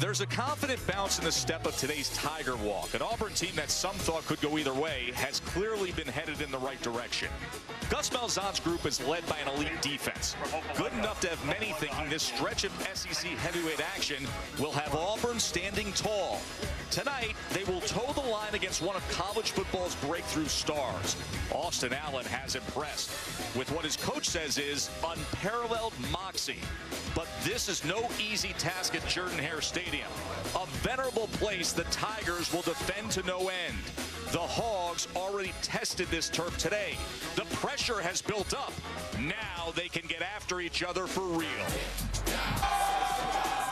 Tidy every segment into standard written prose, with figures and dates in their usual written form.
There's a confident bounce in the step of today's Tiger Walk. An Auburn team that some thought could go either way has clearly been headed in the right direction. Gus Malzahn's group is led by an elite defense. Good enough to have many thinking this stretch of SEC heavyweight action will have Auburn standing tall. Tonight, they will toe the line against one of college football's breakthrough stars. Austin Allen has impressed with what his coach says is unparalleled moxie. But this is no easy task at Jordan-Hare Stadium. A venerable place the Tigers will defend to no end. The Hogs already tested this turf today. The pressure has built up. Now they can get after each other for real.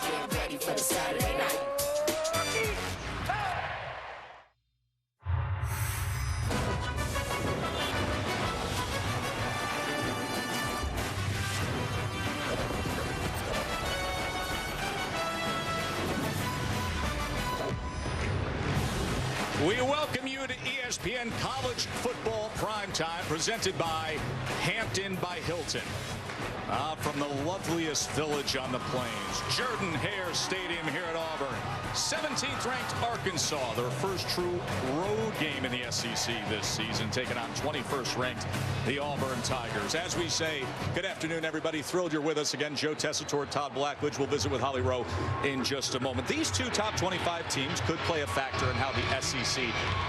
Get ready for the Saturday night. We welcome you to ESPN College Football Primetime, presented by Hampton by Hilton. From the loveliest village on the plains, Jordan-Hare Stadium here at Auburn. 17th ranked Arkansas, their first true road game in the SEC this season, taking on 21st ranked the Auburn Tigers. As we say, good afternoon, everybody. Thrilled you're with us again. Joe Tessitore, Todd Blackledge. We'll visit with Holly Rowe in just a moment. These two top 25 teams could play a factor in how the SEC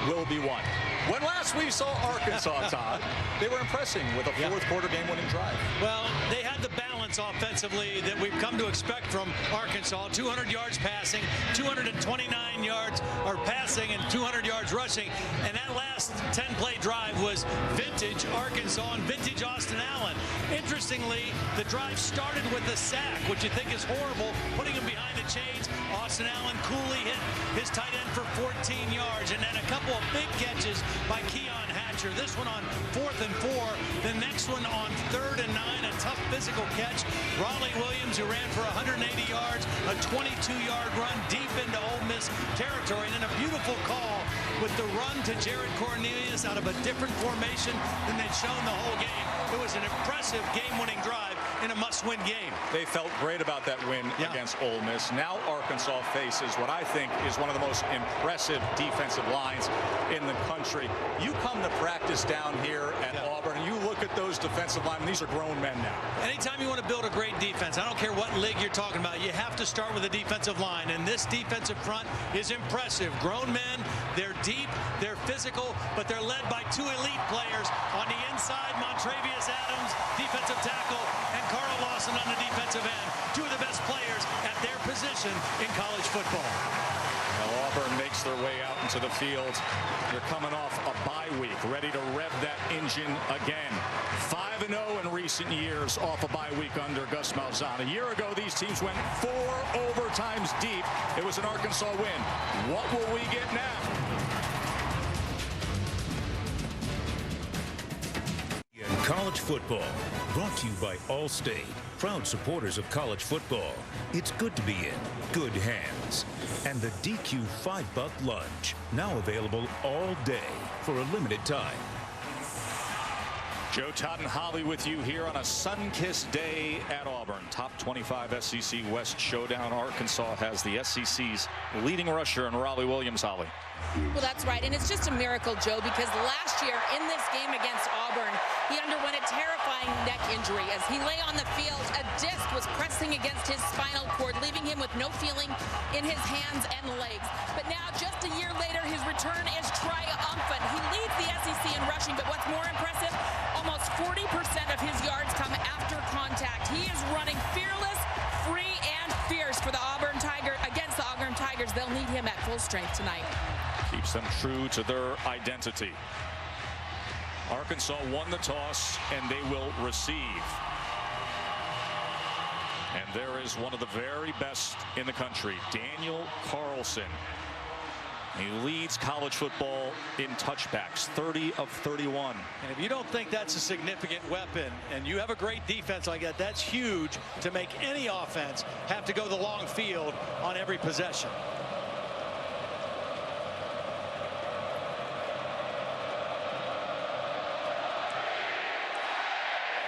will be won. When last we saw Arkansas, Todd, they were impressing with a fourth quarter game-winning drive. Well, they had the balance offensively that we've come to expect from Arkansas. 200 yards passing, 229 yards or passing, and 200 yards rushing. And that last 10-play drive was vintage Arkansas and vintage Austin Allen. Interestingly, the drive started with a sack, which you think is horrible, putting him behind the chains. Austin Allen coolly hit his tight end for 14 yards, and then a couple of big catches by Keon Hatcher. This one on 4th and 4. The next one on 3rd and 9. A tough physical catch. Raleigh Williams, who ran for 180 yards, a 22-yard run deep into Ole Miss territory, and then a beautiful call with the run to Jared Cornelius out of a different formation than they'd shown the whole game. It was an impressive game-winning drive in a must-win game. They felt great about that win against Ole Miss. Now Arkansas faces what I think is one of the most impressive defensive lines in the country. You come to practice down here at Auburn, and you look at those defensive linemen. These are grown men now. Anytime you want to build a great defense, I don't care what league you're talking about, you have to start with a defensive line, and this defensive front is impressive. Grown men, they're deep, they're physical, but they're led by two elite players. On the inside, Montravius Adams, defensive tackle, and Carl Lawson on the defensive end. Two of the best players at their position in college football. Well, Auburn makes their way out into the field. They're coming off a bye week, ready to rev that engine again. 5-0 in recent years off a bye week under Gus Malzahn. A year ago, these teams went 4 overtimes deep. It was an Arkansas win. What will we get now? College football, brought to you by Allstate, proud supporters of college football. It's good to be in good hands. And the DQ $5 lunch, now available all day for a limited time. Joe, Todd, and Holly with you here on a sun-kissed day at Auburn. Top 25 SEC West showdown. Arkansas has the SEC's leading rusher in Raleigh Williams. Holly. Well, that's right, and it's just a miracle, Joe, because last year in this game against Auburn, he underwent a terrifying neck injury. As he lay on the field, a disc was pressing against his spinal cord, leaving him with no feeling in his hands and legs. But now, just a year later, his return is triumphant. He leads the SEC in rushing, but what's more impressive, almost 40% of his yards come after contact. He is running fearless, free, and fierce for the Auburn Tigers. Against the Auburn Tigers, they'll need him at full strength tonight. Keeps them true to their identity. Arkansas won the toss, and they will receive. And there is one of the very best in the country, Daniel Carlson. He leads college football in touchbacks, 30 of 31. And if you don't think that's a significant weapon, and you have a great defense like that, that's huge to make any offense have to go the long field on every possession.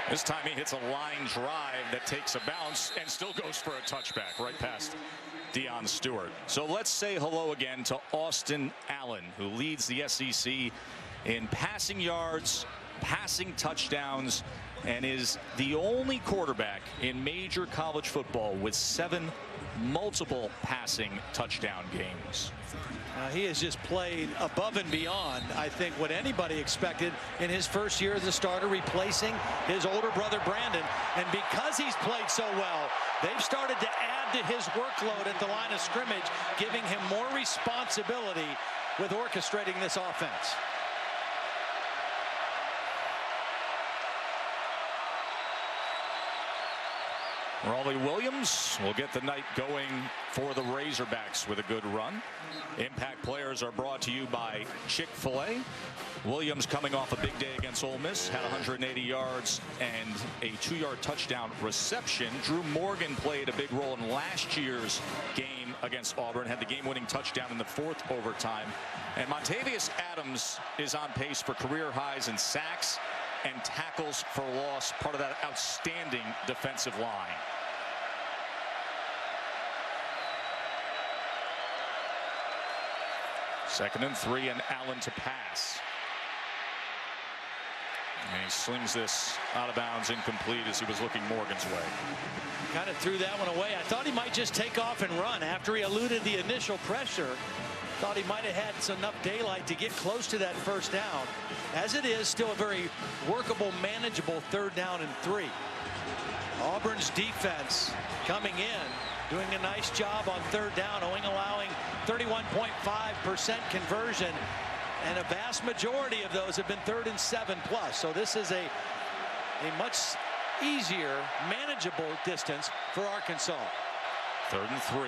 This time he hits a line drive that takes a bounce and still goes for a touchback right past Deion Snow. Stewart. So let's say hello again to Austin Allen, who leads the SEC in passing yards, passing touchdowns, and is the only quarterback in major college football with 7 multiple passing touchdown games. He has just played above and beyond, I think, what anybody expected in his first year as a starter, replacing his older brother Brandon. And because he's played so well, they've started to add to his workload at the line of scrimmage, giving him more responsibility with orchestrating this offense. Raleigh Williams will get the night going for the Razorbacks with a good run. Impact players are brought to you by Chick-fil-A. Williams, coming off a big day against Ole Miss, had 180 yards and a 2-yard touchdown reception. Drew Morgan played a big role in last year's game against Auburn, had the game-winning touchdown in the 4th overtime. And Montavious Adams is on pace for career highs in sacks and tackles for loss, part of that outstanding defensive line. Second and 3, and Allen to pass. And he slings this out of bounds, incomplete, as he was looking Morgan's way. Kind of threw that one away. I thought he might just take off and run after he eluded the initial pressure. Thought he might have had enough daylight to get close to that first down. As it is, still a very workable, manageable 3rd down and 3. Auburn's defense coming in, doing a nice job on 3rd down, allowing 31.5% conversion, and a vast majority of those have been 3rd and 7+. So this is a much easier, manageable distance for Arkansas. 3rd and 3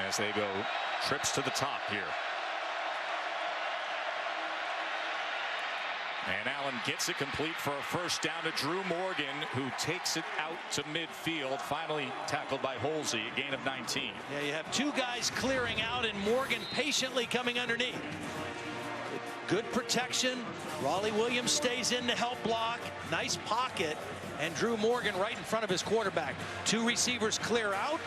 as they go trips to the top here. And Allen gets it complete for a first down to Drew Morgan, who takes it out to midfield, finally tackled by Holsey, a gain of 19. Yeah, you have 2 guys clearing out and Morgan patiently coming underneath. Good protection. Raleigh Williams stays in to help block. Nice pocket. And Drew Morgan right in front of his quarterback. 2 receivers clear out.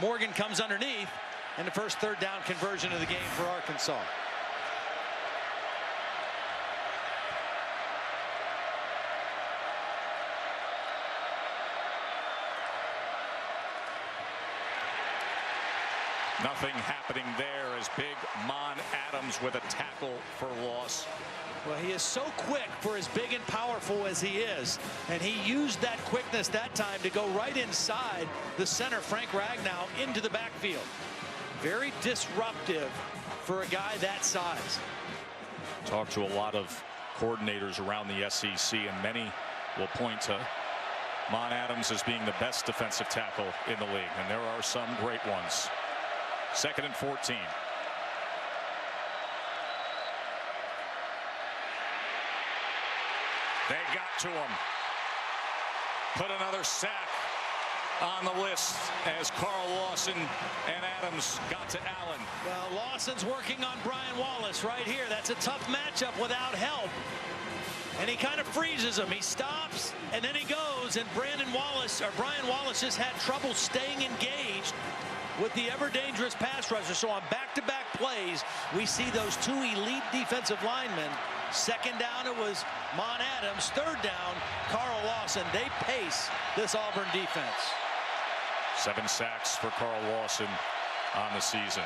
Morgan comes underneath. And the first 3rd down conversion of the game for Arkansas. Nothing happening there as big Mon Adams with a tackle for loss. Well, he is so quick for as big and powerful as he is. And he used that quickness that time to go right inside the center, Frank Ragnow, into the backfield. Very disruptive for a guy that size. Talked to a lot of coordinators around the SEC, and many will point to Mon Adams as being the best defensive tackle in the league. And there are some great ones. 2nd and 14. They got to him. Put another sack on the list as Carl Lawson and Adams got to Allen. Well, Lawson's working on Brian Wallace right here. That's a tough matchup without help. And he kind of freezes him. He stops, and then he goes, and Brian Wallace just had trouble staying engaged with the ever-dangerous pass rusher. So on back-to-back plays, we see those 2 elite defensive linemen. 2nd down, it was Mon Adams. 3rd down, Carl Lawson. They pace this Auburn defense. 7 sacks for Carl Lawson on the season.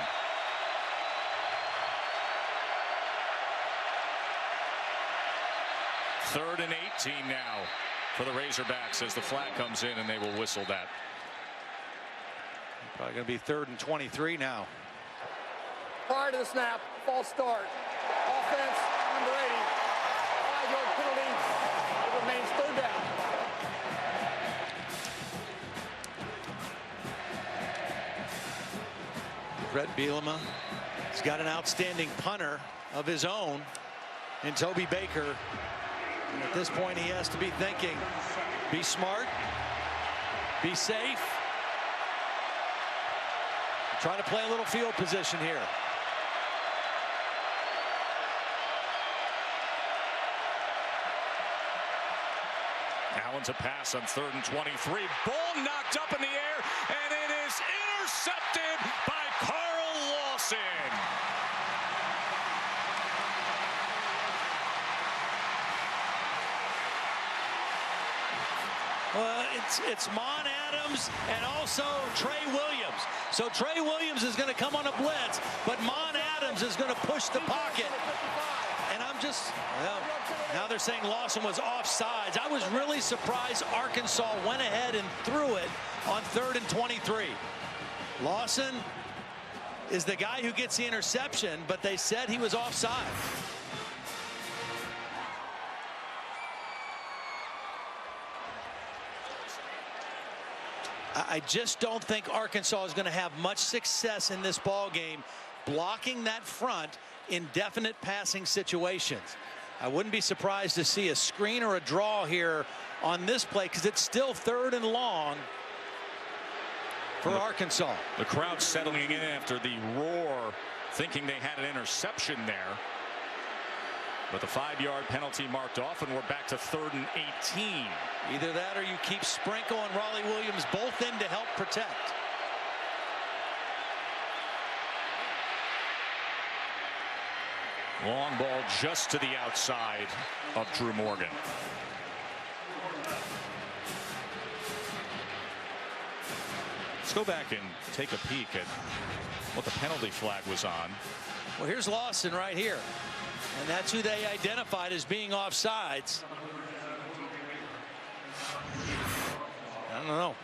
Third and 18 now for the Razorbacks as the flag comes in, and they will whistle that. Probably going to be 3rd and 23 now. Prior to the snap, false start. Offense, number 80. 5-yard penalty. It remains 3rd down. Brett Bielema has got an outstanding punter of his own in Toby Baker. And at this point, he has to be thinking, be smart, be safe, try to play a little field position here. Allen to pass on 3rd and 23. Ball knocked up in the air, and it is intercepted by Carl Lawson. Well, it's Mon Adams and also Trey Williams. So Trey Williams is going to come on a blitz, but Mon Adams is going to push the pocket. And I'm just, well, now they're saying Lawson was offsides. I was really surprised Arkansas went ahead and threw it on 3rd and 23. Lawson is the guy who gets the interception, but they said he was offside. I just don't think Arkansas is going to have much success in this ball game blocking that front in definite passing situations. I wouldn't be surprised to see a screen or a draw here on this play because it's still 3rd and long for Arkansas. The crowd settling in after the roar, thinking they had an interception there. But the 5-yard penalty marked off, and we're back to 3rd and 18. Either that or you keep Sprinkle and Raleigh Williams both in to help protect. Long ball just to the outside of Drew Morgan. Let's go back and take a peek at what the penalty flag was on. Well, here's Lawson right here. And that's who they identified as being offsides. I don't know.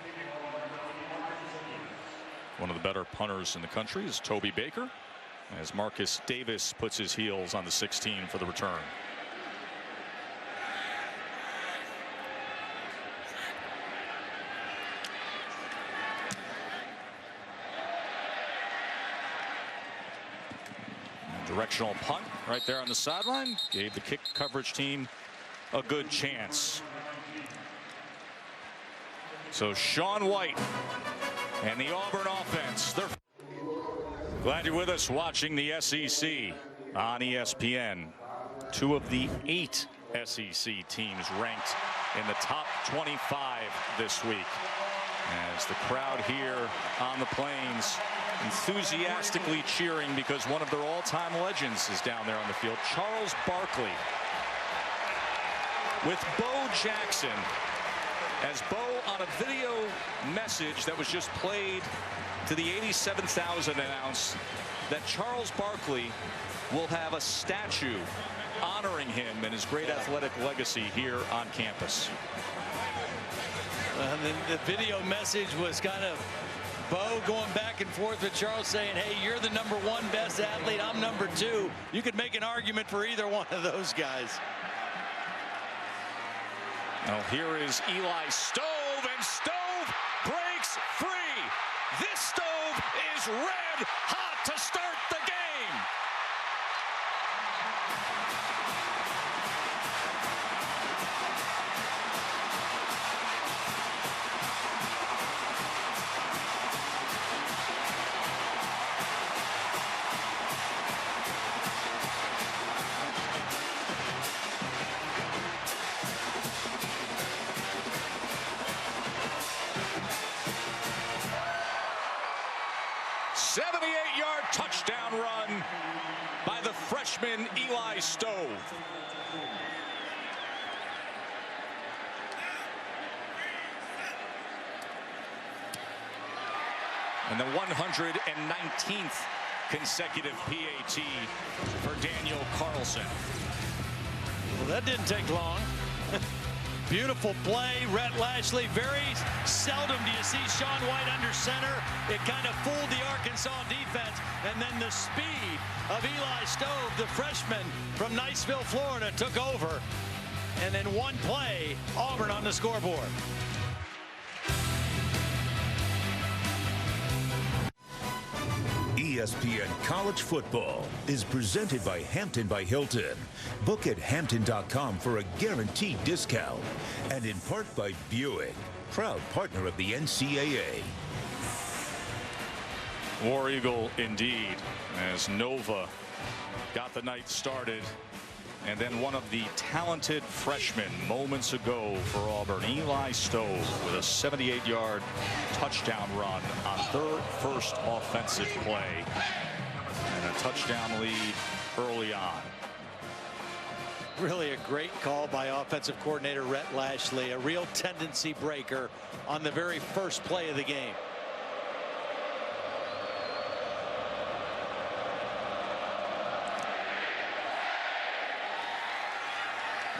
One of the better punters in the country is Toby Baker, as Marcus Davis puts his heels on the 16 for the return. Directional punt right there on the sideline gave the kick coverage team a good chance. So Sean White and the Auburn offense. They're glad you're with us watching the SEC on ESPN. 2 of the 8 SEC teams ranked in the top 25 this week. As the crowd here on the Plains enthusiastically cheering because one of their all-time legends is down there on the field. Charles Barkley with Bo Jackson, as Bo on a video message that was just played to the 87,000 announced that Charles Barkley will have a statue honoring him and his great athletic legacy here on campus. The video message was kind of Bo going back and forth with Charles saying, hey, you're the #1 best athlete, I'm #2. You could make an argument for either one of those guys. Well, here is Eli Stove, and Stove breaks free. This Stove is red hot to start the game. Touchdown run by the freshman Eli Stove. And the 119th consecutive PAT for Daniel Carlson. Well, that didn't take long. Beautiful play, Rhett Lashley. Very seldom do you see Sean White under center. It kind of fooled the Arkansas defense. And then the speed of Eli Stove, the freshman from Niceville, Florida, took over. And in one play, Auburn on the scoreboard. ESPN College Football is presented by Hampton by Hilton. Book at Hampton.com for a guaranteed discount. And in part by Buick, proud partner of the NCAA. War Eagle indeed, as Nova got the night started. And then one of the talented freshmen moments ago for Auburn, Eli Stove, with a 78-yard touchdown run on first offensive play. And a touchdown lead early on. Really a great call by offensive coordinator Rhett Lashley. A real tendency breaker on the very first play of the game.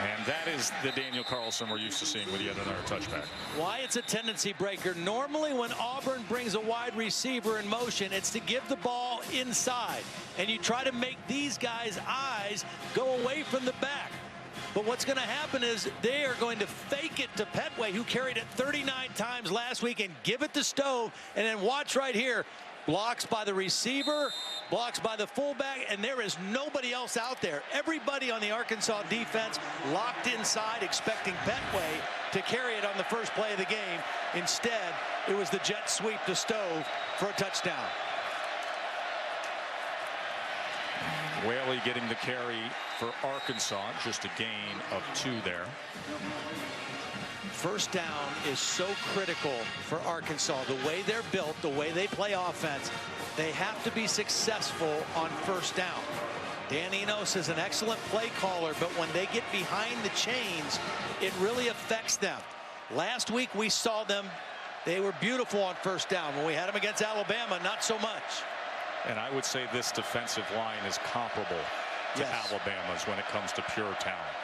And that is the Daniel Carlson we're used to seeing with yet another touchback. Why it's a tendency breaker? Normally when Auburn brings a wide receiver in motion, it's to give the ball inside. And you try to make these guys' eyes go away from the back. But what's going to happen is they are going to fake it to Petway, who carried it 39 times last week, and give it to Stove. And then watch right here. Blocks by the receiver, blocks by the fullback, and there is nobody else out there. Everybody on the Arkansas defense locked inside, expecting Petway to carry it on the first play of the game. Instead, it was the jet sweep to Stove for a touchdown. Whaley getting the carry for Arkansas, just a gain of 2 there. First down is so critical for Arkansas. The way they're built, the way they play offense, they have to be successful on first down. Dan Enos is an excellent play caller, but when they get behind the chains, it really affects them. Last week we saw them, they were beautiful on first down. When we had them against Alabama, not so much. And I would say this defensive line is comparable to Alabama's when it comes to pure talent.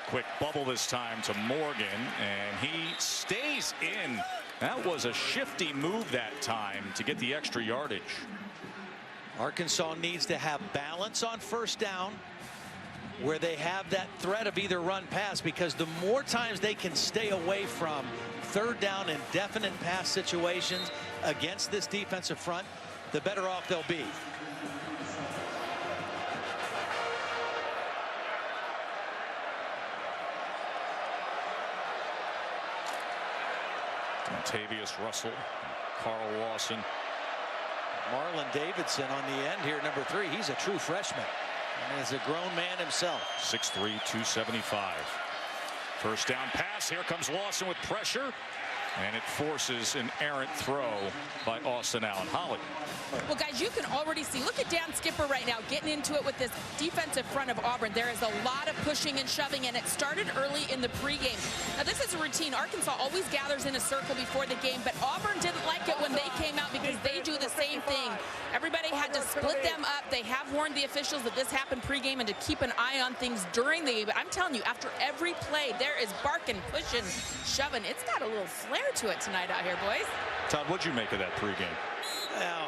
Quick bubble this time to Morgan, and he stays in. That was a shifty move that time to get the extra yardage. Arkansas needs to have balance on first down, where they have that threat of either run pass, because the more times they can stay away from third down and definite pass situations against this defensive front, the better off they'll be. Tavius Russell, Carl Lawson. Marlon Davidson on the end here, number 3. He's a true freshman and is a grown man himself. 6'3", 275. First down pass. Here comes Lawson with pressure. And it forces an errant throw by Austin Allen. Holly. Well, guys, you can already see. Look at Dan Skipper right now getting into it with this defensive front of Auburn. There is a lot of pushing and shoving, and it started early in the pregame. Now, this is a routine. Arkansas always gathers in a circle before the game, but Auburn didn't like it when they came out because they do the same thing. Everybody had to split them up. They have warned the officials that this happened pregame and to keep an eye on things during the game. But I'm telling you, after every play, there is barking, pushing, shoving. It's got a little flair to it tonight out here, boys. Todd, what'd you make of that pregame? Well,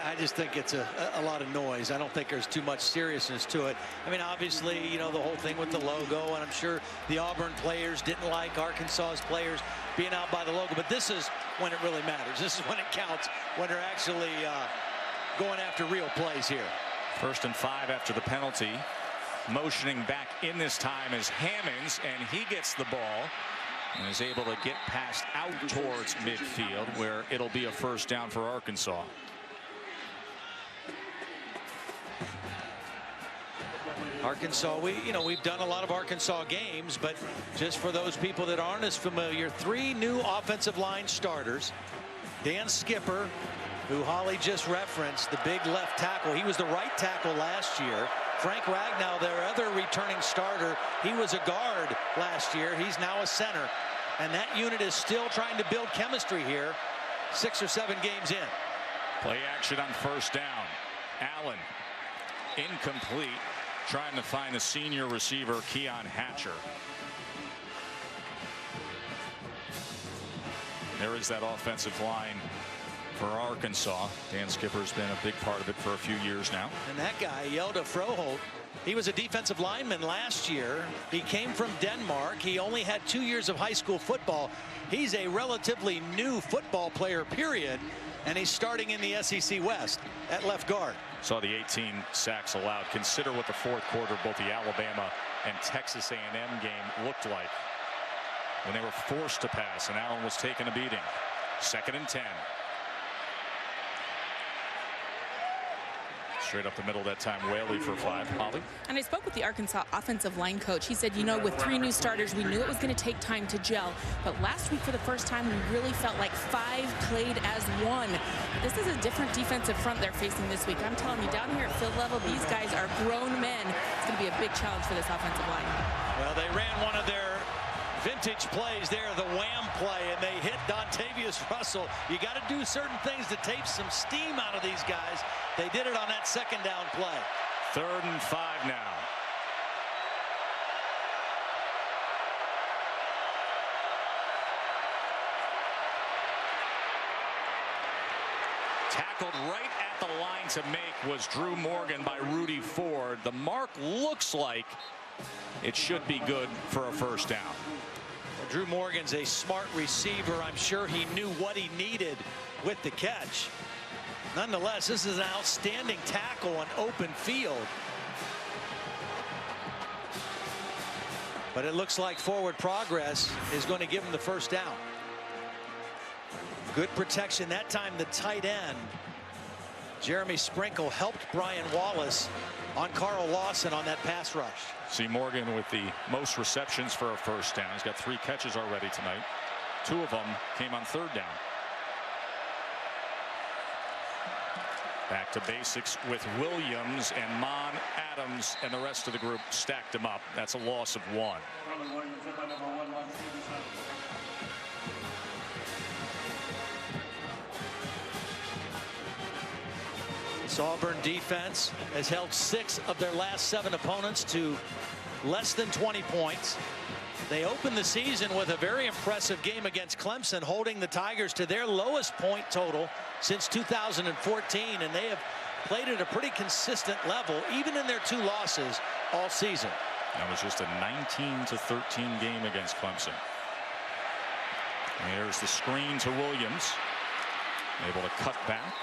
I just think it's a lot of noise. I don't think there's too much seriousness to it. I mean, obviously, you know, the whole thing with the logo, and I'm sure the Auburn players didn't like Arkansas's players being out by the logo, but this is when it really matters. This is when it counts, when they're actually going after real plays here. 1st and 5 after the penalty. Motioning back in this time is Hammonds, and he gets the ball and is able to get past out towards midfield, where it'll be a first down for Arkansas. Arkansas, we've done a lot of Arkansas games, but just for those people that aren't as familiar, 3 new offensive line starters. Dan Skipper, who Holly just referenced, the big left tackle. He was the right tackle last year. Frank Ragnow, their other returning starter, he was a guard last year. He's now a center. And that unit is still trying to build chemistry here, 6 or 7 games in. Play action on first down. Allen, incomplete, trying to find the senior receiver, Keon Hatcher. There is that offensive line for Arkansas. Dan Skipper's been a big part of it for a few years now. And that guy, Yelda Froholt, he was a defensive lineman last year. He came from Denmark. He only had 2 years of high school football. He's a relatively new football player, period. And he's starting in the SEC West at left guard. Saw the 18 sacks allowed. Consider what the 4th quarter of both the Alabama and Texas A&M game looked like when they were forced to pass and Allen was taking a beating. 2nd and 10. Straight up the middle that time, Whaley for 5. Holly? And I spoke with the Arkansas offensive line coach. He said, you know, with 3 new starters, we knew it was going to take time to gel. But last week, for the first time, we really felt like 5 played as one. This is a different defensive front they're facing this week. I'm telling you, down here at field level, these guys are grown men. It's going to be a big challenge for this offensive line. Well, they ran one of their vintage plays there, the wham play, and they hit Dontavius Russell. You got to do certain things to take some steam out of these guys. They did it on that second down play. 3rd and 5 now. Tackled right at the line to make was Drew Morgan by Rudy Ford. The mark looks like it should be good for a first down. Well, Drew Morgan's a smart receiver. I'm sure he knew what he needed with the catch. Nonetheless, this is an outstanding tackle on open field. But it looks like forward progress is going to give him the first down. Good protection that time. The tight end Jeremy Sprinkle helped Brian Wallace on Carl Lawson on that pass rush. See Morgan with the most receptions for a first down. He's got 3 catches already tonight. 2 of them came on 3rd down. Back to basics with Williams, and Mon, Adams, and the rest of the group stacked him up. That's a loss of 1. This Auburn defense has held 6 of their last 7 opponents to less than 20 points. They opened the season with a very impressive game against Clemson, holding the Tigers to their lowest point total since 2014, and they have played at a pretty consistent level, even in their 2 losses all season. That was just a 19-13 game against Clemson. There's the screen to Williams, able to cut back.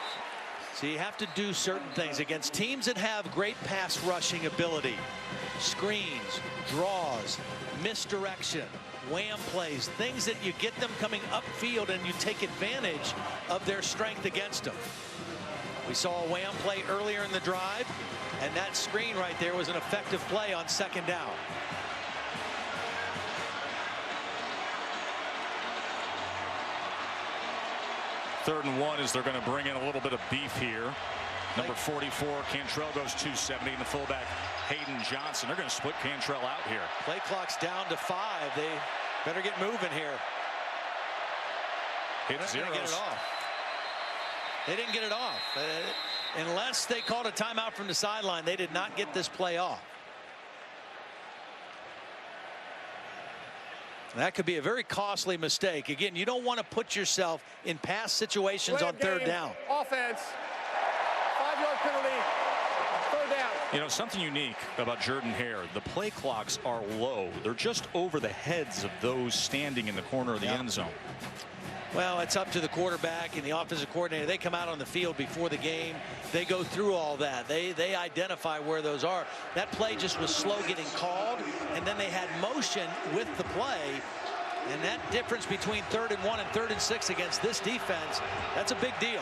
So you have to do certain things against teams that have great pass rushing ability. Screens, draws, misdirection, wham plays, things that you get them coming upfield and you take advantage of their strength against them. We saw a wham play earlier in the drive, and that screen right there was an effective play on 2nd down. Third and 1 as they're going to bring in a little bit of beef here. Number 44, Cantrell goes 270, and the fullback, Hayden Johnson. They're going to split Cantrell out here. Play clock's down to 5. They better get moving here. Hit zeros. Get it off. They didn't get it off. Unless they called a timeout from the sideline, they did not get this play off. That could be a very costly mistake. Again, you don't want to put yourself in pass situations on 3rd down. Offense. 5-yard penalty. 3rd down. You know, something unique about Jordan Hare, the play clocks are low. They're just over the heads of those standing in the corner of the end zone. Well, it's up to the quarterback and the offensive coordinator. They come out on the field before the game. They go through all that. They identify where those are. That play just was slow getting called, and then they had motion with the play. And that difference between 3rd and 1 and 3rd and 6 against this defense, that's a big deal.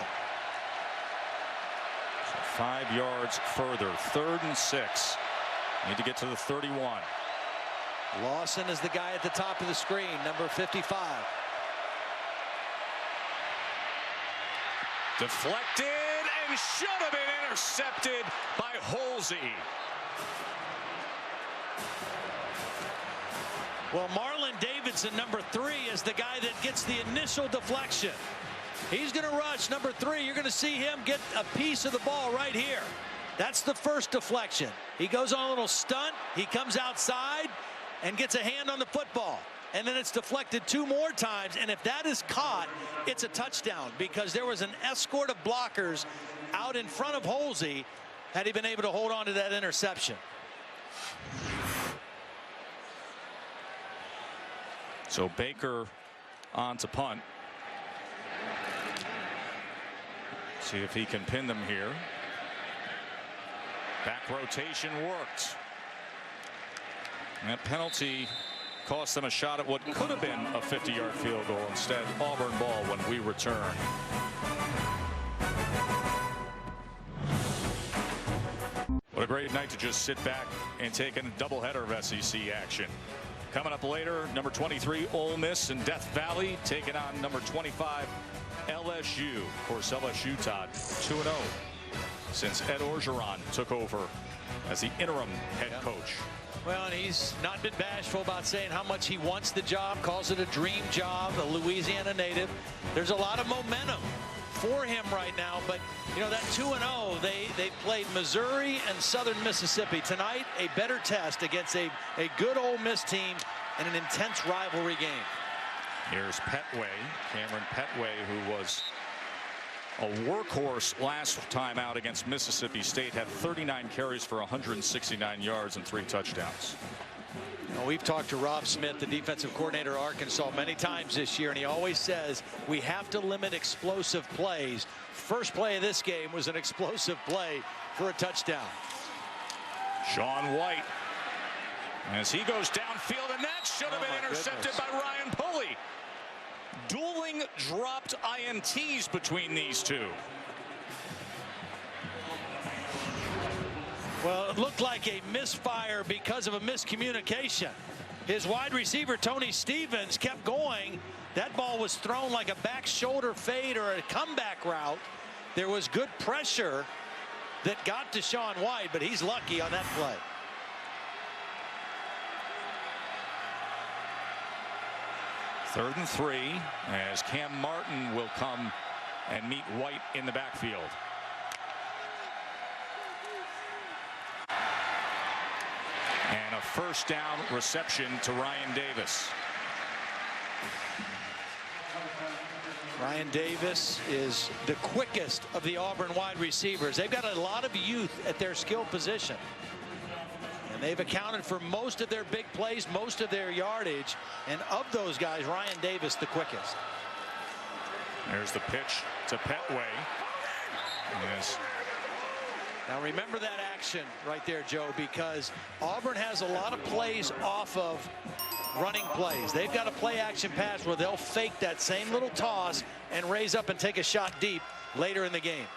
So 5 yards further, 3rd and 6. Need to get to the 31. Lawson is the guy at the top of the screen, number 55. Deflected and should have been intercepted by Holsey. Well, Marlon Davidson, number 3, is the guy that gets the initial deflection. He's going to rush number 3. You're going to see him get a piece of the ball right here. That's the first deflection. He goes on a little stunt. He comes outside and gets a hand on the football. And then it's deflected 2 more times, and if that is caught, it's a touchdown, because there was an escort of blockers out in front of Holsey had he been able to hold on to that interception. So Baker on to punt. See if he can pin them here. Back rotation worked. And that penalty cost them a shot at what could have been a 50-yard field goal. Instead, Auburn ball when we return. great night to just sit back and take in a doubleheader of SEC action. Coming up later, number 23 Ole Miss in Death Valley taking on number 25 LSU. Of course, LSU, Todd, 2-0 since Ed Orgeron took over as the interim head coach. Well, and he's not been bashful about saying how much he wants the job, calls it a dream job, a Louisiana native. There's a lot of momentum for him right now, but you know, that 2-0, they played Missouri and Southern Mississippi. Tonight, a better test against a good Ole Miss team in an intense rivalry game. Here's Petway, Cameron Petway, who was a workhorse last time out against Mississippi State, had 39 carries for 169 yards and 3 touchdowns. Well, we've talked to Rob Smith, the defensive coordinator of Arkansas, many times this year, and he always says we have to limit explosive plays. First play of this game was an explosive play for a touchdown. Sean White, as he goes downfield, and that should have been intercepted by Ryan Pulley. Dueling dropped INTs between these two. Well, it looked like a misfire because of a miscommunication. His wide receiver, Tony Stevens, kept going. That ball was thrown like a back shoulder fade or a comeback route. There was good pressure that got to Sean White, but he's lucky on that play. Third and 3 as Cam Martin will come and meet White in the backfield. And a first down reception to Ryan Davis. Ryan Davis is the quickest of the Auburn wide receivers. They've got a lot of youth at their skill position. And they've accounted for most of their big plays, most of their yardage. And of those guys, Ryan Davis the quickest. There's the pitch to Petway. Yes. Now remember that action right there, Joe, because Auburn has a lot of plays off of running plays. They've got a play action pass where they'll fake that same little toss and raise up and take a shot deep later in the game.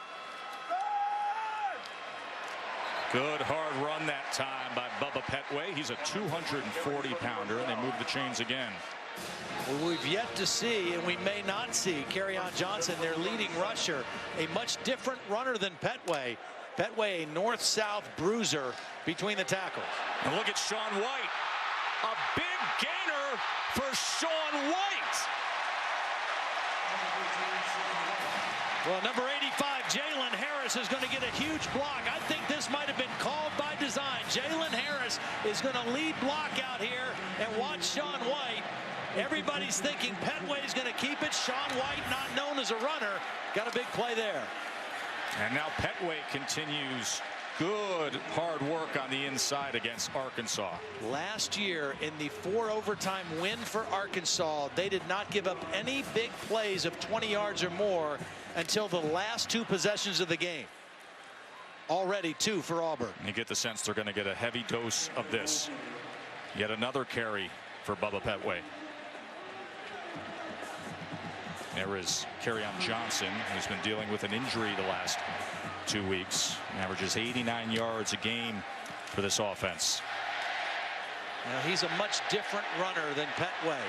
Good hard run that time by Bubba Petway. He's a 240-pounder, and they move the chains again. Well, we've yet to see, and we may not see, Kerryon Johnson, their leading rusher, a much different runner than Petway. Petway, a north-south bruiser between the tackles. And look at Sean White. A big gainer for Sean White. Well, number 85, Jalen Harris, is going to get a huge block. I think this might have been called by design. Jalen Harris is going to lead block out here, and watch Sean White. Everybody's thinking Petway's going to keep it. Sean White, not known as a runner, got a big play there. And now Petway continues good hard work on the inside against Arkansas. Last year in the 4 overtime win for Arkansas, they did not give up any big plays of 20 yards or more until the last 2 possessions of the game. Already 2 for Auburn. You get the sense they're going to get a heavy dose of this. Yet another carry for Bubba Petway. There is Kerryon Johnson, who's been dealing with an injury the last 2 weeks. Averages 89 yards a game for this offense. Now, he's a much different runner than Petway.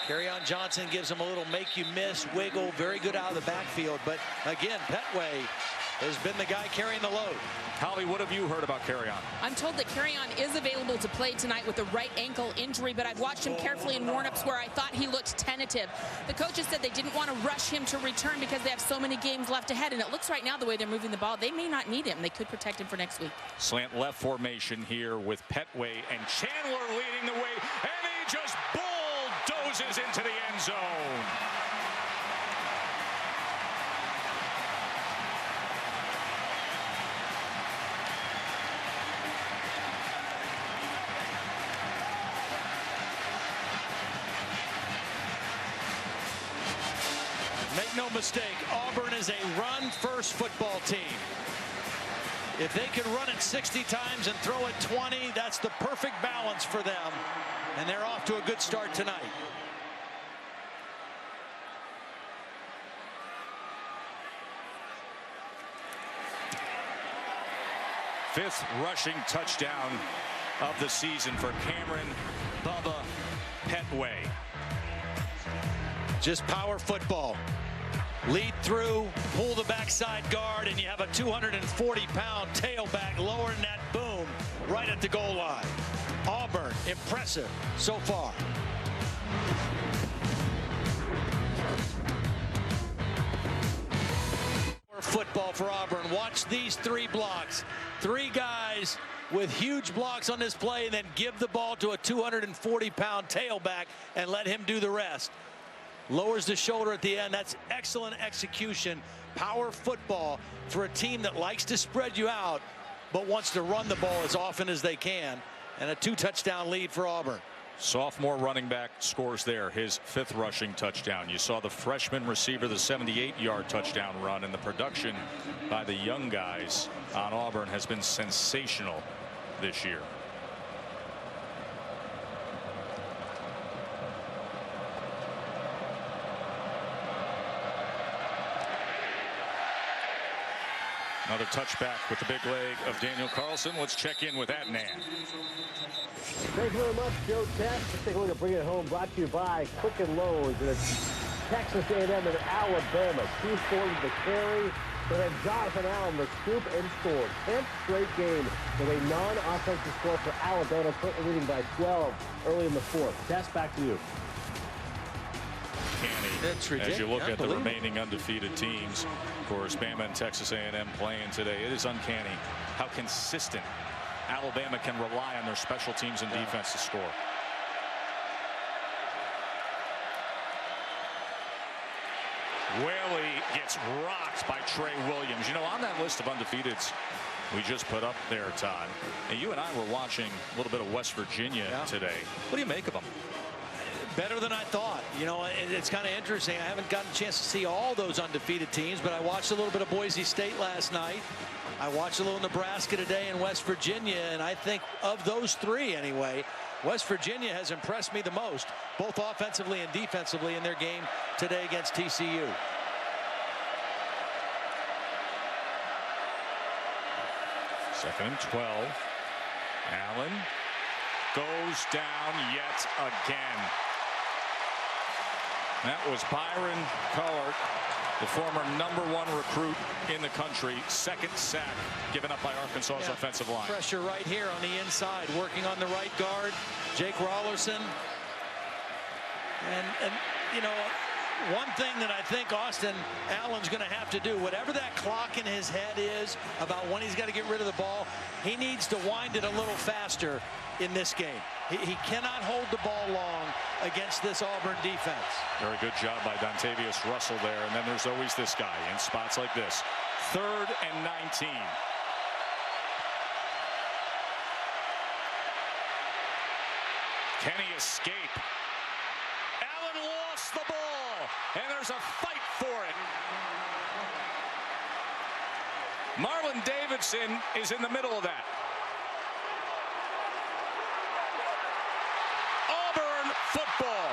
Kerryon Johnson gives him a little make you miss, wiggle, very good out of the backfield. But again, Petway has been the guy carrying the load. Holly, what have you heard about Kerryon? I'm told that Kerryon is available to play tonight with a right ankle injury, but I've watched him carefully in warmups where I thought he looked tentative. The coaches said they didn't want to rush him to return because they have so many games left ahead, and it looks right now the way they're moving the ball, they may not need him. They could protect him for next week. Slant left formation here with Petway and Chandler leading the way, and he just bulldozes into the end zone. Make no mistake, Auburn is a run-first football team. If they can run it 60 times and throw it 20, that's the perfect balance for them. And they're off to a good start tonight. 5th rushing touchdown of the season for Cameron Bubba Petway. Just power football. Lead through, pull the backside guard, and you have a 240-pound tailback lowering that boom right at the goal line. Auburn, impressive so far. Football for Auburn. Watch these 3 blocks. 3 guys with huge blocks on this play, and then give the ball to a 240-pound tailback and let him do the rest. Lowers the shoulder at the end. That's excellent execution. Power football for a team that likes to spread you out but wants to run the ball as often as they can. And a 2-touchdown lead for Auburn. Sophomore running back scores there, his 5th rushing touchdown. You saw the freshman receiver, the 78-yard touchdown run, and the production by the young guys on Auburn has been sensational this year. Another touchback with the big leg of Daniel Carlson. Let's check in with that man. Thank you very much, Joe Tess. Let's take a look at Bring It Home, brought to you by Quicken Loans. And it's Texas A&M and Alabama. 240 to carry. But then Jonathan Allen, the scoop and score. 10th straight game with a non-offensive score for Alabama, currently leading by 12 early in the 4th. Tess, back to you. As you look at the remaining undefeated teams, of course, Bama and Texas A&M playing today, it is uncanny how consistent Alabama can rely on their special teams and defense to score. Whaley gets rocked by Trey Williams. You know, on that list of undefeateds we just put up there, Todd, and you and I were watching a little bit of West Virginia today. What do you make of them? Better than I thought. You know, it's kind of interesting. I haven't gotten a chance to see all those undefeated teams, but I watched a little bit of Boise State last night. I watched a little Nebraska today and West Virginia, and I think of those 3 anyway, West Virginia has impressed me the most, both offensively and defensively in their game today against TCU. Second and 12. Allen goes down yet again. That was Byron Collard, the former #1 recruit in the country. 2nd sack given up by Arkansas's offensive line. Pressure right here on the inside, working on the right guard, Jake Rollerson. And you know, one thing that I think Austin Allen's going to have to do, whatever that clock in his head is about when he's got to get rid of the ball, he needs to wind it a little faster in this game. He cannot hold the ball long against this Auburn defense. Very good job by Dontavius Russell there. And then there's always this guy in spots like this. 3rd and 19. Can he escape? Allen lost the ball, and there's a fight for it. Marlon Davidson is in the middle of that. Auburn football.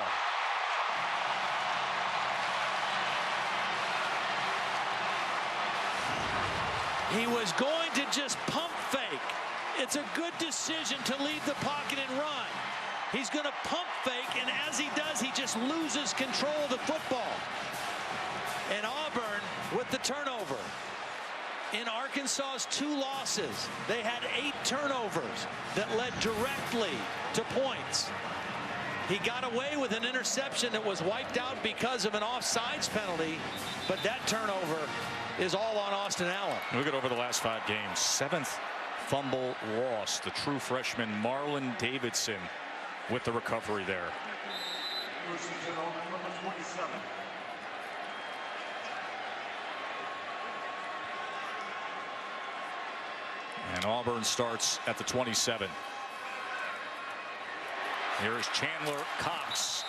He was going to just pump fake. It's a good decision to leave the pocket and run. He's going to pump fake, and as he does, he just loses control of the football. And Auburn with the turnover. In Arkansas's 2 losses, they had 8 turnovers that led directly to points. He got away with an interception that was wiped out because of an offsides penalty, but that turnover is all on Austin Allen. Look at over the last 5 games. 7th fumble loss. The true freshman Marlon Davidson with the recovery there. And Auburn starts at the 27. Here is Chandler Cox.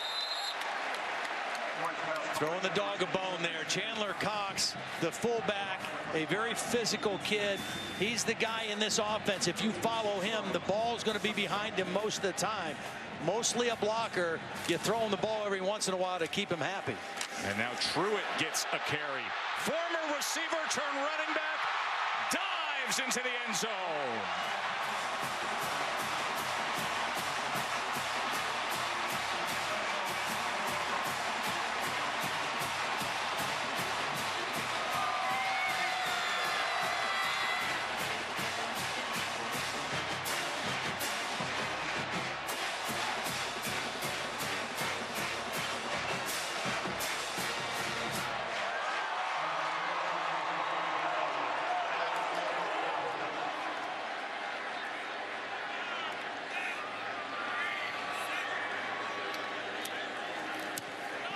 Throwing the dog a bone there. Chandler Cox, the fullback, a very physical kid. He's the guy in this offense. If you follow him, the ball's going to be behind him most of the time. Mostly a blocker. You throw him the ball every once in a while to keep him happy. And now Truitt gets a carry. Former receiver turned running back. Dive drives into the end zone.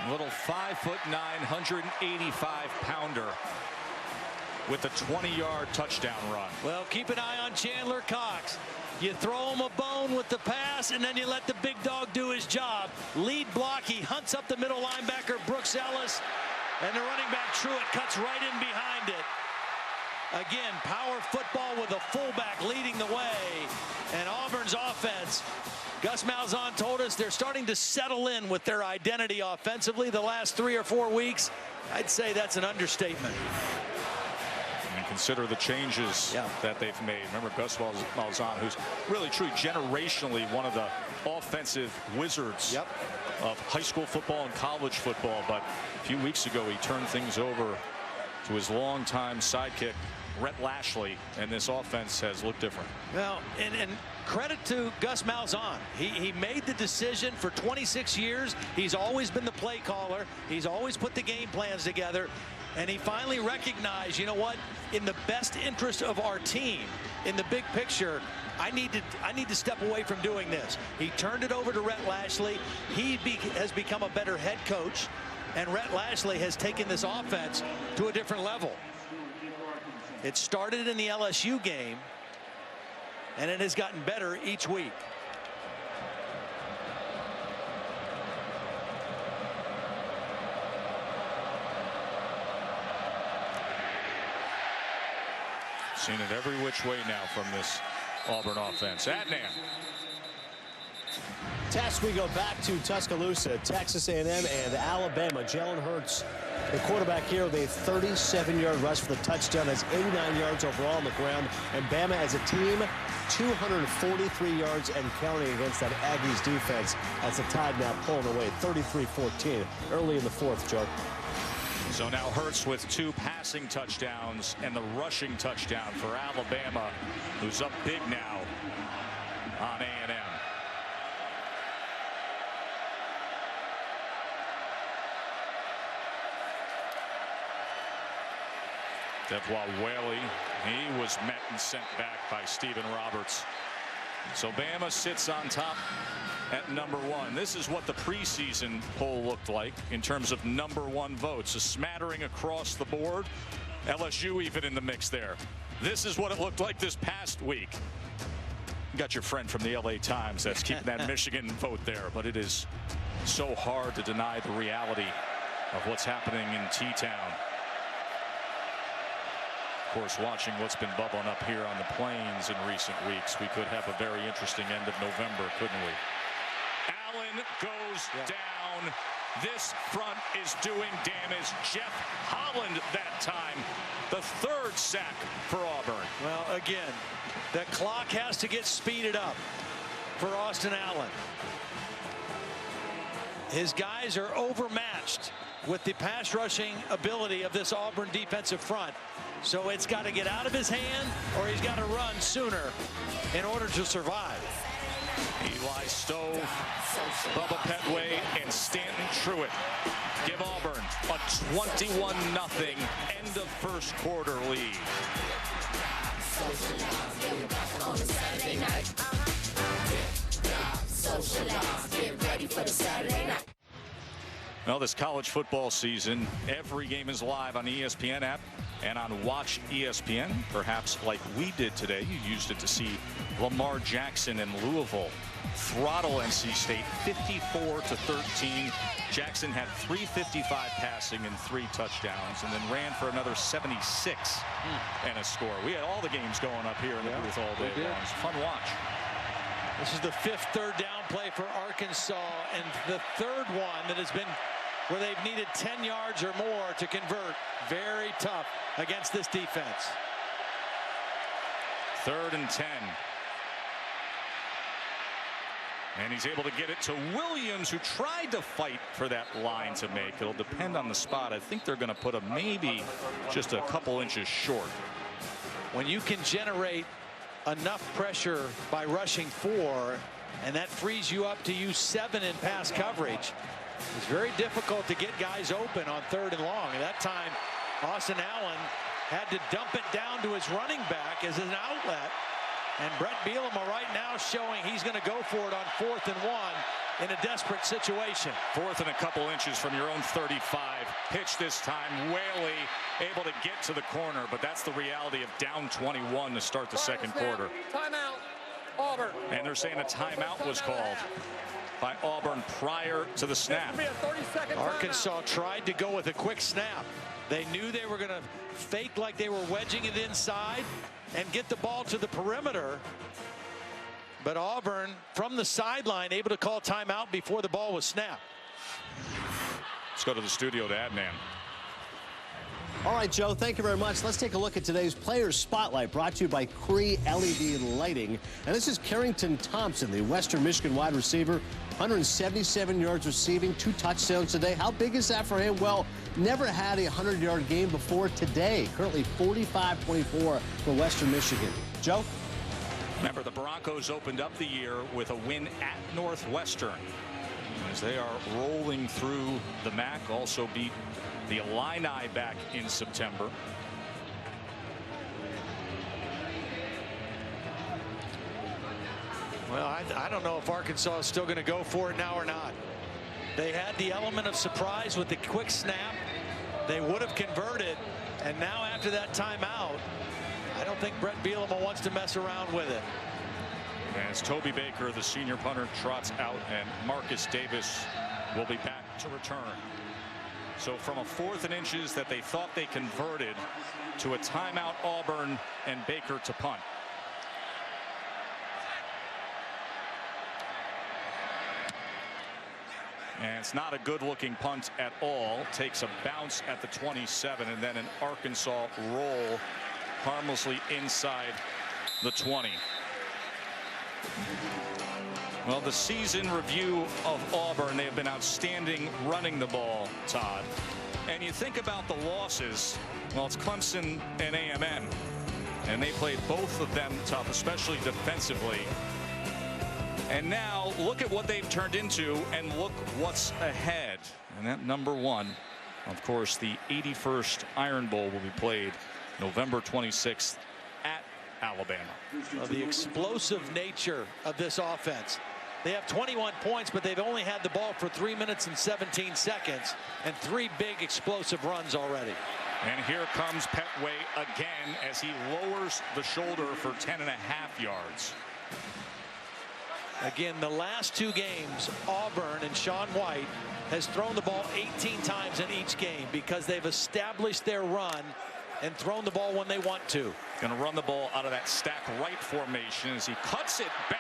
Little 5'9", 185-pounder with a 20-yard touchdown run. Well, keep an eye on Chandler Cox. You throw him a bone with the pass, and then you let the big dog do his job. Lead block, he hunts up the middle linebacker, Brooks Ellis, and the running back Truitt cuts right in behind it. Again, power football with a fullback leading the way. And Auburn's offense, Gus Malzahn told us they're starting to settle in with their identity offensively the last 3 or 4 weeks. I'd say that's an understatement. And consider the changes that they've made. Remember Gus Malzahn, who's really truly generationally one of the offensive wizards of high school football and college football. But a few weeks ago, he turned things over to his longtime sidekick, Rhett Lashley, and this offense has looked different. Well, and credit to Gus Malzahn. He made the decision for 26 years. He's always been the play caller. He's always put the game plans together. And he finally recognized, you know what, in the best interest of our team, in the big picture, I need to step away from doing this. He turned it over to Rhett Lashley. He has become a better head coach. And Rhett Lashley has taken this offense to a different level. It started in the LSU game, and it has gotten better each week. Seen it every which way now from this Auburn offense. Adnan. Tess, we go back to Tuscaloosa, Texas A&M and Alabama. Jalen Hurts, the quarterback here, with a 37-yard rush for the touchdown. Has 89 yards overall on the ground. And Bama as a team, 243 yards and counting against that Aggies defense. That's a Tide now pulling away 33-14 early in the fourth, Joe. So now Hurts with 2 passing touchdowns and the rushing touchdown for Alabama, who's up big now on A&M. Devwa Whaley, he was met and sent back by Stephen Roberts. So Bama sits on top at #1. This is what the preseason poll looked like in terms of #1 votes. A smattering across the board. LSU even in the mix there. This is what it looked like this past week. You got your friend from the LA Times that's keeping that Michigan vote there, but it is so hard to deny the reality of what's happening in T-Town. Of course, watching what's been bubbling up here on the plains in recent weeks, we could have a very interesting end of November, couldn't we? Allen goes down. This front is doing damage. Jeff Holland that time. The 3rd sack for Auburn. Well, again, the clock has to get speeded up for Austin Allen. His guys are overmatched with the pass rushing ability of this Auburn defensive front. So it's got to get out of his hand, or he's got to run sooner in order to survive. Eli Stove, Bubba Petway, and Stanton Truitt give Auburn a 21-0 end of first quarter lead. Get ready for the Saturday night. Well, this college football season, every game is live on the ESPN app and on Watch ESPN. Perhaps like we did today, you used it to see Lamar Jackson in Louisville throttle NC State 54-13. Jackson had 355 passing and 3 touchdowns, and then ran for another 76 and a score. We had all the games going up here in the booth all day long. It's a fun watch. This is the 5th third down play for Arkansas, and the 3rd one that has been where they've needed 10 yards or more to convert. Very tough against this defense. 3rd and 10. And he's able to get it to Williams, who tried to fight for that line to make. It'll depend on the spot. I think they're going to put him maybe just a couple inches short. When you can generate enough pressure by rushing 4, and that frees you up to use 7 in pass coverage, it's very difficult to get guys open on 3rd and long. At that time, Austin Allen had to dump it down to his running back as an outlet. And Brett Bielema right now showing he's going to go for it on 4th and 1 in a desperate situation. 4th and a couple inches from your own 35. Pitch this time. Whaley able to get to the corner, but that's the reality of down 21 to start the second quarter. Timeout, Auburn. And they're saying a timeout was called by Auburn prior to the snap. Arkansas tried to go with a quick snap. They knew they were going to fake like they were wedging it inside and get the ball to the perimeter. But Auburn, from the sideline, able to call timeout before the ball was snapped. Let's go to the studio to Adnan. All right, Joe, thank you very much. Let's take a look at today's Players Spotlight, brought to you by Cree LED Lighting. And this is Carrington Thompson, the Western Michigan wide receiver, 177 yards receiving, 2 touchdowns today. How big is that for him? Well, never had a 100-yard game before today. Currently 45-24 for Western Michigan. Joe? Remember, the Broncos opened up the year with a win at Northwestern, as they are rolling through the MAC. Also beat the Illini back in September. Well, I don't know if Arkansas is still going to go for it now or not. They had the element of surprise with the quick snap. They would have converted, and now after that timeout, I don't think Brett Bielema wants to mess around with it. As Toby Baker, the senior punter, trots out, and Marcus Davis will be back to return. So from a 4th and inches that they thought they converted to a timeout, Auburn, and Baker to punt. And it's not a good-looking punt at all. Takes a bounce at the 27, and then an Arkansas roll harmlessly inside the 20. Well, the season review of Auburn, they have been outstanding running the ball, Todd. And you think about the losses, well, it's Clemson and A&M, and they played both of them tough, especially defensively. And now look at what they've turned into, and look what's ahead. And that number 1, of course, the 81st Iron Bowl will be played November 26th at Alabama. The explosive nature of this offense. They have 21 points, but they've only had the ball for 3 minutes and 17 seconds and 3 big explosive runs already. And here comes Petway again as he lowers the shoulder for 10.5 yards. Again, the last 2 games, Auburn and Sean White has thrown the ball 18 times in each game because they've established their run and thrown the ball when they want to. Going to run the ball out of that stack right formation as he cuts it back.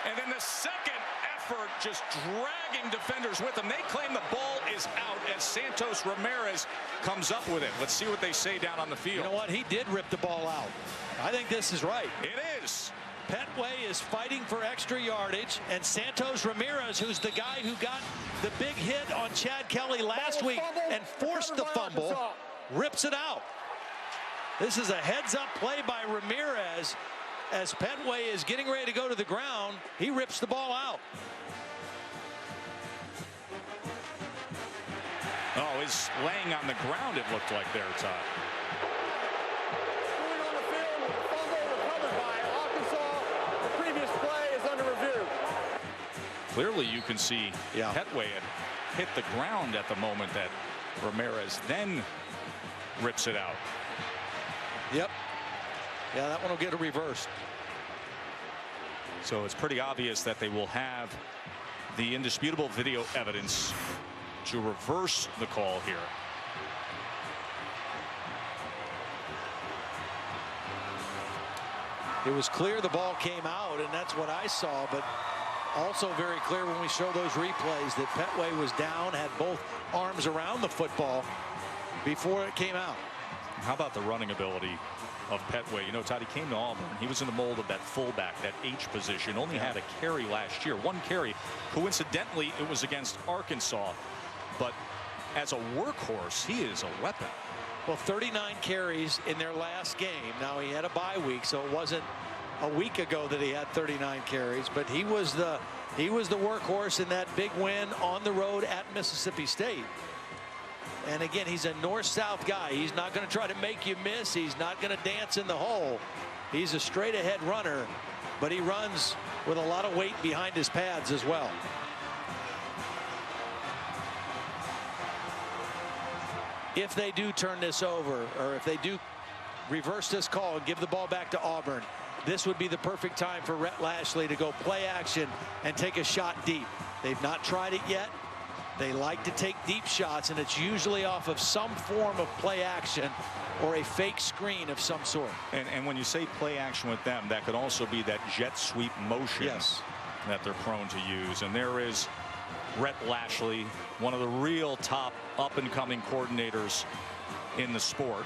And then the second effort, just dragging defenders with him. They claim the ball is out as Santos Ramirez comes up with it. Let's see what they say down on the field. You know what? He did rip the ball out. I think this is right. It is. Petway is fighting for extra yardage, and Santos Ramirez, who's the guy who got the big hit on Chad Kelly last week and forced the fumble, rips it out. This is a heads-up play by Ramirez. As Petway is getting ready to go to the ground, he rips the ball out. Oh, he's laying on the ground, it looked like there, Todd. Moving on the field with the fumble recovered by Arkansas. The previous play is under review. Clearly you can see Petway had hit the ground at the moment that Ramirez then rips it out. Yep. Yeah, that one will get a reverse. So it's pretty obvious that they will have the indisputable video evidence to reverse the call here. It was clear the ball came out, and that's what I saw, but also very clear when we show those replays that Petway was down, had both arms around the football before it came out. How about the running ability of Petway. You know, Todd, he came to Auburn. He was in the mold of that fullback, that H position. Only had a carry last year. One carry. Coincidentally, it was against Arkansas. But as a workhorse, he is a weapon. Well, 39 carries in their last game. Now, he had a bye week, so it wasn't a week ago that he had 39 carries. But he was the workhorse in that big win on the road at Mississippi State. And again, he's a north-south guy. He's not going to try to make you miss. He's not going to dance in the hole. He's a straight-ahead runner, but he runs with a lot of weight behind his pads as well. If they do turn this over, or if they do reverse this call and give the ball back to Auburn, this would be the perfect time for Rhett Lashley to go play action and take a shot deep. They've not tried it yet. They like to take deep shots, and it's usually off of some form of play action or a fake screen of some sort. And when you say play action with them, that could also be that jet sweep motion that they're prone to use. And there is Rhett Lashley, one of the real top up-and-coming coordinators in the sport.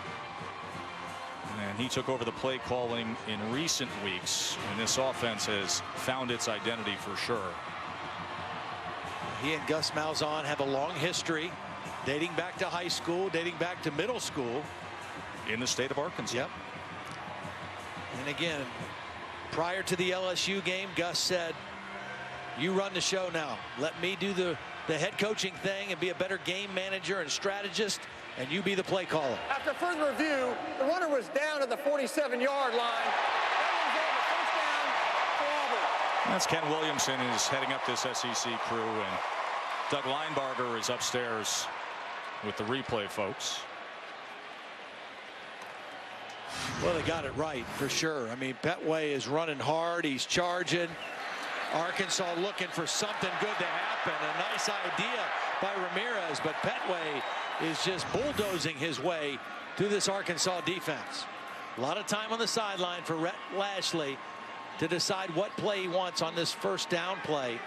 And he took over the play calling in recent weeks, and this offense has found its identity for sure. He and Gus Malzahn have a long history, dating back to high school, dating back to middle school. In the state of Arkansas. Yep. And again, prior to the LSU game, Gus said, you run the show now. Let me do the head coaching thing and be a better game manager and strategist, and you be the play caller. After further review, the runner was down at the 47-yard line. That's Ken Williamson is heading up this SEC crew, and Doug Linebarger is upstairs with the replay folks. Well, they got it right for sure. I mean, Petway is running hard. He's charging. Arkansas looking for something good to happen. A nice idea by Ramirez, but Petway is just bulldozing his way through this Arkansas defense. A lot of time on the sideline for Rhett Lashley to decide what play he wants on this first down play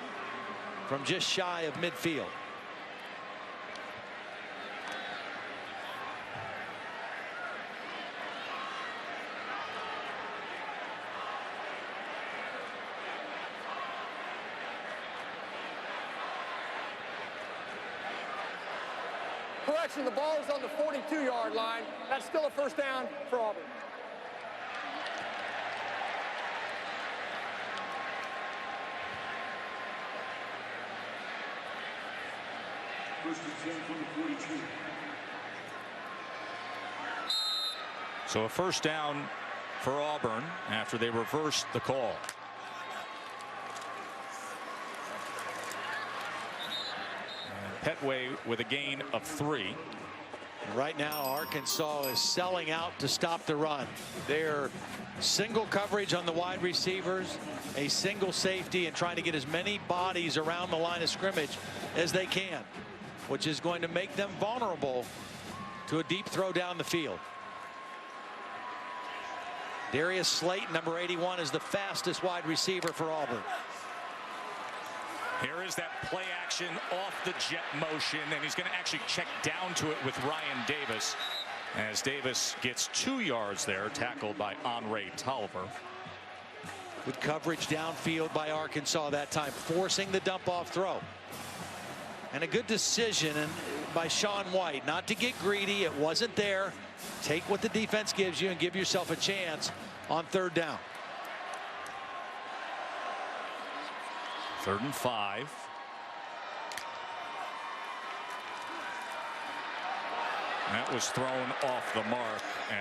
from just shy of midfield. Correction, the ball is on the 42-yard line. That's still a first down for Auburn. So a first down for Auburn after they reversed the call. And Petway with a gain of 3. Right now, Arkansas is selling out to stop the run. They're single coverage on the wide receivers, a single safety, and trying to get as many bodies around the line of scrimmage as they can, which is going to make them vulnerable to a deep throw down the field. Darius Slayton, number 81, is the fastest wide receiver for Auburn. Here is that play action off the jet motion, and he's going to actually check down to it with Ryan Davis, as Davis gets 2 yards there, tackled by Andre Tolliver. Good coverage downfield by Arkansas that time, forcing the dump-off throw. And a good decision by Sean White not to get greedy. It wasn't there. Take what the defense gives you and give yourself a chance on third down. 3rd and 5. That was thrown off the mark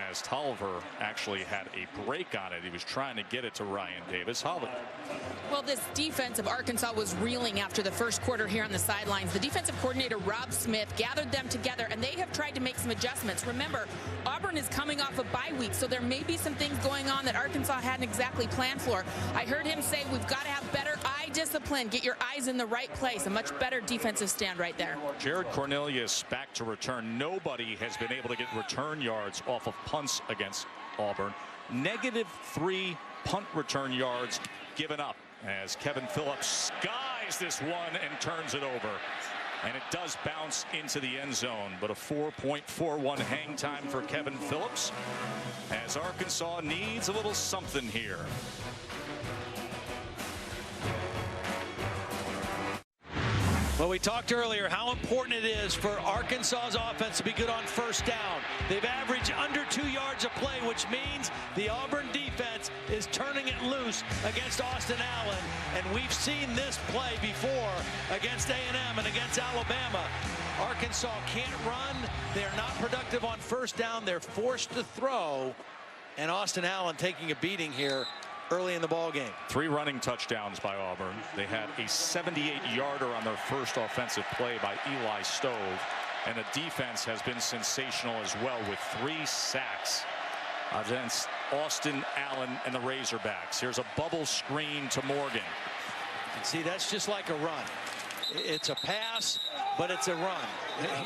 as Tolliver actually had a break on it. He was trying to get it to Ryan Davis. Holly. Well, this defense of Arkansas was reeling after the first quarter here on the sidelines. The defensive coordinator, Rob Smith, gathered them together, and they have tried to make some adjustments. Remember, Auburn is coming off a bye week, so there may be some things going on that Arkansas hadn't exactly planned for. I heard him say we've got to have better eye discipline. Get your eyes in the right place. A much better defensive stand right there. Jared Cornelius back to return. Nobody has been able to get return yards off of punts against Auburn. -3 punt return yards given up as Kevin Phillips skies this one and turns it over. And it does bounce into the end zone, but a 4.41 hang time for Kevin Phillips. as Arkansas needs a little something here. Well, we talked earlier how important it is for Arkansas's offense to be good on first down. They've averaged under 2 yards a play, which means the Auburn defense is turning it loose against Austin Allen. And we've seen this play before against A&M and against Alabama. Arkansas can't run. They're not productive on first down. They're forced to throw. And Austin Allen taking a beating here early in the ball game. 3 running touchdowns by Auburn. They had a 78-yarder on their first offensive play by Eli Stove. And the defense has been sensational as well with 3 sacks against Austin Allen and the Razorbacks. Here's a bubble screen to Morgan. And see, that's just like a run. It's a pass, but it's a run.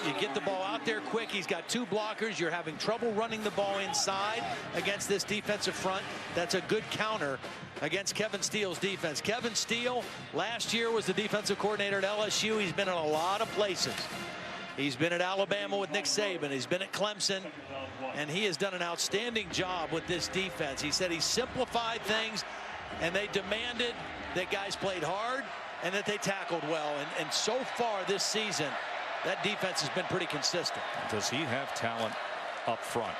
You get the ball out there quick. He's got 2 blockers. You're having trouble running the ball inside against this defensive front. That's a good counter against Kevin Steele's defense. Kevin Steele last year was the defensive coordinator at LSU. He's been in a lot of places. He's been at Alabama with Nick Saban. He's been at Clemson, and he has done an outstanding job with this defense. He said he simplified things, and they demanded that guys played hard and that they tackled well. And so far this season, that defense has been pretty consistent. Does he have talent up front?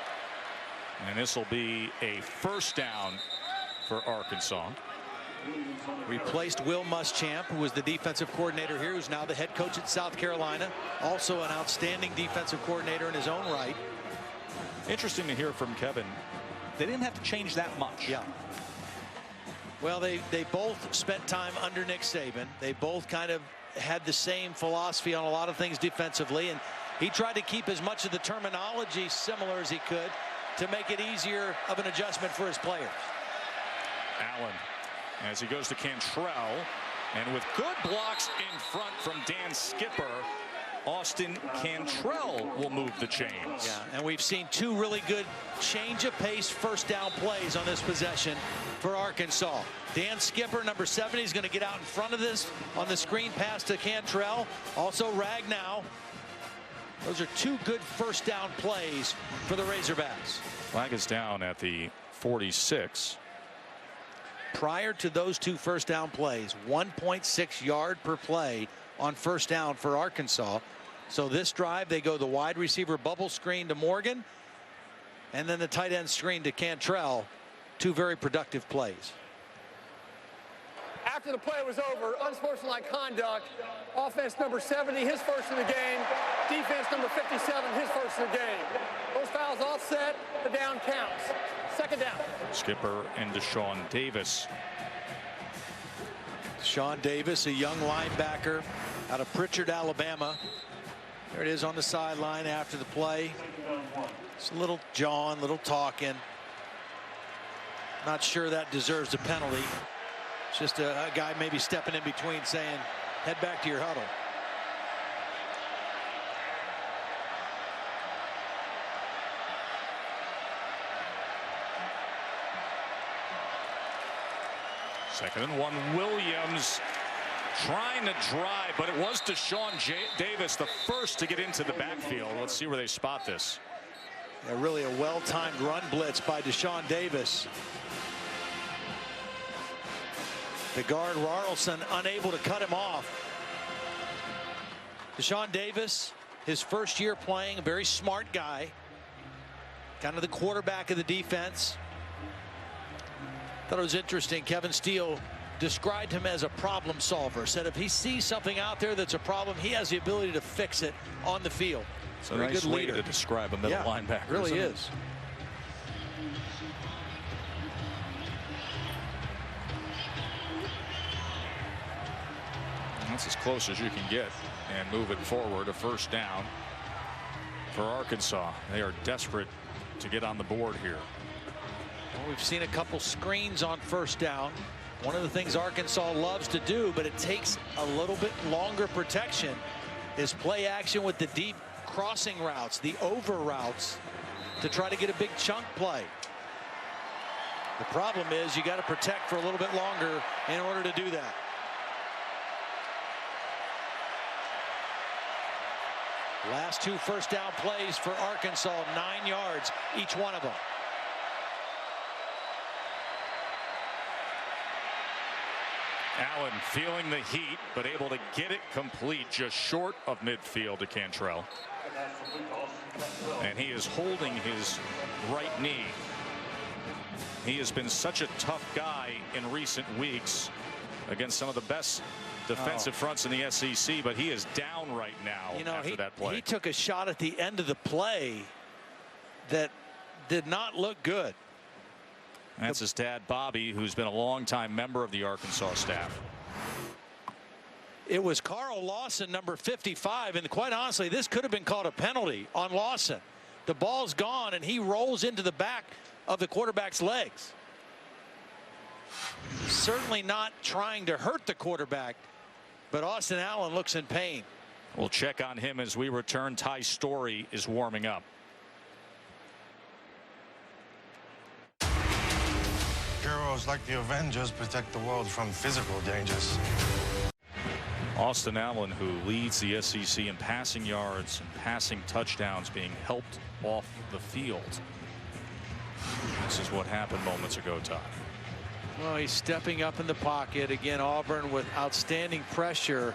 And this will be a first down for Arkansas. Replaced Will Muschamp, who was the defensive coordinator here, who's now the head coach at South Carolina. Also an outstanding defensive coordinator in his own right. Interesting to hear from Kevin. They didn't have to change that much. Yeah. Well, they both spent time under Nick Saban. They both kind of had the same philosophy on a lot of things defensively, and he tried to keep as much of the terminology similar as he could to make it easier of an adjustment for his players. Allen, as he goes to Cantrell, and with good blocks in front from Dan Skipper, Austin Cantrell will move the chains. Yeah, and we've seen 2 really good change of pace first down plays on this possession for Arkansas. Dan Skipper, number 70, is going to get out in front of this on the screen pass to Cantrell. Also Ragnow. Those are 2 good first down plays for the Razorbacks. Flag is down at the 46. Prior to those 2 first down plays, 1.6 yard per play on first down for Arkansas. So this drive, they go the wide receiver bubble screen to Morgan, and then the tight end screen to Cantrell. 2 very productive plays. After the play was over, unsportsmanlike conduct. Offense number 70, his first in the game. Defense number 57, his first in the game. Those fouls offset, the down counts. Second down. Skipper and Deshaun Davis. Deshaun Davis, a young linebacker out of Pritchard, Alabama. There it is on the sideline after the play. It's a little jawing, little talking. Not sure that deserves a penalty. It's just a guy maybe stepping in between saying, head back to your huddle. Second and 1. Williams trying to drive, but it was Deshaun Davis, the first to get into the backfield. Let's see where they spot this. Yeah, really a well-timed run blitz by Deshaun Davis. The guard Rarlson unable to cut him off. Deshaun Davis, his first year playing, a very smart guy. Kind of the quarterback of the defense. Thought it was interesting. Kevin Steele described him as a problem solver. Said if he sees something out there that's a problem, he has the ability to fix it on the field. It's a nice way to describe a middle linebacker. Really is. That's as close as you can get, and move it forward. A first down for Arkansas. They are desperate to get on the board here. Well, we've seen a couple screens on first down. One of the things Arkansas loves to do, but it takes a little bit longer protection, is play action with the deep crossing routes, the over routes, to try to get a big chunk play. The problem is you got to protect for a little bit longer in order to do that. Last 2 first down plays for Arkansas, 9 yards, each one of them. Allen feeling the heat, but able to get it complete just short of midfield to Cantrell. And he is holding his right knee. He has been such a tough guy in recent weeks against some of the best defensive fronts in the SEC, but he is down right now after that play. He took a shot at the end of the play that did not look good. That's his dad, Bobby, who's been a longtime member of the Arkansas staff. It was Carl Lawson, number 55, and quite honestly, this could have been called a penalty on Lawson. The ball's gone, and he rolls into the back of the quarterback's legs. Certainly not trying to hurt the quarterback, but Austin Allen looks in pain. We'll check on him as we return. Ty Story is warming up. Heroes like the Avengers protect the world from physical dangers. Austin Allen, who leads the SEC in passing yards and passing touchdowns, being helped off the field. This is what happened moments ago, Todd. Well, he's stepping up in the pocket. Again, Auburn with outstanding pressure.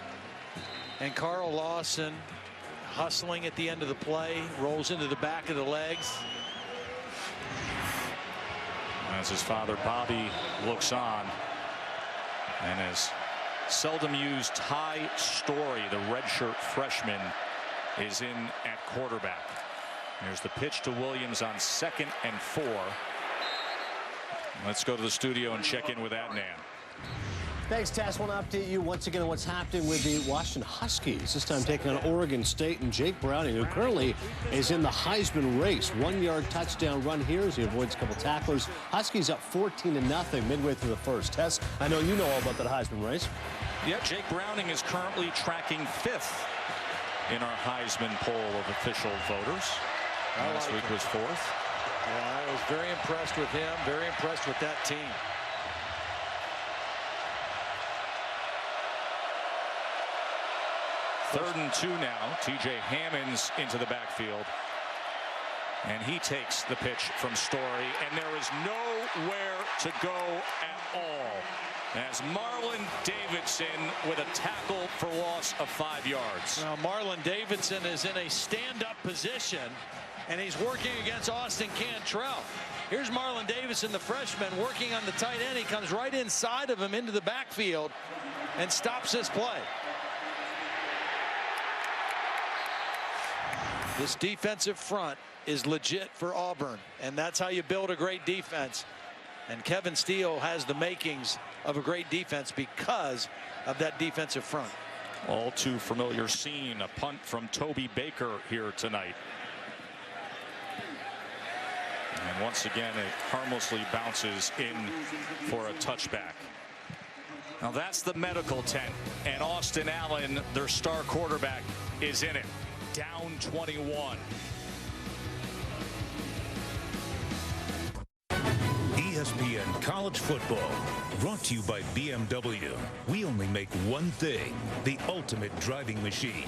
And Carl Lawson hustling at the end of the play, rolls into the back of the legs. As his father, Bobby, looks on. And as seldom used Ty Story, the redshirt freshman, is in at quarterback. Here's the pitch to Williams on 2nd and 4. Let's go to the studio and check in with Adnan. Thanks, Tess. I want to update you once again on what's happening with the Washington Huskies. This time taking on Oregon State, and Jake Browning, who currently is in the Heisman race. 1-yard touchdown run here as he avoids a couple tacklers. Huskies up 14-0 midway through the first. Tess, I know you know all about that Heisman race. Yeah, Jake Browning is currently tracking 5th in our Heisman poll of official voters. Last week was 4th. Yeah, I was very impressed with him, very impressed with that team. Third and 2 now. TJ Hammonds into the backfield. And he takes the pitch from Story, and there is nowhere to go at all. As Marlon Davidson with a tackle for loss of 5 yards. Now, Marlon Davidson is in a stand-up position, and he's working against Austin Cantrell. Here's Marlon Davidson, the freshman, working on the tight end. He comes right inside of him into the backfield and stops this play. This defensive front is legit for Auburn, and that's how you build a great defense. And Kevin Steele has the makings of a great defense because of that defensive front. All too familiar scene, a punt from Toby Baker here tonight. And once again, it harmlessly bounces in for a touchback. Now that's the medical tent, and Austin Allen, their star quarterback, is in it. Down 21. ESPN College Football, brought to you by BMW. We only make one thing, the ultimate driving machine.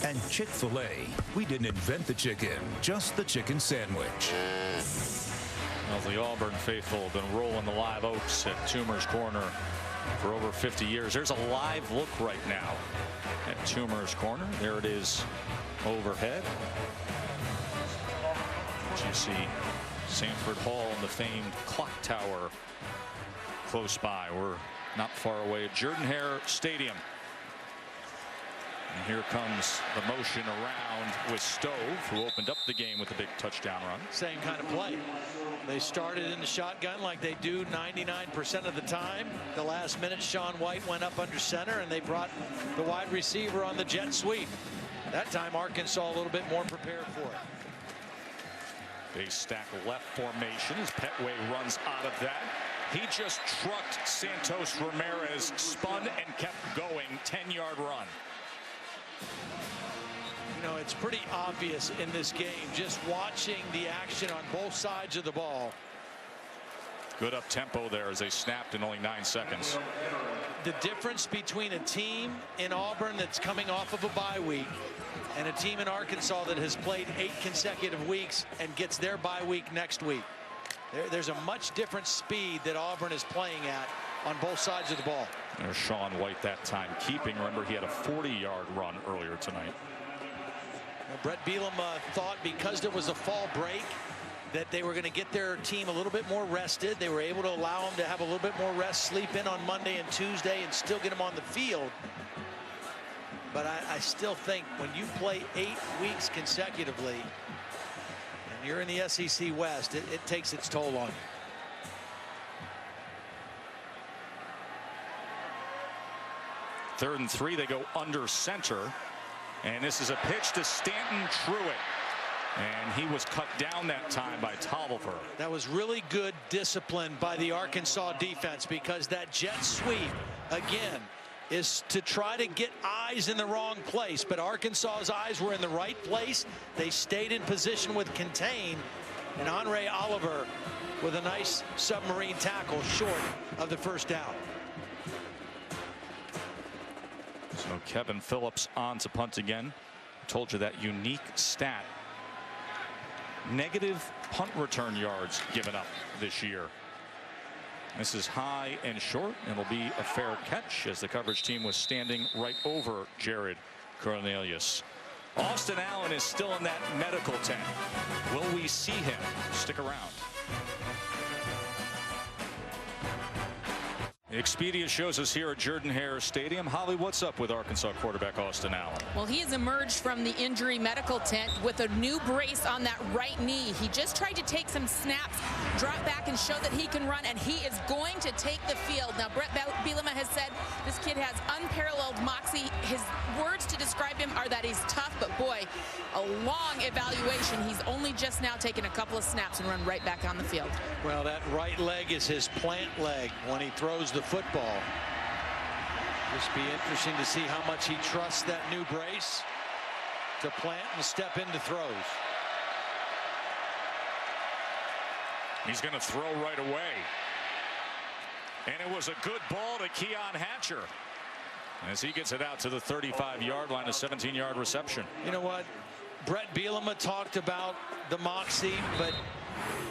And Chick-fil-A, we didn't invent the chicken, just the chicken sandwich. Well, the Auburn faithful have been rolling the live oaks at Toomer's Corner for over 50 years. There's a live look right now at Toomer's Corner. There it is overhead. You see Sanford Hall and the famed clock tower close by. We're not far away at Jordan-Hare Stadium. And here comes the motion around with Stove, who opened up the game with a big touchdown run. Same kind of play. They started in the shotgun like they do 99% of the time. The last minute, Sean White went up under center, and they brought the wide receiver on the jet sweep. That time, Arkansas a little bit more prepared for it. They stack left formation as Petway runs out of that. He just trucked Santos Ramirez, spun and kept going. 10-yard run. You know, it's pretty obvious in this game, just watching the action on both sides of the ball. Good up tempo there as they snapped in only 9 seconds. The difference between a team in Auburn that's coming off of a bye week and a team in Arkansas that has played 8 consecutive weeks and gets their bye week next week. There's a much different speed that Auburn is playing at on both sides of the ball. There's Sean White that time keeping. Remember, he had a 40-yard run earlier tonight. Well, Brett Bielema thought because there was a fall break that they were going to get their team a little bit more rested. They were able to allow them to have a little bit more rest, sleep in on Monday and Tuesday, and still get them on the field. But I still think when you play 8 weeks consecutively and you're in the SEC West, it takes its toll on you. Third and 3, they go under center. And this is a pitch to Stanton Truitt. And he was cut down that time by Tolliver. That was really good discipline by the Arkansas defense, because that jet sweep, again, is to try to get eyes in the wrong place. But Arkansas's eyes were in the right place. They stayed in position with contain. And Andre Oliver with a nice submarine tackle short of the first down. So Kevin Phillips on to punt again. Told you that unique stat. Negative punt return yards given up this year. This is high and short, and it'll be a fair catch as the coverage team was standing right over Jared Cornelius. Austin Allen is still in that medical tent. Will we see him? Stick around. Expedia shows us here at Jordan-Hare Stadium. Holly, what's up with Arkansas quarterback Austin Allen? Well, he has emerged from the injury medical tent with a new brace on that right knee. He just tried to take some snaps, drop back, and show that he can run, and he is going to take the field. Now, Brett Bielema has said this kid has unparalleled moxie. His words to describe him are that he's tough, but boy, a long evaluation. He's only just now taken a couple of snaps and run right back on the field. Well, that right leg is his plant leg when he throws the football. Just be interesting to see how much he trusts that new brace to plant and step into throws. He's going to throw right away. And it was a good ball to Keon Hatcher as he gets it out to the 35-yard line, a 17-yard reception. You know what? Brett Bielema talked about the moxie, but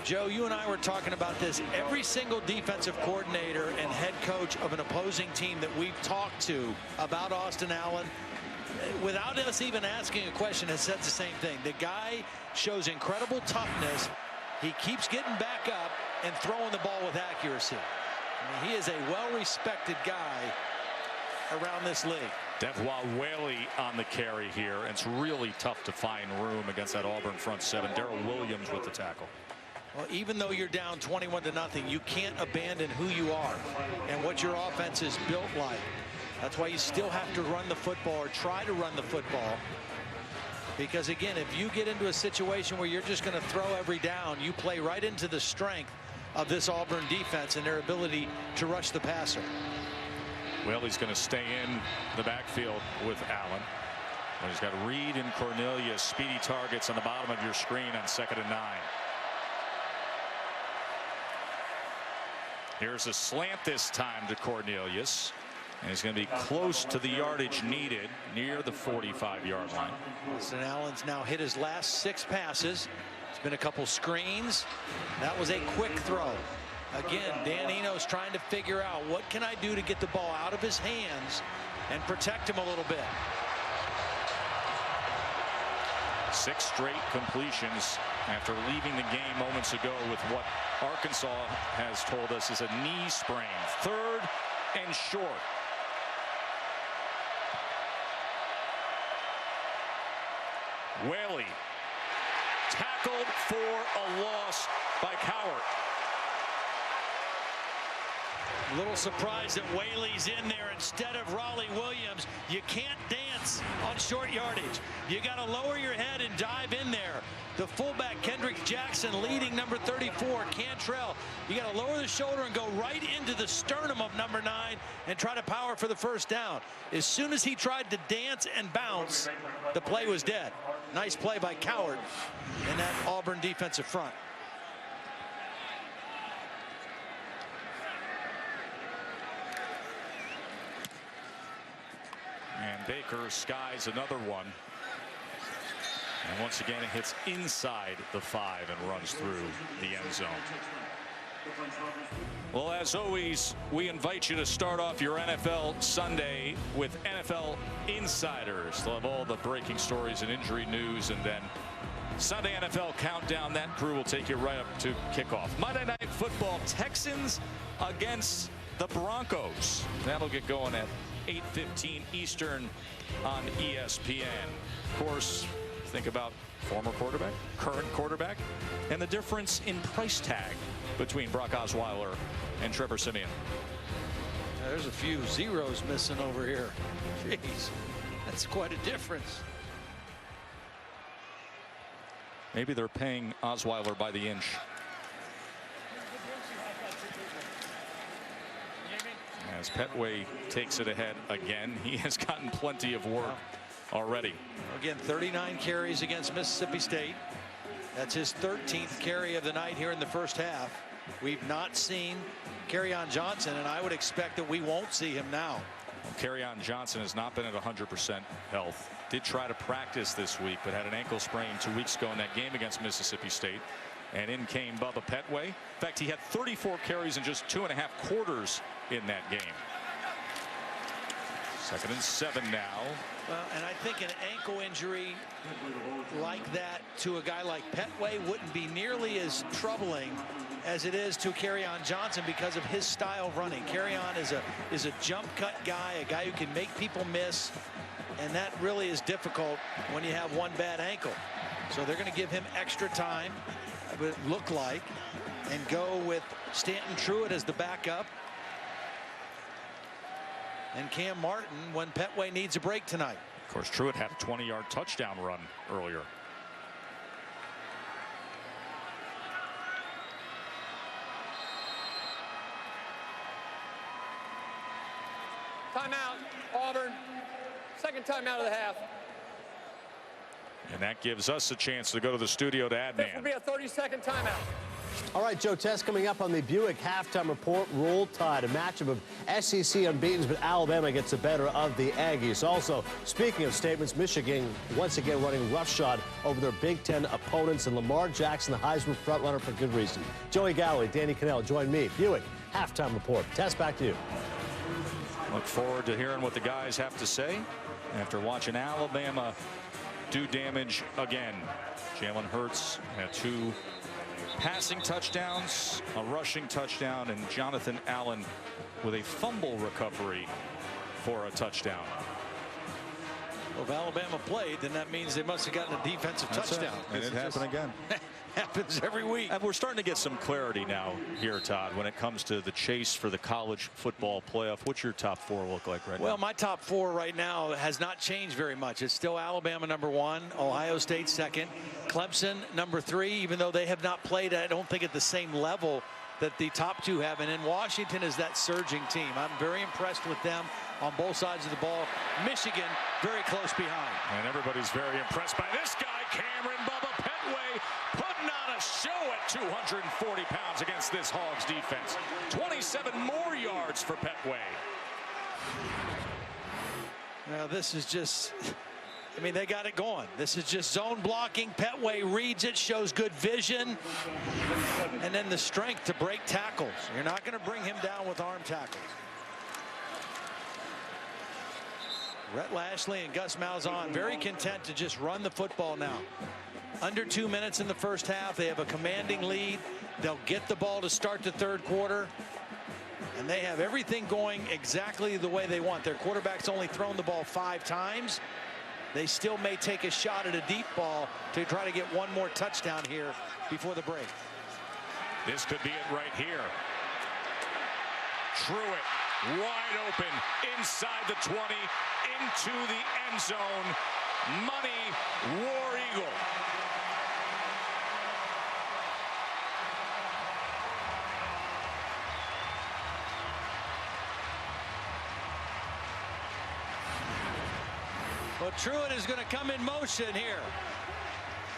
Joe, you and I were talking about this. Every single defensive coordinator and head coach of an opposing team that we've talked to about Austin Allen, without us even asking a question, has said the same thing. The guy shows incredible toughness. He keeps getting back up and throwing the ball with accuracy. I mean, he is a well-respected guy around this league. Devwa Whaley on the carry here. It's really tough to find room against that Auburn front seven. Darrell Williams with the tackle. Well, even though you're down 21-0, you can't abandon who you are and what your offense is built like. That's why you still have to run the football or try to run the football. Because again, if you get into a situation where you're just going to throw every down, you play right into the strength of this Auburn defense and their ability to rush the passer. Well, he's going to stay in the backfield with Allen. Well, he's got Reed and Cornelius, speedy targets on the bottom of your screen on 2nd and 9. Here's a slant this time to Cornelius. And he's going to be close to the yardage needed near the 45-yard line. Austin Allen's now hit his last 6 passes. It's been a couple screens. That was a quick throw. Again, Dan Eno's trying to figure out what can I do to get the ball out of his hands and protect him a little bit. 6 straight completions after leaving the game moments ago with what Arkansas has told us is a knee sprain. 3rd and short. Whaley tackled for a loss by Cowart. A little surprised that Whaley's in there instead of Raleigh Williams. You can't dance on short yardage. You got to lower your head and dive in there. The fullback, Kendrick Jackson, leading number 34, Cantrell. You got to lower the shoulder and go right into the sternum of number 9 and try to power for the first down. As soon as he tried to dance and bounce, the play was dead. Nice play by Cowart in that Auburn defensive front. And Baker skies another one. And once again, it hits inside the 5 and runs through the end zone. Well, as always, we invite you to start off your NFL Sunday with NFL Insiders. They'll have all the breaking stories and injury news, and then Sunday NFL Countdown. That crew will take you right up to kickoff. Monday Night Football, Texans against the Broncos. That'll get going at 8:15 Eastern on ESPN. Of course, think about former quarterback, current quarterback, and the difference in price tag between Brock Osweiler and Trevor Siemian. There's a few zeros missing over here. Jeez, that's quite a difference. Maybe they're paying Osweiler by the inch. As Petway takes it ahead again, he has gotten plenty of work already. Again, 39 carries against Mississippi State. That's his 13th carry of the night here in the first half. We've not seen Kerryon Johnson, and I would expect that we won't see him now. Well, Kerryon Johnson has not been at 100% health. Did try to practice this week, but had an ankle sprain 2 weeks ago in that game against Mississippi State. And in came Bubba Petway. In fact, he had 34 carries in just 2.5 quarters in that game. 2nd and 7 now. Well, and I think an ankle injury like that to a guy like Petway wouldn't be nearly as troubling as it is to Kerryon Johnson because of his style of running. Kerryon is a jump cut guy, a guy who can make people miss, and that really is difficult when you have one bad ankle. So they're going to give him extra time, it would look like, and go with Stanton Truitt as the backup. And Cam Martin when Petway needs a break tonight. Of course, Truitt had a 20-yard touchdown run earlier. Timeout, Auburn. 2nd timeout of the half. And that gives us a chance to go to the studio to Adnan. This will be a 30-second timeout. All right, Joe Test coming up on the Buick halftime report. Roll Tide, a matchup of SEC unbeatens, but Alabama gets the better of the Aggies. Also, speaking of statements, Michigan once again running roughshod over their Big Ten opponents, and Lamar Jackson, the Heisman frontrunner, for good reason. Joey Galloway, Danny Cannell, join me. Buick halftime report. Test, back to you. Look forward to hearing what the guys have to say after watching Alabama do damage again. Jalen Hurts had 2 passing touchdowns, a rushing touchdown, and Jonathan Allen with a fumble recovery for a touchdown. Well, if Alabama played, then that means they must have gotten a defensive touchdown. And it happened again. Happens every week. And we're starting to get some clarity now here, Todd, when it comes to the chase for the college football playoff. What's your top 4 look like right now? Well, my top 4 right now has not changed very much. It's still Alabama #1, Ohio State 2nd, Clemson #3, even though they have not played, I don't think, at the same level that the top 2 have. And in Washington is that surging team. I'm very impressed with them on both sides of the ball. Michigan very close behind. And everybody's very impressed by this guy, Cameron Bubba Petway, putting on a show at 240 pounds against this Hogs defense. 27 more yards for Petway. Now this is just, I mean, they got it going. This is just zone blocking. Petway reads it, shows good vision, and then the strength to break tackles. You're not going to bring him down with arm tackles. Rhett Lashley and Gus Malzahn very content to just run the football now. Under 2 minutes in the first half. They have a commanding lead. They'll get the ball to start the 3rd quarter. And they have everything going exactly the way they want. Their quarterback's only thrown the ball 5 times. They still may take a shot at a deep ball to try to get one more touchdown here before the break. This could be it right here. Truitt wide open inside the 20 into the end zone. Money War Eagle. Well, Truitt is going to come in motion here.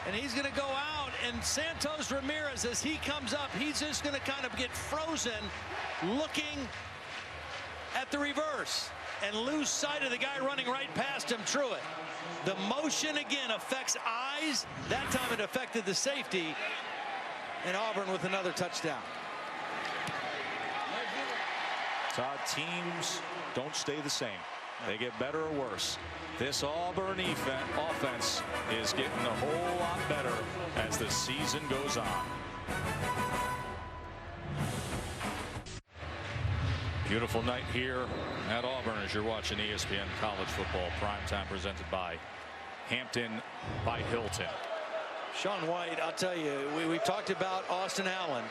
And he's going to go out, and Santos Ramirez, as he comes up, he's just going to kind of get frozen looking at the reverse and lose sight of the guy running right past him, Truitt. The motion again affects eyes. That time it affected the safety, and Auburn with another touchdown. Todd, teams don't stay the same. They get better or worse. This Auburn offense is getting a whole lot better as the season goes on. Beautiful night here at Auburn as you're watching ESPN College Football Primetime, presented by Hampton by Hilton. Sean White, I'll tell you, we've talked about Austin Allen.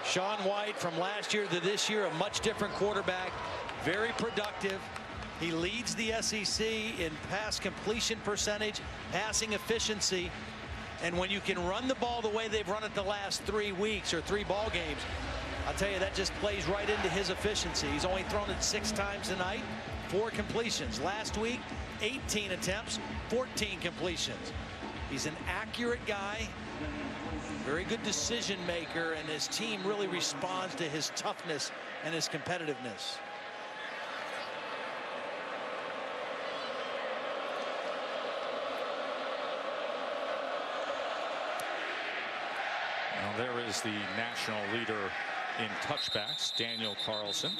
Sean White from last year to this year, a much different quarterback, very productive. He leads the SEC in pass completion percentage, passing efficiency. And when you can run the ball the way they've run it the last 3 weeks or 3 ball games, I'll tell you, that just plays right into his efficiency. He's only thrown it 6 times tonight, 4 completions. Last week, 18 attempts, 14 completions. He's an accurate guy, very good decision maker, and his team really responds to his toughness and his competitiveness. Now there is the national leader in touchbacks, Daniel Carlson.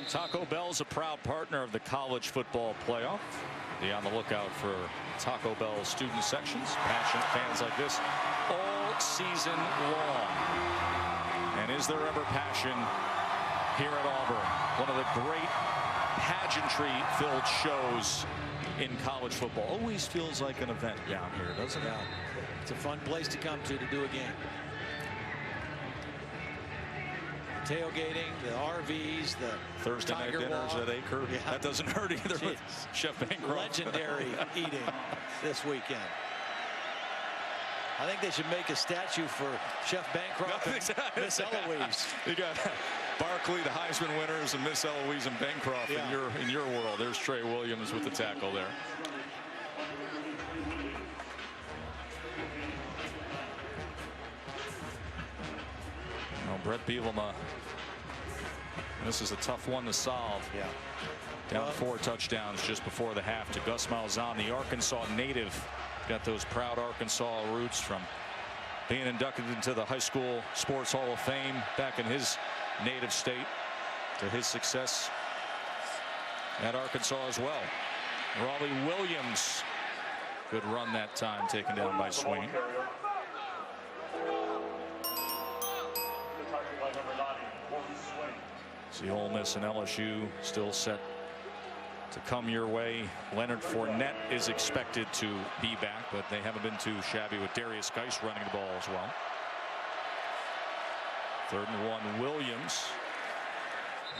Taco Bell's a proud partner of the College Football Playoff. Be on the lookout for Taco Bell student sections. Passionate fans like this all season long. And is there ever passion here at Auburn? One of the great pageantry-filled shows in college football. Always feels like an event down here, doesn't it? It's a fun place to come to do a game. The tailgating, the RVs, the Thursday night dinners at Acre. Yeah. That doesn't hurt either with Chef Bancroft. Legendary eating this weekend. I think they should make a statue for Chef Bancroft and Miss Eloise. You got Barkley, the Heisman winners, and Miss Eloise and Bancroft in your world. There's Trey Williams with the tackle there. Well, Brett Bielema, this is a tough one to solve. Yeah. Down 4 touchdowns just before the half to Gus Malzahn, the Arkansas native. Got those proud Arkansas roots from being inducted into the High School Sports Hall of Fame back in his native state, to his success at Arkansas as well. Raleigh Williams, good run that time, taken down by Swain. See, Ole Miss and LSU still set to come your way. Leonard Fournette is expected to be back, but they haven't been too shabby with Darius Geis running the ball as well. 3rd and 1, Williams.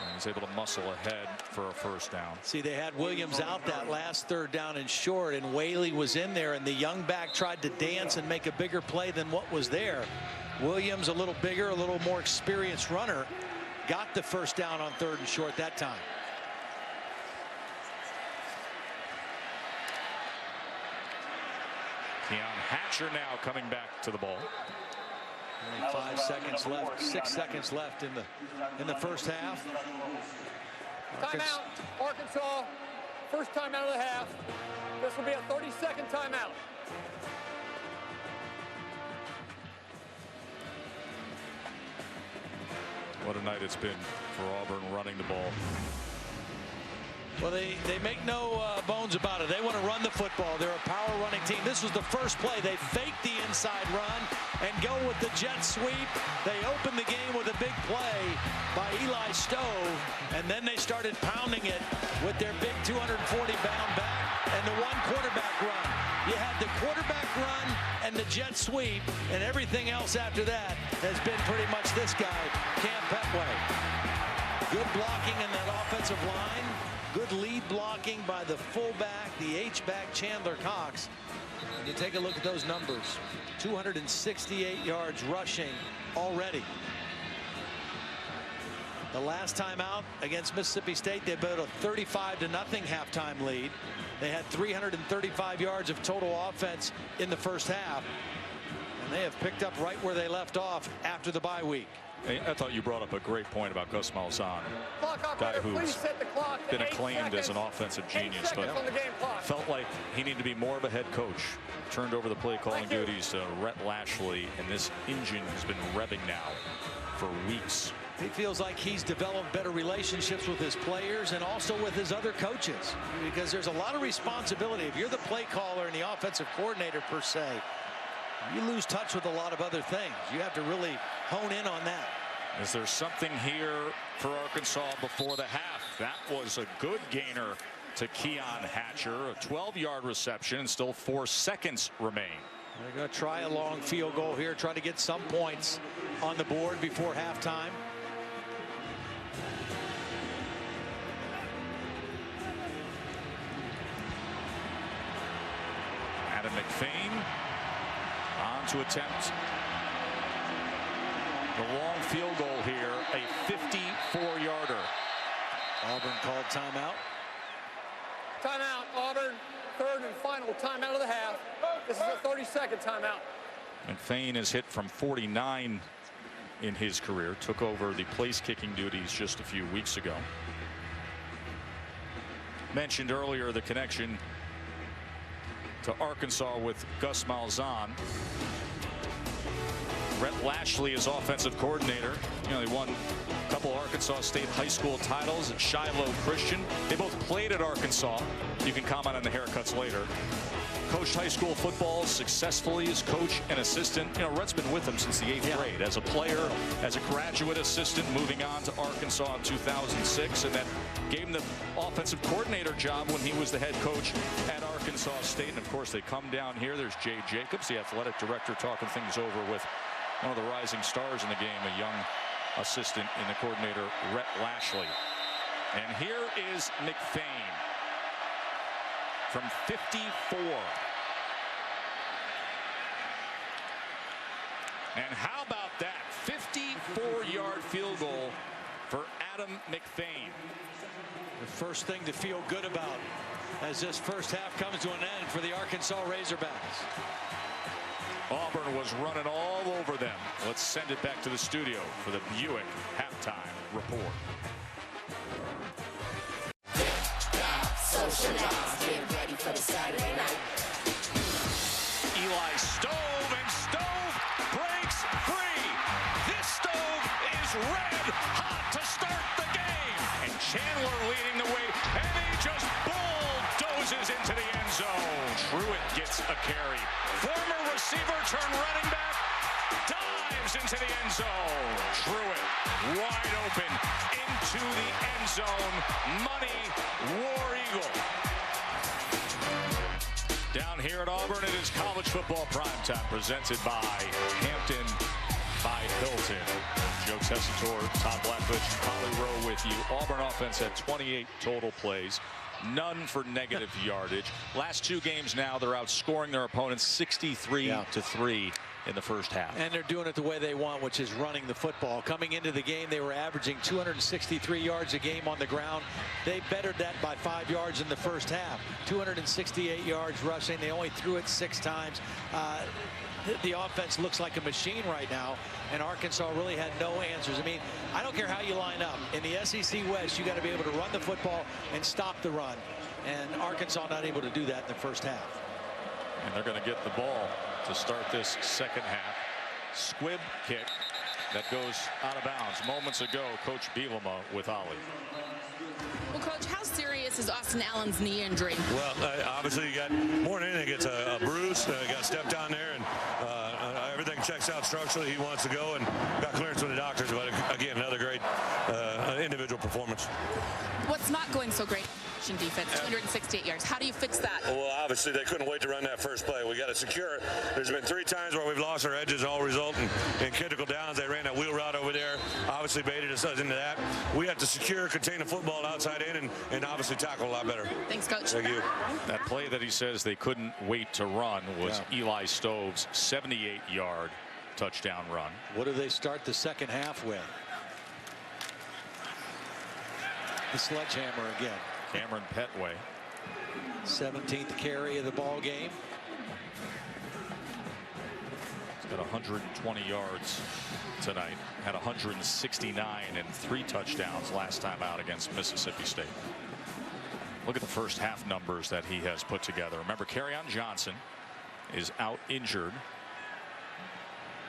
And he's able to muscle ahead for a first down. See, they had Williams out that last 3rd down and short, and Whaley was in there, and the young back tried to dance and make a bigger play than what was there. Williams, a little bigger, a little more experienced runner, got the first down on 3rd and short that time. Keon Hatcher now coming back to the ball. Only 5 seconds left, 6 seconds left in the first half. Timeout, Arkansas. First timeout of the half. This will be a 30-second timeout. What a night it's been for Auburn running the ball. Well, they make no bones about it. They want to run the football. They're a power running team. This was the first play. They faked the inside run and go with the jet sweep. They opened the game with a big play by Eli Stove, and then they started pounding it with their big 240-pound back and the 1 quarterback run. You had the quarterback run and the jet sweep, and everything else after that has been pretty much this guy, Cam Petway. Good blocking in that offensive line. Good lead blocking by the fullback, the H-back Chandler Cox. And you take a look at those numbers. 268 yards rushing already. The last time out against Mississippi State, they built a 35-0 halftime lead. They had 335 yards of total offense in the first half. And they have picked up right where they left off after the bye week. I thought you brought up a great point about Gus Malzahn, guy who's been acclaimed as an offensive genius, but felt like he needed to be more of a head coach. Turned over the play calling duties to Rhett Lashley, and this engine has been revving now for weeks. He feels like he's developed better relationships with his players and also with his other coaches, because there's a lot of responsibility. If you're the play caller and the offensive coordinator per se, you lose touch with a lot of other things. You have to really hone in on that. Is there something here for Arkansas before the half? That was a good gainer to Keon Hatcher, a 12-yard reception, and still 4 seconds remain. They're going to try a long field goal here, try to get some points on the board before halftime. Adam McFain on to attempt the long field goal here, a 54-yarder. Auburn called timeout. Timeout, Auburn. Third and final timeout of the half. This is a 30-second timeout. McFain is hit from 49 in his career. Took over the place kicking duties just a few weeks ago. Mentioned earlier the connection to Arkansas with Gus Malzahn. Rhett Lashley is offensive coordinator. You know, they won a couple Arkansas State high school titles at Shiloh Christian. They both played at Arkansas. You can comment on the haircuts later. Coached high school football successfully as coach and assistant. You know, Rhett's been with them since the 8th grade as a player, as a graduate assistant, moving on to Arkansas in 2006, and then gave him the offensive coordinator job when he was the head coach at Arkansas State. And of course, they come down here. There's Jay Jacobs, the athletic director, talking things over with one of the rising stars in the game, a young assistant in the coordinator, Rhett Lashley. And here is McFain from 54. And how about that 54-yard field goal for Adam McFain? The first thing to feel good about as this first half comes to an end for the Arkansas Razorbacks. Auburn was running all over them. Let's send it back to the studio for the Buick halftime report. Socialize, get ready for the Saturday night. Eli Stove, and Stove breaks free. This Stove is red hot to start the game. And Chandler leading the way, and he just bulldozes into the end zone. Truitt gets a carry. Former receiver turned running back, dives into the end zone. Truitt wide open into the end zone. Money War Eagle. Down here at Auburn, it is college football primetime presented by Hampton by Hilton. Joe Tessitore, Todd Blackledge, Holly Rowe with you. Auburn offense had 28 total plays. None for negative yardage. Last 2 games now, they're outscoring their opponents 63-3 in the first half. And they're doing it the way they want, which is running the football. Coming into the game, they were averaging 263 yards a game on the ground. They bettered that by 5 yards in the first half. 268 yards rushing. They only threw it 6 times. The offense looks like a machine right now, and Arkansas really had no answers. I mean, I don't care how you line up. In the SEC West, you got to be able to run the football and stop the run. And Arkansas not able to do that in the first half. And they're going to get the ball to start this second half. Squib kick that goes out of bounds. Moments ago, Coach Bielema with Ollie. Well, Coach, how serious is Austin Allen's knee injury? Well, obviously you got more than anything. It's a bruise. Got stepped down there, and everything checks out structurally. He wants to go and got clearance from the doctors. But again, another great individual performance. What's not going so great? Defense, 268 yards. How do you fix that? Well, obviously they couldn't wait to run that first play. We got to secure it. There's been 3 times where we've lost our edges, all resulting in critical downs. They ran that wheel route over there, obviously baited us into that. We have to secure, contain the football outside in, and obviously tackle a lot better. Thanks, Coach. Thank you. That play that he says they couldn't wait to run was Eli Stove's 78-yard touchdown run. What do they start the second half with? The sledgehammer again. Cameron Petway. 17th carry of the ball game. Got 120 yards tonight. Had 169 and 3 touchdowns last time out against Mississippi State. Look at the first half numbers that he has put together. Remember, Kerryon Johnson is out injured.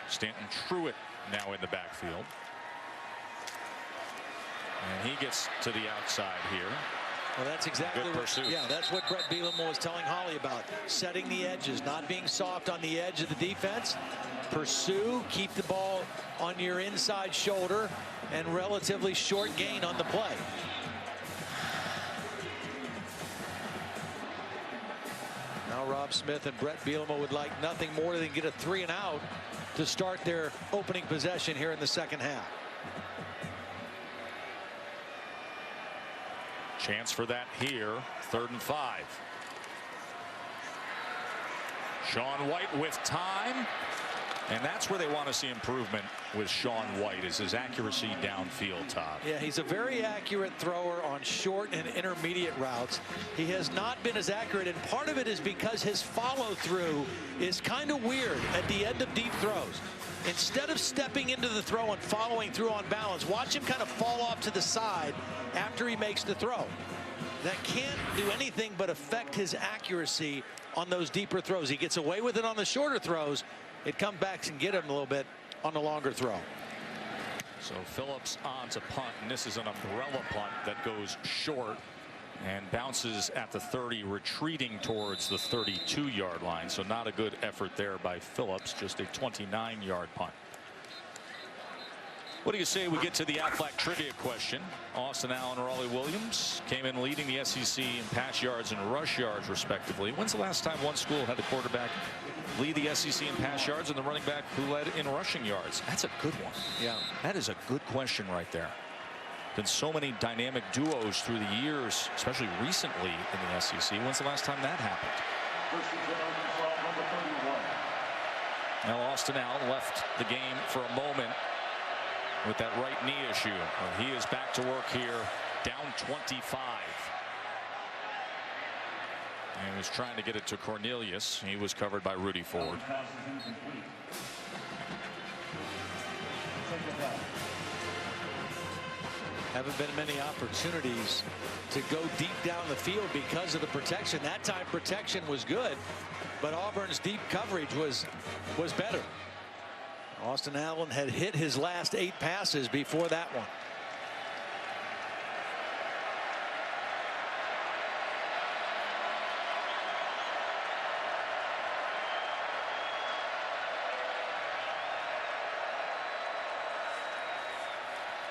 Stanton Truitt now in the backfield. And he gets to the outside here. Well, that's exactly Good pursuit. Yeah, that's what Brett Bielema was telling Holly about. Setting the edges, not being soft on the edge of the defense. Pursue, keep the ball on your inside shoulder, and relatively short gain on the play. Now Rob Smith and Brett Bielema would like nothing more than get a 3-and-out to start their opening possession here in the second half. Chance for that here. 3rd and 5. Sean White with time. And that's where they want to see improvement with Sean White, is his accuracy downfield, Todd. Yeah, he's a very accurate thrower on short and intermediate routes. He has not been as accurate, and part of it is because his follow-through is kind of weird at the end of deep throws. Instead of stepping into the throw and following through on balance, watch him kind of fall off to the side after he makes the throw. That can't do anything but affect his accuracy on those deeper throws. He gets away with it on the shorter throws. It comes back and get him a little bit on the longer throw. So Phillips on to punt, and this is an umbrella punt that goes short and bounces at the 30, retreating towards the 32-yard line. So not a good effort there by Phillips, just a 29-yard punt. What do you say we get to the Aflac trivia question? Austin Allen, Raleigh Williams came in leading the SEC in pass yards and rush yards, respectively. When's the last time one school had the quarterback lead the SEC in pass yards and the running back who led in rushing yards? That's a good one. Yeah, that is a good question right there. Been so many dynamic duos through the years, especially recently in the SEC. When's the last time that happened? Now Austin Allen left the game for a moment with that right knee issue. Well, he is back to work here, down 25. And was trying to get it to Cornelius. He was covered by Rudy Ford. Haven't been many opportunities to go deep down the field because of the protection. That time protection was good, but Auburn's deep coverage was better. Austin Allen had hit his last 8 passes before that one.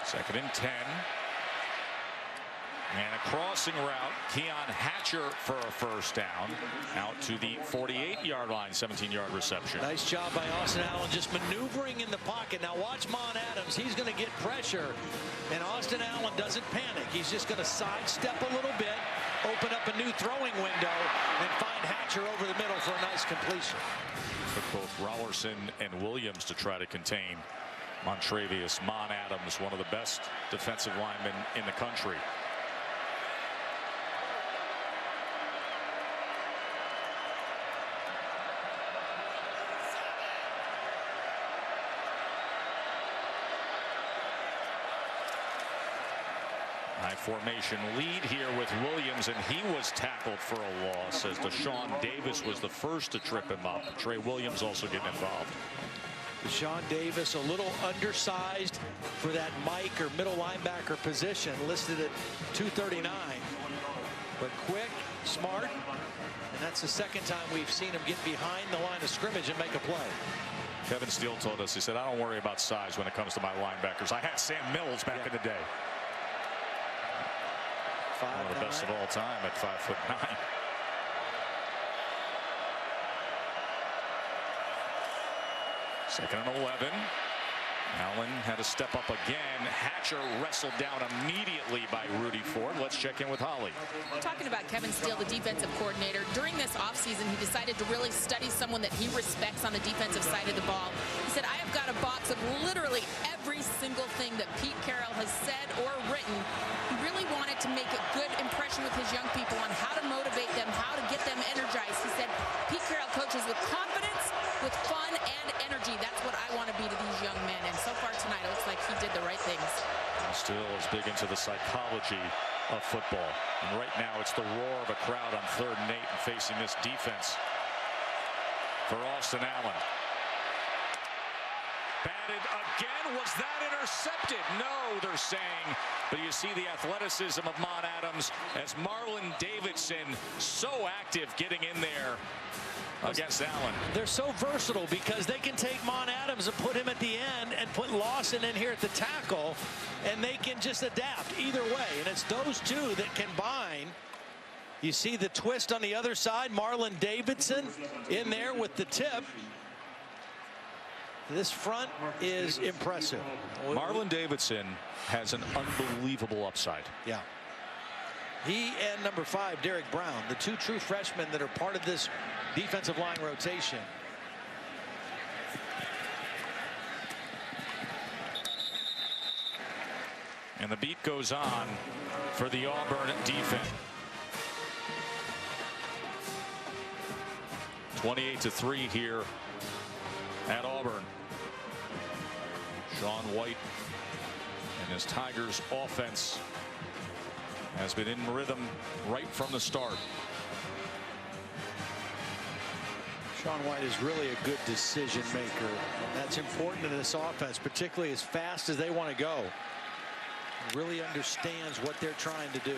Second and 10. And a crossing route. Keon Hatcher for a first down. Out to the 48-yard line, 17-yard reception. Nice job by Austin Allen just maneuvering in the pocket. Now watch Mon Adams. He's going to get pressure. And Austin Allen doesn't panic. He's just going to sidestep a little bit, open up a new throwing window, and find Hatcher over the middle for a nice completion. Took both Rollerson and Williams to try to contain Montrevious Mon Adams, one of the best defensive linemen in the country. High formation lead here with Williams, and he was tackled for a loss as Deshaun Davis was the first to trip him up. Trey Williams also getting involved. Deshaun Davis a little undersized for that Mike or middle linebacker position, listed at 239, but quick, smart, and that's the second time we've seen him get behind the line of scrimmage and make a play. Kevin Steele told us, he said, I don't worry about size when it comes to my linebackers. I had Sam Mills back in the day. One of the best of all time at 5'9". Second and 11. Allen had to step up again. Hatcher wrestled down immediately by Rudy Ford. Let's check in with Holly. Talking about Kevin Steele, the defensive coordinator, during this offseason, he decided to really study someone that he respects on the defensive side of the ball. He said, I have got a box of literally every single thing that Pete Carroll has said or written. He really wanted to make a good impression with his young people on how to motivate them, how to get them energized. He said, Pete Carroll coaches with confidence, with fun, and energy. did the right things. Still is big into the psychology of football. And right now it's the roar of a crowd on 3rd and 8 and facing this defense for Austin Allen. Batted again. Was that intercepted? No, they're saying. But you see the athleticism of Mon Adams as Marlon Davidson so active getting in there against Allen. They're so versatile because they can take Mon Adams and put him at the end and put Lawson in here at the tackle, and they can just adapt either way. And it's those two that combine. You see the twist on the other side. Marlon Davidson in there with the tip. This front is impressive. Marlon Davidson has an unbelievable upside. Yeah. He and number 5, Derek Brown, the 2 true freshmen that are part of this defensive line rotation. And the beat goes on for the Auburn defense. 28-3 here at Auburn. Sean White and his Tigers offense has been in rhythm right from the start. Sean White is really a good decision maker. That's important in this offense, particularly as fast as they want to go. He really understands what they're trying to do.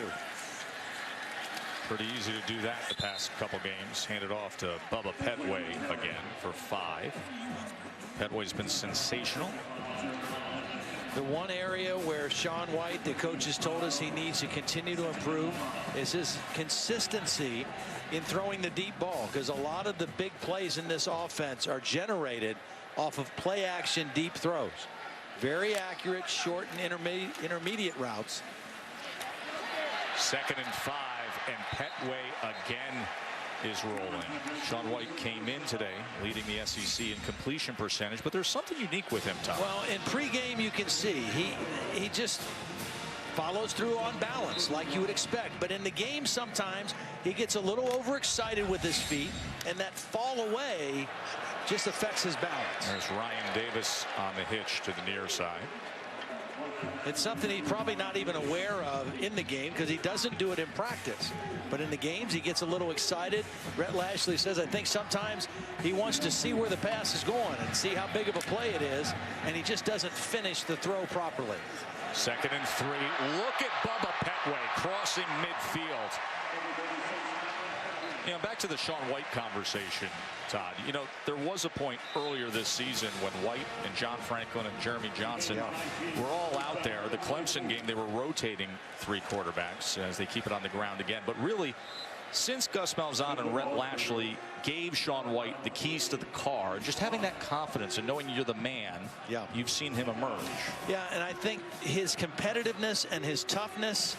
Pretty easy to do that the past couple games. Handed off to Bubba Petway again for 5. Petway's been sensational. The one area where Sean White, the coaches told us he needs to continue to improve, is his consistency in throwing the deep ball, because a lot of the big plays in this offense are generated off of play action deep throws. Very accurate short and intermediate routes. 2nd and 5, and Petway again is rolling. Sean White came in today leading the SEC in completion percentage, but there's something unique with him, Tom. Well, in pregame you can see he just follows through on balance like you would expect, but in the game sometimes he gets a little overexcited with his feet, and that fall away just affects his balance. There's Ryan Davis on the hitch to the near side. It's something he's probably not even aware of in the game because he doesn't do it in practice. But in the games, he gets a little excited. Brett Lashley says, I think sometimes he wants to see where the pass is going and see how big of a play it is, and he just doesn't finish the throw properly. 2nd and 3. Look at Bubba Petway crossing midfield. You know, back to the Sean White conversation, Todd. You know, there was a point earlier this season when White and John Franklin and Jeremy Johnson were all out there. The Clemson game, they were rotating 3 quarterbacks as they keep it on the ground again. But really, since Gus Malzahn and Brett Lashley gave Sean White the keys to the car, just having that confidence and knowing you're the man, you've seen him emerge. Yeah, and I think his competitiveness and his toughness,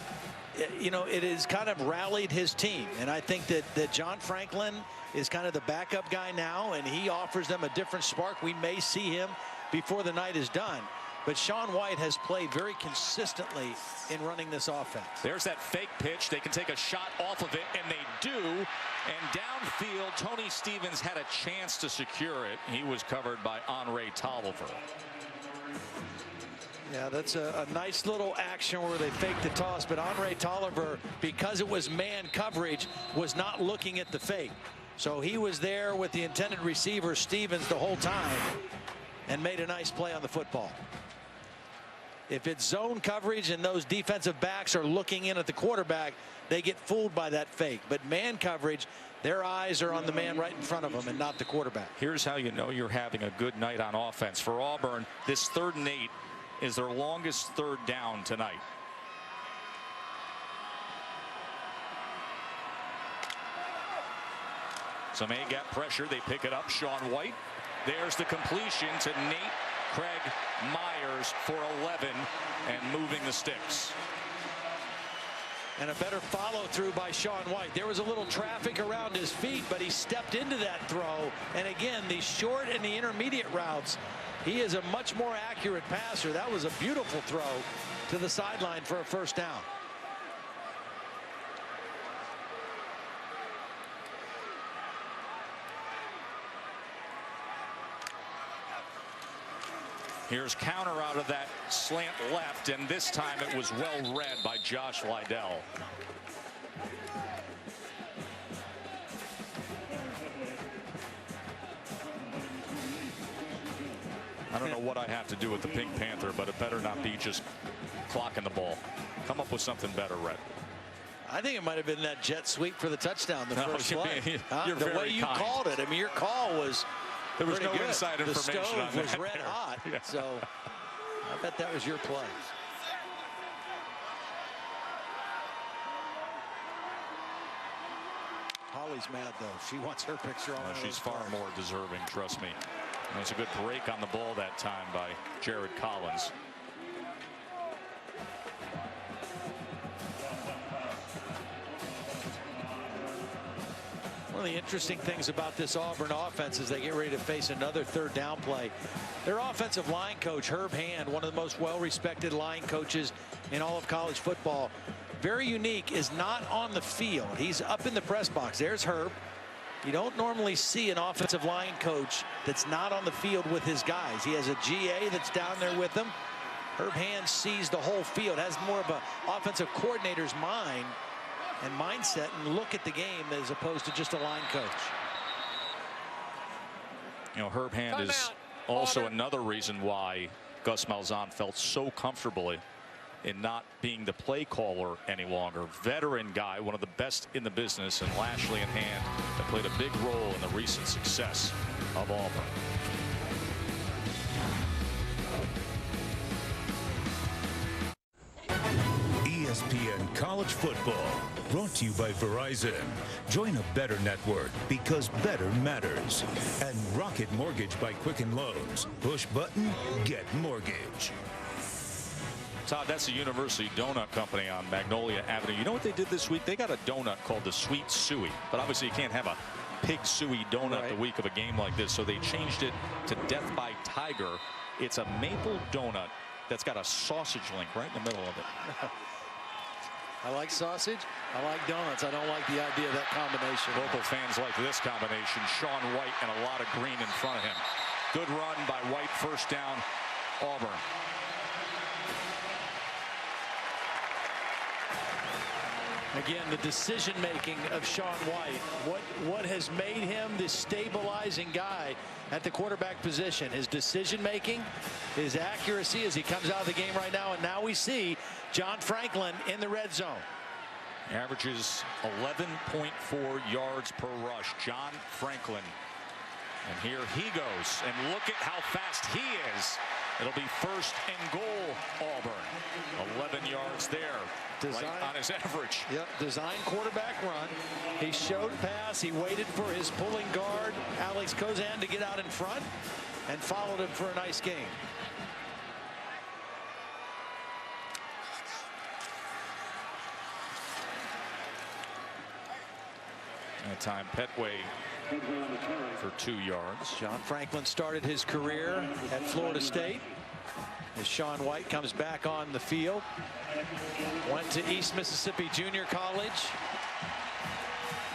you know, it has kind of rallied his team. And I think that John Franklin is kind of the backup guy now, and he offers them a different spark. We may see him before the night is done. But Sean White has played very consistently in running this offense. There's that fake pitch. They can take a shot off of it, and they do. And downfield, Tony Stevens had a chance to secure it. He was covered by Andre Tolliver. Yeah, that's a nice little action where they fake the toss, but Andre Tolliver, because it was man coverage, was not looking at the fake. So he was there with the intended receiver, Stevens, the whole time, and made a nice play on the football. If it's zone coverage and those defensive backs are looking in at the quarterback, they get fooled by that fake. But man coverage, their eyes are on the man right in front of them and not the quarterback. Here's how you know you're having a good night on offense. For Auburn, this 3rd and 8 is their longest 3rd down tonight. Some A-gap pressure. They pick it up. Sean White. There's the completion to Nate Craig Myers for 11 and moving the sticks. And a better follow through by Sean White. There was a little traffic around his feet, but he stepped into that throw. And again, the short and the intermediate routes, he is a much more accurate passer. That was a beautiful throw to the sideline for a 1st down. Here's counter out of that slant left, and this time it was well read by Josh Lydell. I don't know what I have to do with the Pink Panther, but it better not be just clocking the ball. Come up with something better, Rhett. I think it might have been that jet sweep for the touchdown, the first play. You're the very way you kind. called it. I mean, your call was there was no good. inside information. The stove on that was red there. hot, Yeah. so I bet that was your play. Holly's mad, though. She wants her picture on. She's far more deserving, trust me. And it's a good break on the ball that time by Jared Collins. One of the interesting things about this Auburn offense is they get ready to face another third down play. Their offensive line coach, Herb Hand, one of the most well-respected line coaches in all of college football, very unique, is not on the field. He's up in the press box. There's Herb. You don't normally see an offensive line coach that's not on the field with his guys. He has a GA that's down there with him. Herb Hand sees the whole field, has more of an offensive coordinator's mind and mindset and look at the game as opposed to just a line coach. You know, Herb Hand is also another reason why Gus Malzahn felt so comfortably in not being the play caller any longer. Veteran guy, one of the best in the business, and Lashley and Hand have played a big role in the recent success of Auburn. ESPN College Football, brought to you by Verizon. Join a better network because better matters. And Rocket Mortgage by Quicken Loans. Push button, get mortgage. Todd, that's the University Donut Company on Magnolia Avenue. You know what they did this week? They got a donut called the Sweet Suey. But obviously you can't have a pig suey donut the week of a game like this. So they changed it to Death by Tiger. It's a maple donut that's got a sausage link right in the middle of it. I like sausage. I like donuts. I don't like the idea of that combination. Local fans like this combination. Sean White and a lot of green in front of him. Good run by White. First down, Auburn. Again, the decision-making of Sean White. What has made him this stabilizing guy at the quarterback position? His decision-making, his accuracy as he comes out of the game right now. And now we see John Franklin in the red zone. Averages 11.4 yards per rush. John Franklin. And here he goes. And look at how fast he is. It'll be first and goal, Auburn. 11 yards there. Right on his average. Yep, design quarterback run. He showed pass. He waited for his pulling guard, Alex Kozan, to get out in front and followed him for a nice game. That time Petway for 2 yards. John Franklin started his career at Florida State. As Sean White comes back on the field. Went to East Mississippi Junior College.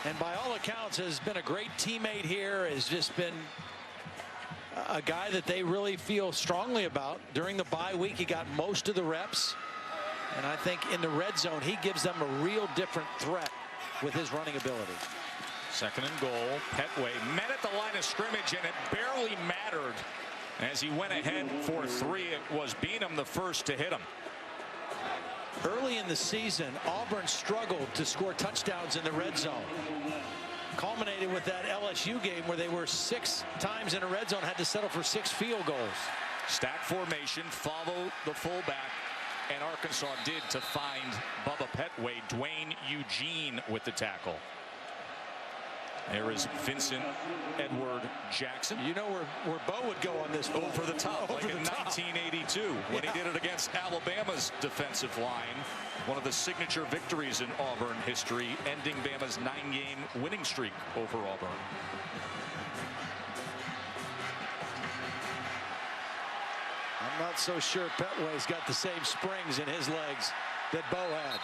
And by all accounts has been a great teammate here. Has just been a guy that they really feel strongly about. During the bye week, he got most of the reps. And I think in the red zone, he gives them a real different threat with his running ability. Second and goal. Petway met at the line of scrimmage, and it barely mattered. As he went ahead for 3, it was Beanham the first to hit him. Early in the season, Auburn struggled to score touchdowns in the red zone. Culminated with that LSU game where they were 6 times in a red zone, had to settle for 6 field goals. Stack formation, follow the fullback, and Arkansas did to find Bubba Petway. Dwayne Eugene with the tackle. There is Vincent Edward Jackson. You know where Bo would go on this. Over the top, like in 1982 when he did it against Alabama's defensive line. One of the signature victories in Auburn history, ending Bama's 9-game winning streak over Auburn. I'm not so sure Petway's got the same springs in his legs that Bo had.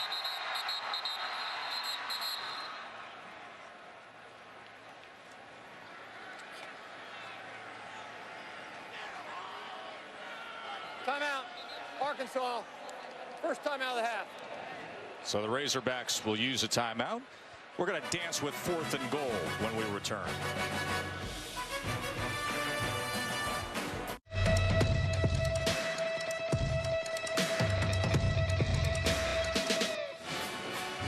Timeout. Arkansas. First time out of the half. So the Razorbacks will use a timeout. We're going to dance with 4th and goal when we return.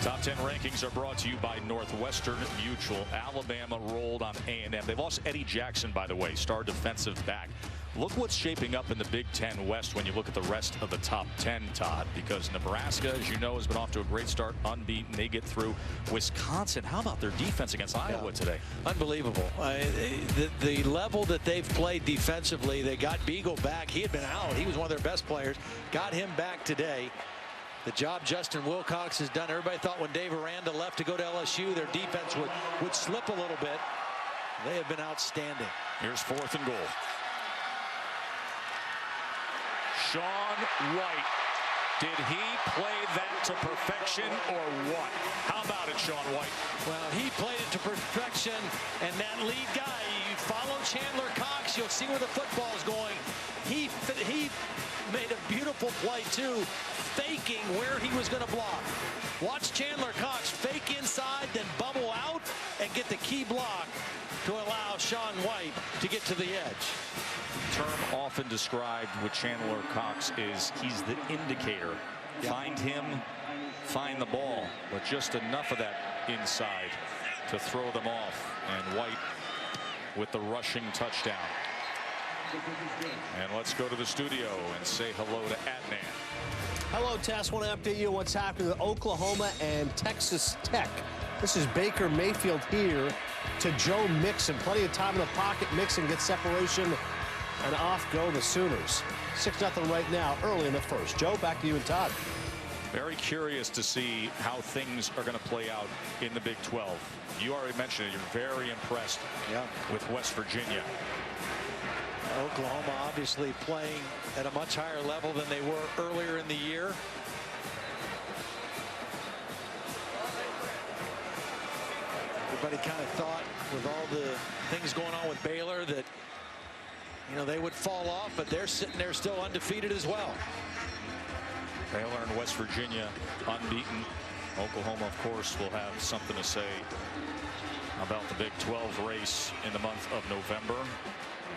Top 10 rankings are brought to you by Northwestern Mutual. Alabama rolled on A&M. They lost Eddie Jackson, by the way, star defensive back. Look what's shaping up in the Big Ten West when you look at the rest of the top 10, Todd, because Nebraska, as you know, has been off to a great start, unbeaten. They get through. Wisconsin, how about their defense against Iowa today? Unbelievable. The level that they've played defensively, they got Beagle back. He had been out. He was one of their best players. Got him back today. The job Justin Wilcox has done. Everybody thought when Dave Aranda left to go to LSU, their defense would slip a little bit. They have been outstanding. Here's 4th and goal. Sean White. Did he play that to perfection or what? How about it, Sean White? Well, he played it to perfection, and that lead guy, you follow Chandler Cox, you'll see where the football's going. He made a beautiful play, too, faking where he was going to block. Watch Chandler Cox fake inside, then bubble out, and get the key block to allow Sean White to get to the edge. Term often described with Chandler Cox is he's the indicator. Yep. Find him, find the ball, but just enough of that inside to throw them off. And White with the rushing touchdown. And let's go to the studio and say hello to Adnan. Hello, Tess. Want to update you on what's happening with Oklahoma and Texas Tech. This is Baker Mayfield here to Joe Mixon. Plenty of time in the pocket. Mixon gets separation, and off go the Sooners. 6-0 right now, early in the first. Joe, back to you and Todd. Very curious to see how things are going to play out in the Big 12. You already mentioned it. You're very impressed with West Virginia. Oklahoma obviously playing at a much higher level than they were earlier in the year. Everybody kind of thought with all the things going on with Baylor that, you know, they would fall off, but they're sitting there still undefeated as well. Baylor and West Virginia unbeaten. Oklahoma, of course, will have something to say about the Big 12 race in the month of November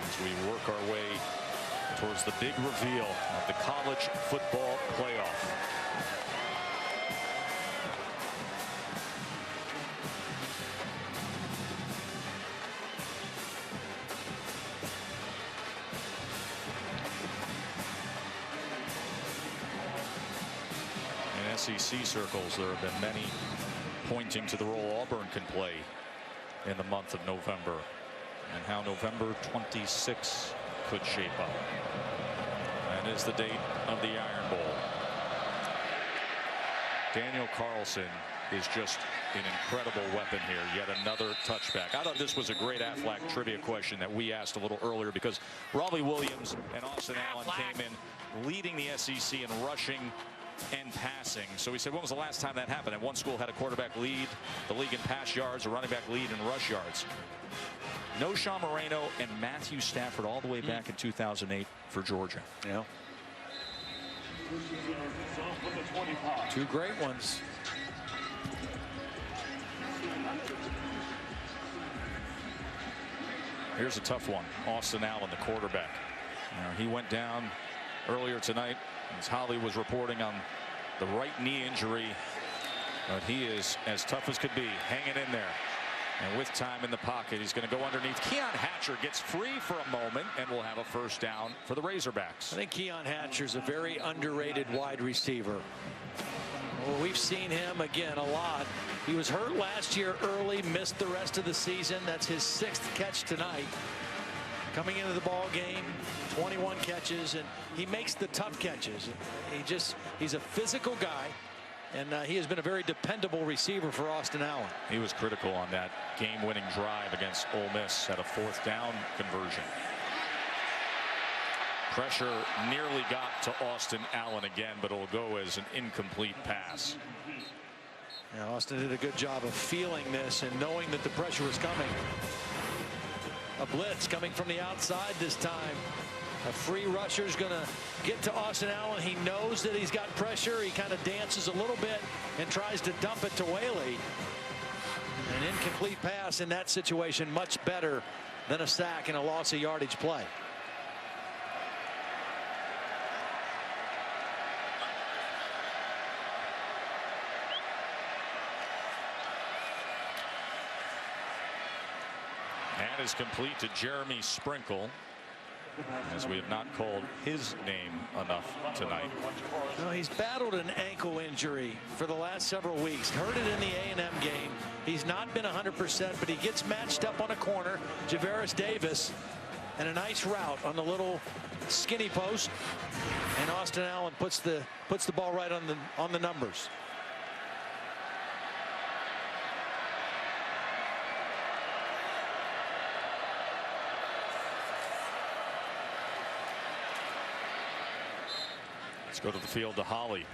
as we work our way towards the big reveal of the college football playoff. In SEC circles, there have been many pointing to the role Auburn can play in the month of November and how November 26 could shape up. That is the date of the Iron Bowl. Daniel Carlson is just an incredible weapon here. Yet another touchback. I thought this was a great Aflac trivia question that we asked a little earlier because Raleigh Williams and Austin Allen came in leading the SEC in rushing and passing. So we said, when was the last time that happened? And one school had a quarterback lead the league in pass yards, a running back lead in rush yards. No Sean Moreno and Matthew Stafford all the way back in 2008 for Georgia. Yeah. Two great ones. Here's a tough one. Austin Allen, the quarterback. He went down earlier tonight, as Holly was reporting, on the right knee injury. But he is as tough as could be, hanging in there. And with time in the pocket, he's going to go underneath. Keon Hatcher gets free for a moment and will have a first down for the Razorbacks. I think Keon Hatcher's a very underrated wide receiver. Well, we've seen him again a lot. He was hurt last year early, missed the rest of the season. That's his 6th catch tonight. Coming into the ball game, 21 catches, and he makes the tough catches. He's a physical guy. And he has been a very dependable receiver for Austin Allen. He was critical on that game-winning drive against Ole Miss at a 4th down conversion. Pressure nearly got to Austin Allen again, but it'll go as an incomplete pass. Yeah, Austin did a good job of feeling this and knowing that the pressure was coming. A blitz coming from the outside this time. A free rusher is going to get to Austin Allen. He knows that he's got pressure. He kind of dances a little bit and tries to dump it to Whaley. An incomplete pass in that situation, much better than a sack and a loss of yardage play. And is complete to Jeremy Sprinkle, as we have not called his name enough tonight. No, he's battled an ankle injury for the last several weeks. Hurt it in the A&M game. He's not been 100%, but he gets matched up on a corner. Javaris Davis, and a nice route on the little skinny post. And Austin Allen puts the ball right on the numbers. Let's go to the field to Holly.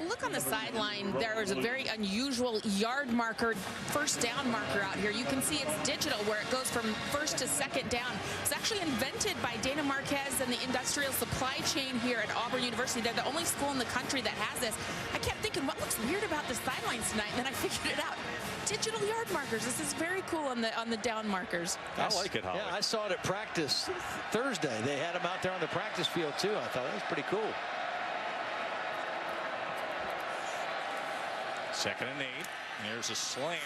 Look on the sideline. There is a very unusual yard marker, first down marker out here. You can see it's digital, where it goes from first to second down. It's actually invented by Dana Marquez and the industrial supply chain here at Auburn University. They're the only school in the country that has this. I kept thinking, what looks weird about the sidelines tonight? And then I figured it out. Digital yard markers. This is very cool on the down markers. I like it, Holly. Yeah, I saw it at practice Thursday. They had them out there on the practice field too. I thought that was pretty cool. 2nd and 8. Here's a slant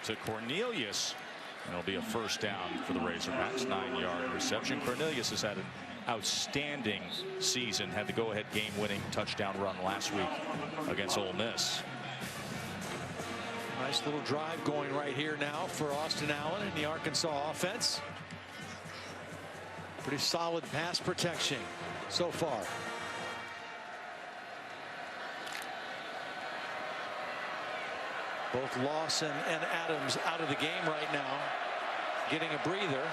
to Cornelius, and it'll be a first down for the Razorbacks. 9-yard reception. Cornelius has had an outstanding season. Had the go-ahead game-winning touchdown run last week against Ole Miss. Nice little drive going right here now for Austin Allen and the Arkansas offense. Pretty solid pass protection so far. Both Lawson and Adams out of the game right now, getting a breather.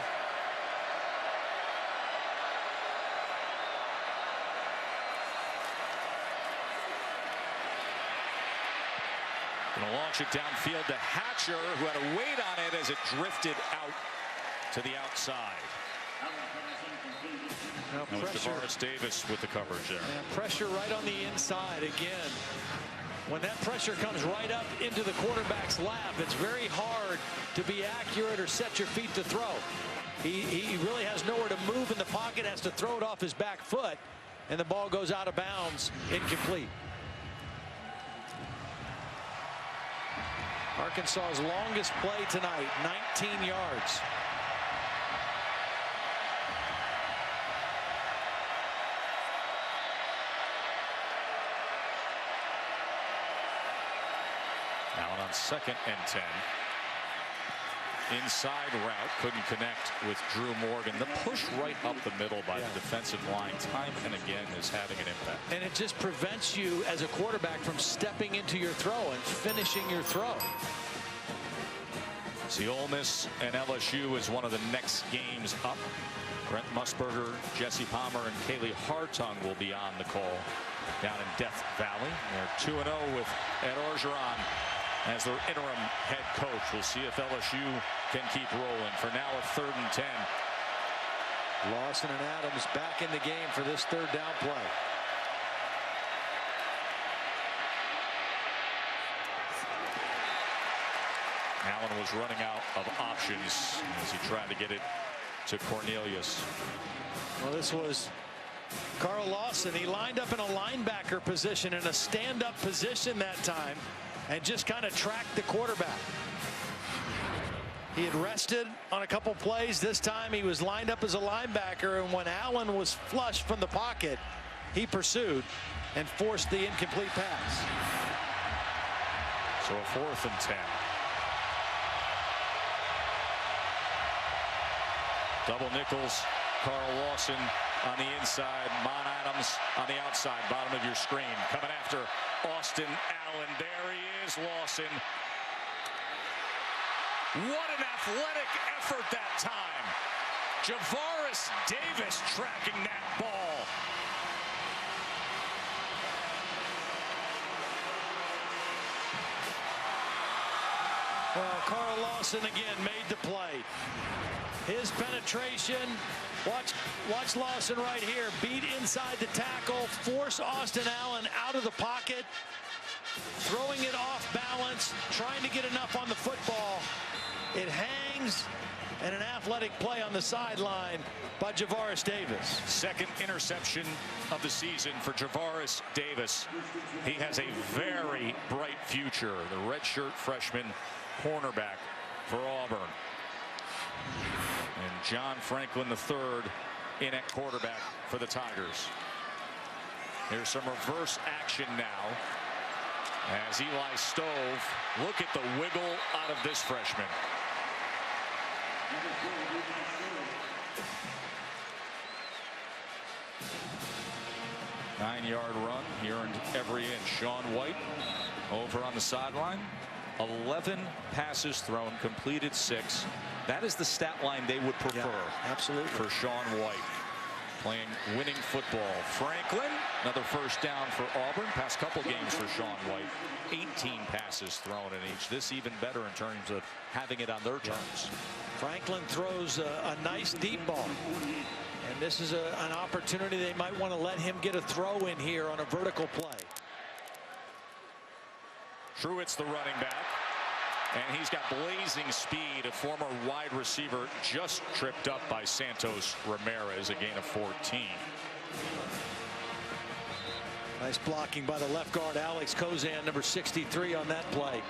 Going to launch it downfield to Hatcher, who had a weight on it as it drifted out to the outside. Now that was pressure. Javaris Davis with the coverage there. And pressure right on the inside again. When that pressure comes right up into the quarterback's lap, it's very hard to be accurate or set your feet to throw. He really has nowhere to move in the pocket, has to throw it off his back foot, and the ball goes out of bounds, incomplete. Arkansas's longest play tonight, 19 yards. Allen on 2nd and 10. Inside route, couldn't connect with Drew Morgan. The push right up the middle by the defensive line time and again is having an impact. And it just prevents you as a quarterback from stepping into your throw and finishing your throw. See, Ole Miss and LSU is one of the next games up. Brent Musburger, Jesse Palmer, and Kaylee Hartung will be on the call down in Death Valley. They're 2-0 with Ed Orgeron as their interim head coach. We'll see if LSU can keep rolling. For now, a 3rd and 10. Lawson and Adams back in the game for this 3rd down play. Allen was running out of options as he tried to get it to Cornelius. Well, this was Carl Lawson. He lined up in a linebacker position, in a stand-up position that time, and just kind of tracked the quarterback. He had rested on a couple plays. This time he was lined up as a linebacker, and when Allen was flushed from the pocket, he pursued and forced the incomplete pass. So a 4th and 10. Double nickels, Carl Lawson on the inside, Mon Adams on the outside, bottom of your screen. Coming after Austin Allen. There he is, Lawson. What an athletic effort that time. Javaris Davis tracking that ball. Well, Carl Lawson again made the play. His penetration. Watch Lawson right here. Beat inside the tackle. Force Austin Allen out of the pocket. Throwing it off balance. Trying to get enough on the football. It hangs. And an athletic play on the sideline by Javaris Davis. Second interception of the season for Javaris Davis. He has a very bright future. The redshirt freshman cornerback for Auburn. And John Franklin III in at quarterback for the Tigers. Here's some reverse action now as Eli Stove. Look at the wiggle out of this freshman. 9-yard run. He earned every inch. Sean White over on the sideline. 11 passes thrown, completed 6. That is the stat line they would prefer. Yeah, absolutely. For Sean White. Playing winning football. Franklin, another first down for Auburn. Past couple games for Sean White. 18 passes thrown in each. This even better in terms of having it on their terms. Franklin throws a nice deep ball. And this is an opportunity they might want to let him get a throw in here on a vertical play. Truitt's the running back. And he's got blazing speed. A former wide receiver just tripped up by Santos Ramirez, a gain of 14. Nice blocking by the left guard, Alex Kozan, number 63 on that play.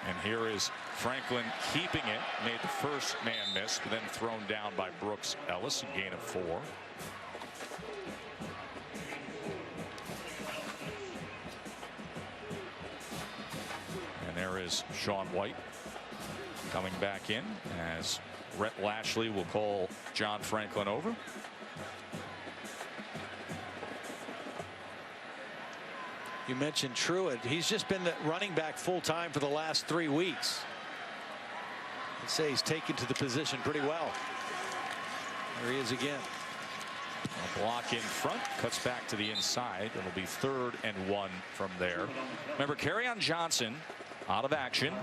And here is Franklin keeping it. Made the first man miss, but then thrown down by Brooks Ellis, a gain of 4. There is Sean White coming back in as Rhett Lashley will call John Franklin over. You mentioned Truitt. He's just been the running back full time for the last 3 weeks. I'd say he's taken to the position pretty well. There he is again. A block in front, cuts back to the inside. It'll be 3rd and 1 from there. Remember, Kerryon Johnson out of action.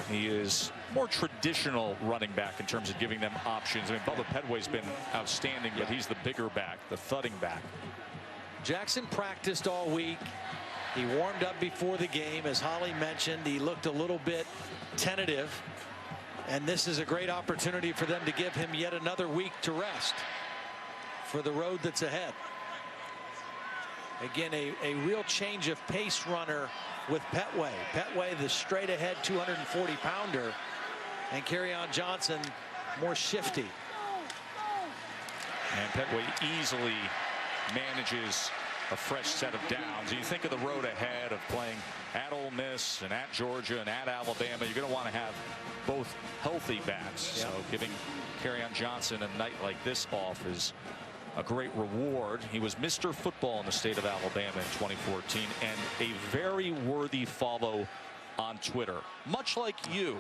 He is more traditional running back in terms of giving them options. I mean, Bubba Pedway's been outstanding, but he's the bigger back, the thudding back. Jackson practiced all week. He warmed up before the game. As Holly mentioned, he looked a little bit tentative. And this is a great opportunity for them to give him yet another week to rest for the road that's ahead. Again, a real change of pace runner with Petway. Petway, the straight ahead 240-pounder, and Kerryon Johnson more shifty. And Petway easily manages a fresh set of downs. You think of the road ahead of playing at Ole Miss and at Georgia and at Alabama. You're going to want to have both healthy backs. Yeah. So giving Kerryon Johnson a night like this off is a great reward. He was Mr. Football in the state of Alabama in 2014 and a very worthy follow on Twitter. Much like you,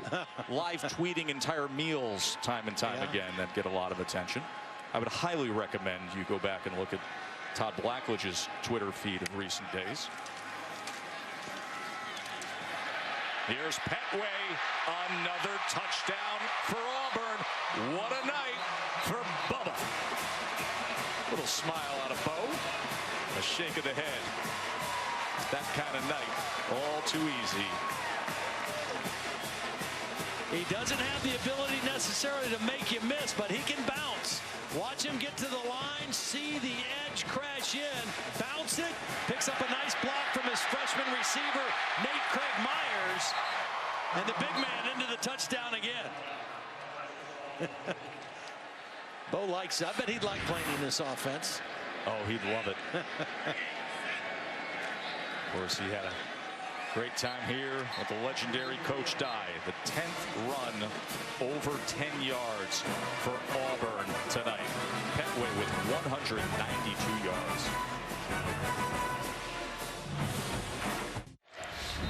live tweeting entire meals time and time again that get a lot of attention. I would highly recommend you go back and look at Todd Blackledge's Twitter feed of recent days. Here's Petway, another touchdown for Auburn. What a night for Bubba. Little smile out of Bo, a shake of the head. That kind of night, all too easy. He doesn't have the ability necessarily to make you miss, but he can bounce. Watch him get to the line, see the edge crash in, bounce it, picks up a nice block from his freshman receiver, Nate Craig Myers, and the big man into the touchdown again. Bo likes it. I bet he'd like playing in this offense. Oh, he'd love it. Of course, he had a great time here with the legendary Coach Dye. The 10th run over 10 yards for Auburn tonight. Petway with 192 yards.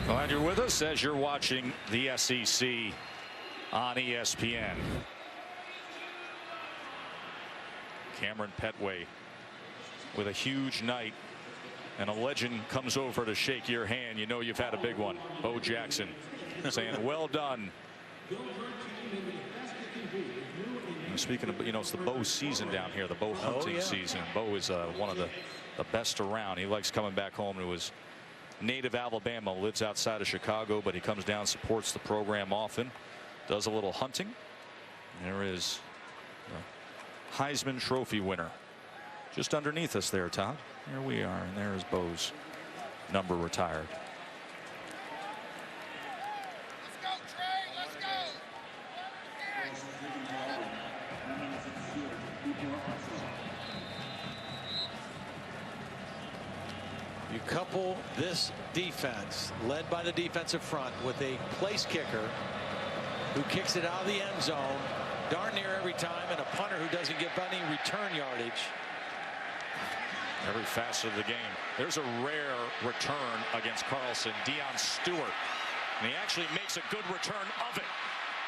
Glad you're with us as you're watching the SEC on ESPN. Cameron Petway with a huge night, and a legend comes over to shake your hand. You know you've had a big one. Bo Jackson saying, well done. Speaking of, it's the bow season down here, the bow hunting season. Bo is one of the best around. He likes coming back home to his native Alabama, lives outside of Chicago, but he comes down, supports the program often, does a little hunting. There is the Heisman Trophy winner just underneath us there, Todd. Here we are, and there is Bo's number retired. You couple this defense, led by the defensive front, with a place kicker who kicks it out of the end zone darn near every time, and a punter who doesn't give any return yardage. Every facet of the game. There's a rare return against Carlson, Deion Stewart, and he actually makes a good return of it.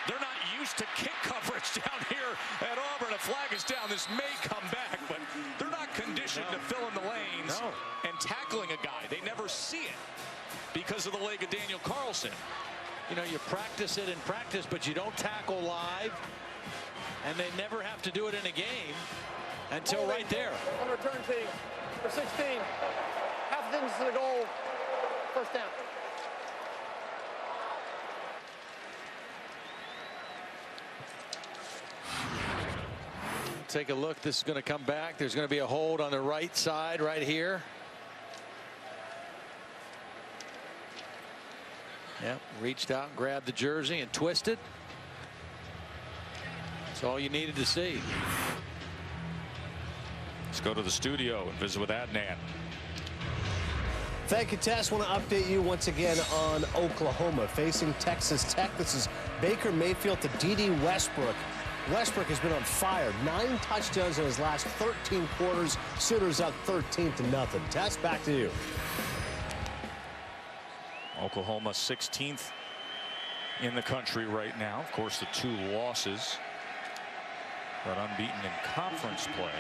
They're not used to kick coverage down here at Auburn. A flag is down. This may come back, but they're not conditioned to fill in the lanes and tackling a guy. They never see it because of the leg of Daniel Carlson. You know, you practice it in practice, but you don't tackle live, and they never have to do it in a game until right there. On return team for 16. Half the distance to the goal. First down. Take a look. This is going to come back. There's going to be a hold on the right side right here. Yep, reached out and grabbed the jersey and twisted. That's all you needed to see. Let's go to the studio and visit with Adnan. Thank you, Tess. Want to update you once again on Oklahoma facing Texas Tech. This is Baker Mayfield to D.D. Westbrook. Westbrook has been on fire. 9 touchdowns in his last 13 quarters. Sooners up 13-0. Tess, back to you. Oklahoma 16th in the country right now. Of course, the 2 losses, but unbeaten in conference play.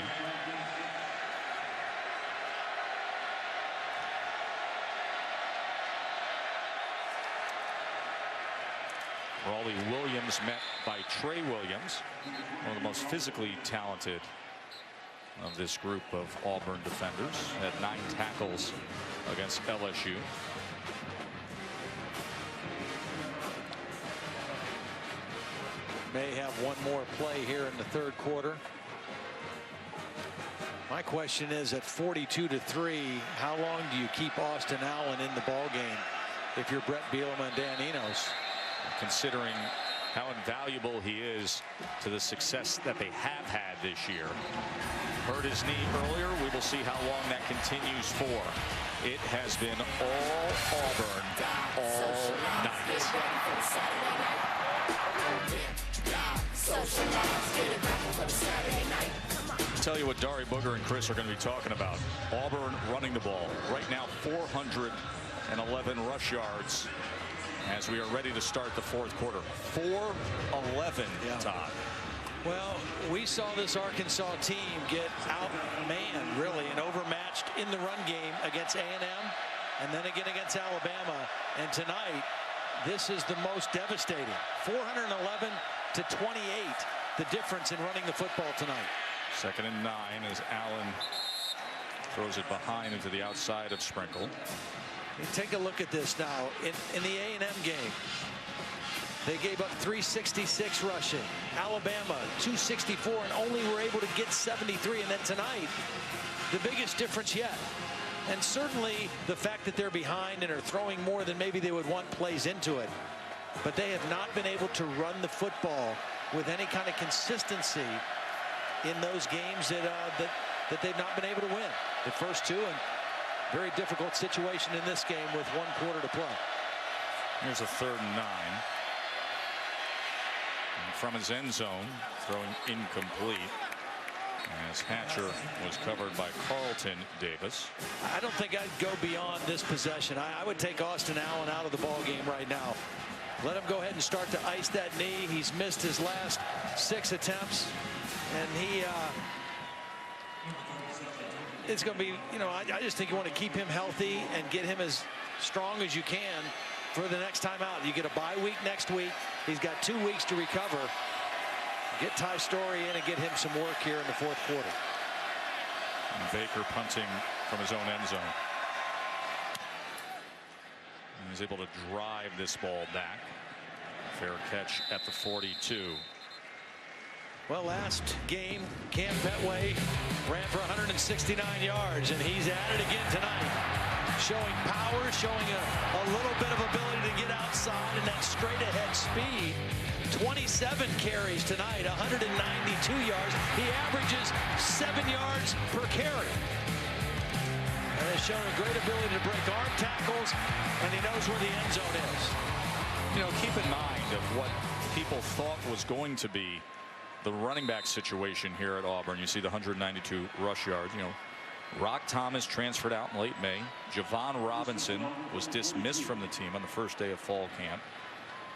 Raleigh Williams met by Trey Williams, one of the most physically talented of this group of Auburn defenders. Had 9 tackles against LSU. May have one more play here in the third quarter. My question is, at 42-3, how long do you keep Austin Allen in the ball game if you're Brett Bielema and Dan Enos? Considering how invaluable he is to the success that they have had this year. Hurt his knee earlier. We will see how long that continues for. It has been all Auburn all night. Tell you what Dari Booger and Chris are going to be talking about. Auburn running the ball. Right now 411 rush yards as we are ready to start the fourth quarter. 411, Todd. Well, we saw this Arkansas team get outmanned, really, and overmatched in the run game against A&M and then again against Alabama. And tonight, this is the most devastating. 411 to 28, the difference in running the football tonight. 2nd and 9 as Allen throws it behind into the outside of Sprinkle. You take a look at this now. In the A&M game, they gave up 366 rushing. Alabama 264 and only were able to get 73. And then tonight, the biggest difference yet. And certainly the fact that they're behind and are throwing more than maybe they would want plays into it. But they have not been able to run the football with any kind of consistency in those games that they've not been able to win. The first 2, and very difficult situation in this game with 1 quarter to play. Here's a 3rd and 9. And from his end zone, throwing incomplete as Hatcher was covered by Carlton Davis. I don't think I'd go beyond this possession. I would take Austin Allen out of the ball game right now. Let him go ahead and start to ice that knee. He's missed his last 6 attempts, and it's going to be, I just think you want to keep him healthy and get him as strong as you can for the next time out. You get a bye week next week. He's got 2 weeks to recover. Get Ty Story in and get him some work here in the fourth quarter. And Baker punting from his own end zone. And he's able to drive this ball back. Fair catch at the 42. Well, last game, Cam Petway ran for 169 yards, and he's at it again tonight. Showing power, showing a little bit of ability to get outside and that straight ahead speed. 27 carries tonight, 192 yards. He averages 7 yards per carry. And has shown a great ability to break arm tackles, and he knows where the end zone is. You know, keep in mind of what people thought was going to be the running back situation here at Auburn. You see the 192 rush yards. You know, Rock Thomas transferred out in late May. Javon Robinson was dismissed from the team on the first day of fall camp.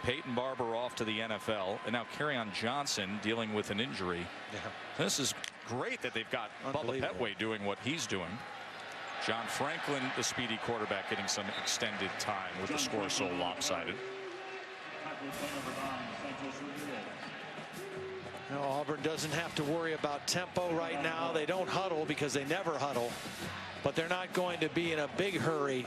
Peyton Barber off to the NFL, and now Kerryon Johnson dealing with an injury. Yeah. This is great that they've got Bubba Petway doing what he's doing. John Franklin, the speedy quarterback, getting some extended time with the score so lopsided. Now, Auburn doesn't have to worry about tempo right now. They don't huddle because they never huddle, but they're not going to be in a big hurry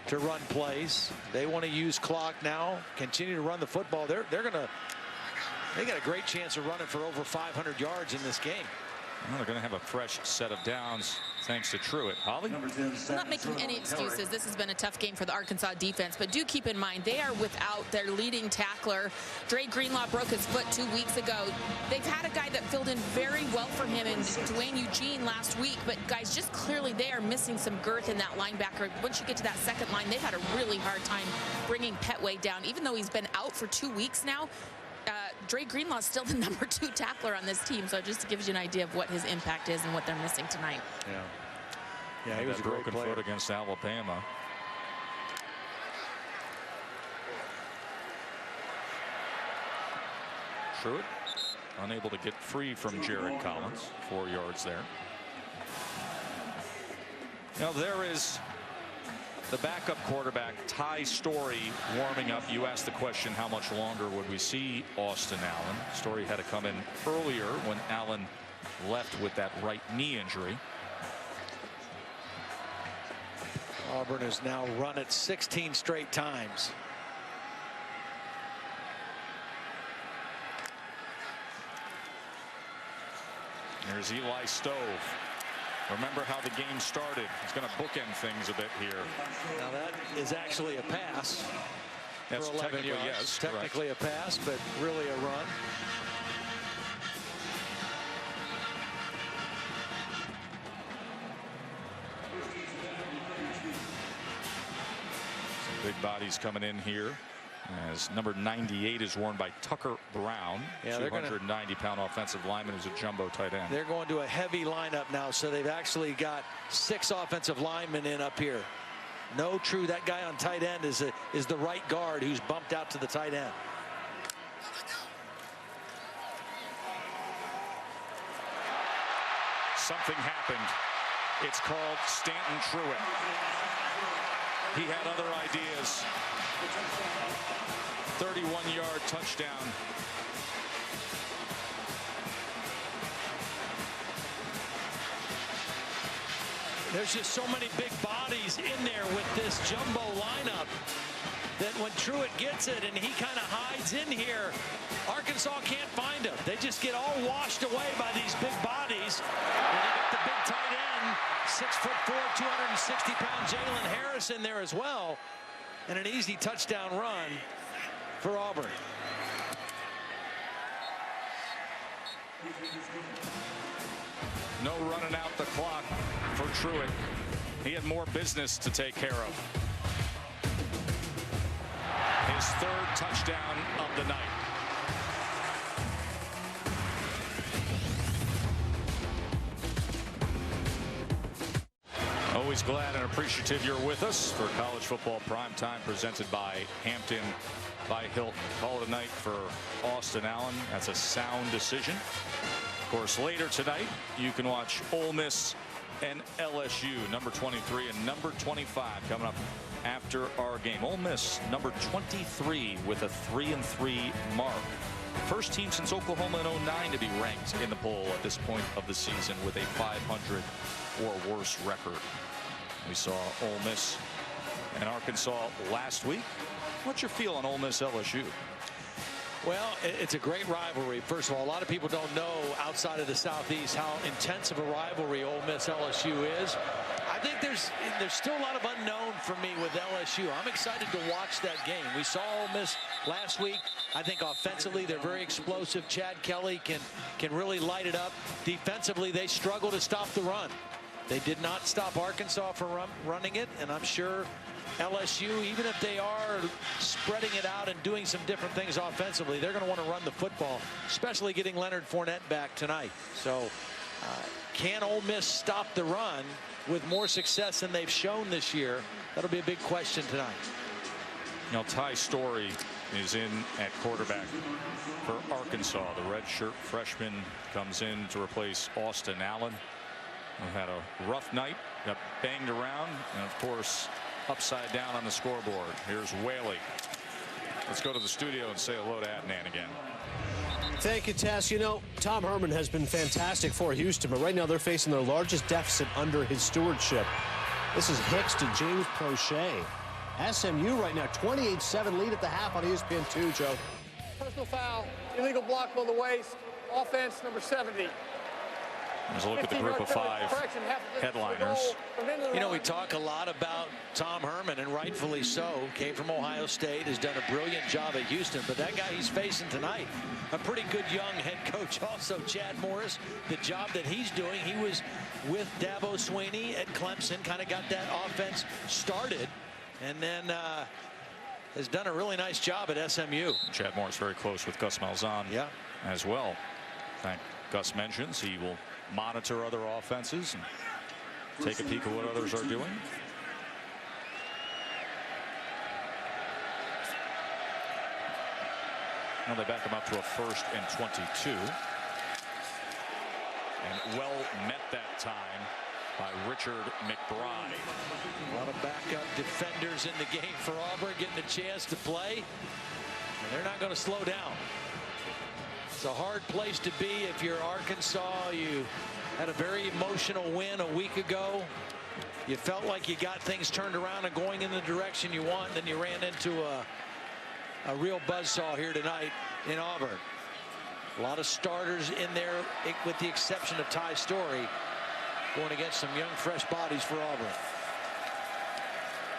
to run plays. They want to use clock now, continue to run the football. They got a great chance of running for over 500 yards in this game. Well, they're going to have a fresh set of downs thanks to Truitt. Holly? I'm not making any excuses. This has been a tough game for the Arkansas defense, but do keep in mind they are without their leading tackler. Dre Greenlaw broke his foot 2 weeks ago. They've had a guy that filled in very well for him in Dwayne Eugene last week, but guys, just clearly they are missing some girth in that linebacker. Once you get to that second line, they've had a really hard time bringing Petway down, even though he's been out for 2 weeks now. Dre Greenlaw is still the number 2 tackler on this team, so it just gives you an idea of what his impact is and what they're missing tonight. Yeah, he was a great broken player. foot against Alabama. Truitt unable to get free from Jared Collins. 4 yards there. Now there is the backup quarterback, Ty Story, warming up. You asked the question, how much longer would we see Austin Allen? Story had to come in earlier when Allen left with that right knee injury. Auburn has now run it 16 straight times. There's Eli Stove. Remember how the game started. He's going to bookend things a bit here. Now that is actually a pass. That's for 11 technically, yards. yes, Technically correct. a pass, but really a run. Some big bodies coming in here, as number 98 is worn by Tucker Brown, 290-pound offensive lineman who's a jumbo tight end. They're going to a heavy lineup now, so they've actually got 6 offensive linemen in up here. No true, that guy on tight end is the right guard who's bumped out to the tight end. Something happened. It's called Stanton Truitt. He had other ideas. 31-yard touchdown. There's just so many big bodies in there with this jumbo lineup that when Truitt gets it and he kind of hides in here, Arkansas can't find him. They just get all washed away by these big bodies. And you got the big tight end, 6'4", 260-pound Jalen Harris in there as well. And an easy touchdown run for Auburn. No running out the clock for Truitt. He had more business to take care of. His 3rd touchdown of the night. Always glad and appreciative you're with us for College Football Primetime, presented by Hampton by Hilton. Call it a night for Austin Allen. That's a sound decision. Of course, later tonight, you can watch Ole Miss and LSU, number 23 and number 25 coming up after our game. Ole Miss, number 23 with a 3-3 mark. First team since Oklahoma in 09 to be ranked in the poll at this point of the season with a 500 or worse record. We saw Ole Miss and Arkansas last week. What's your feel on Ole Miss LSU? Well, it's a great rivalry. First of all, a lot of people don't know outside of the Southeast how intense of a rivalry Ole Miss LSU is. I think there's still a lot of unknown for me with LSU. I'm excited to watch that game. We saw Ole Miss last week. I think offensively they're very explosive. Chad Kelly can really light it up. Defensively, they struggle to stop the run. They did not stop Arkansas from running it, and I'm sure LSU, even if they are spreading it out and doing some different things offensively, they're going to want to run the football, especially getting Leonard Fournette back tonight. So can Ole Miss stop the run with more success than they've shown this year? That'll be a big question tonight. You know, Ty Story is in at quarterback for Arkansas. The redshirt freshman comes in to replace Austin Allen, who had a rough night, got banged around, and of course upside down on the scoreboard. Here's Whaley. Let's go to the studio and say hello to Adnan again. Thank you, Tess. You know, Tom Herman has been fantastic for Houston, but right now they're facing their largest deficit under his stewardship. This is Hicks to James Prochet. SMU right now 28-7 lead at the half on ESPN2, Joe. Personal foul, illegal block below the waist, offense number 70. Let's look at the group of 5 headliners. You know, we talk a lot about Tom Herman, and rightfully so. Came from Ohio State, has done a brilliant job at Houston, but that guy he's facing tonight, a pretty good young head coach also, Chad Morris. The job that he's doing, he was with Dabo Swinney at Clemson, kind of got that offense started, and then has done a really nice job at SMU. Chad Morris very close with Gus Malzahn as well. In fact, Gus mentions he will monitor other offenses and take a peek at what others are doing. Now they back him up to a 1st and 22. And well met that time by Richard McBride. A lot of backup defenders in the game for Auburn, getting a chance to play. And they're not going to slow down. It's a hard place to be if you're Arkansas. You had a very emotional win a week ago. You felt like you got things turned around and going in the direction you want. Then you ran into a real buzzsaw here tonight in Auburn. A lot of starters in there, with the exception of Ty Story, going against some young, fresh bodies for Auburn.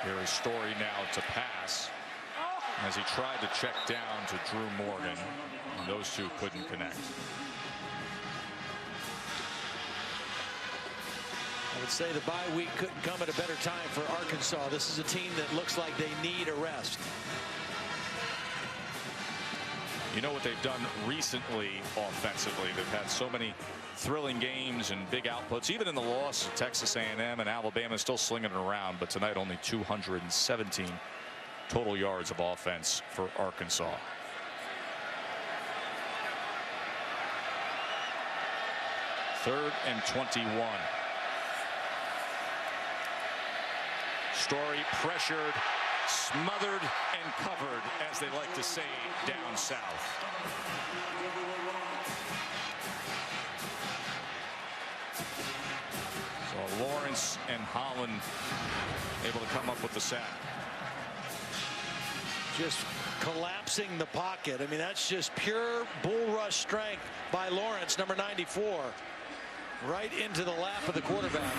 Here is Story now to pass as he tried to check down to Drew Morgan. And those two couldn't connect. I would say the bye week couldn't come at a better time for Arkansas. This is a team that looks like they need a rest. You know what they've done recently offensively? They've had so many thrilling games and big outputs. Even in the loss of Texas A&M and Alabama, still slinging it around. But tonight only 217 total yards of offense for Arkansas. Third and 21. Story pressured, smothered, and covered, as they like to say down south. So Lawrence and Holland able to come up with the sack. Just collapsing the pocket. I mean, that's just pure bull rush strength by Lawrence, number 94, right into the lap of the quarterback.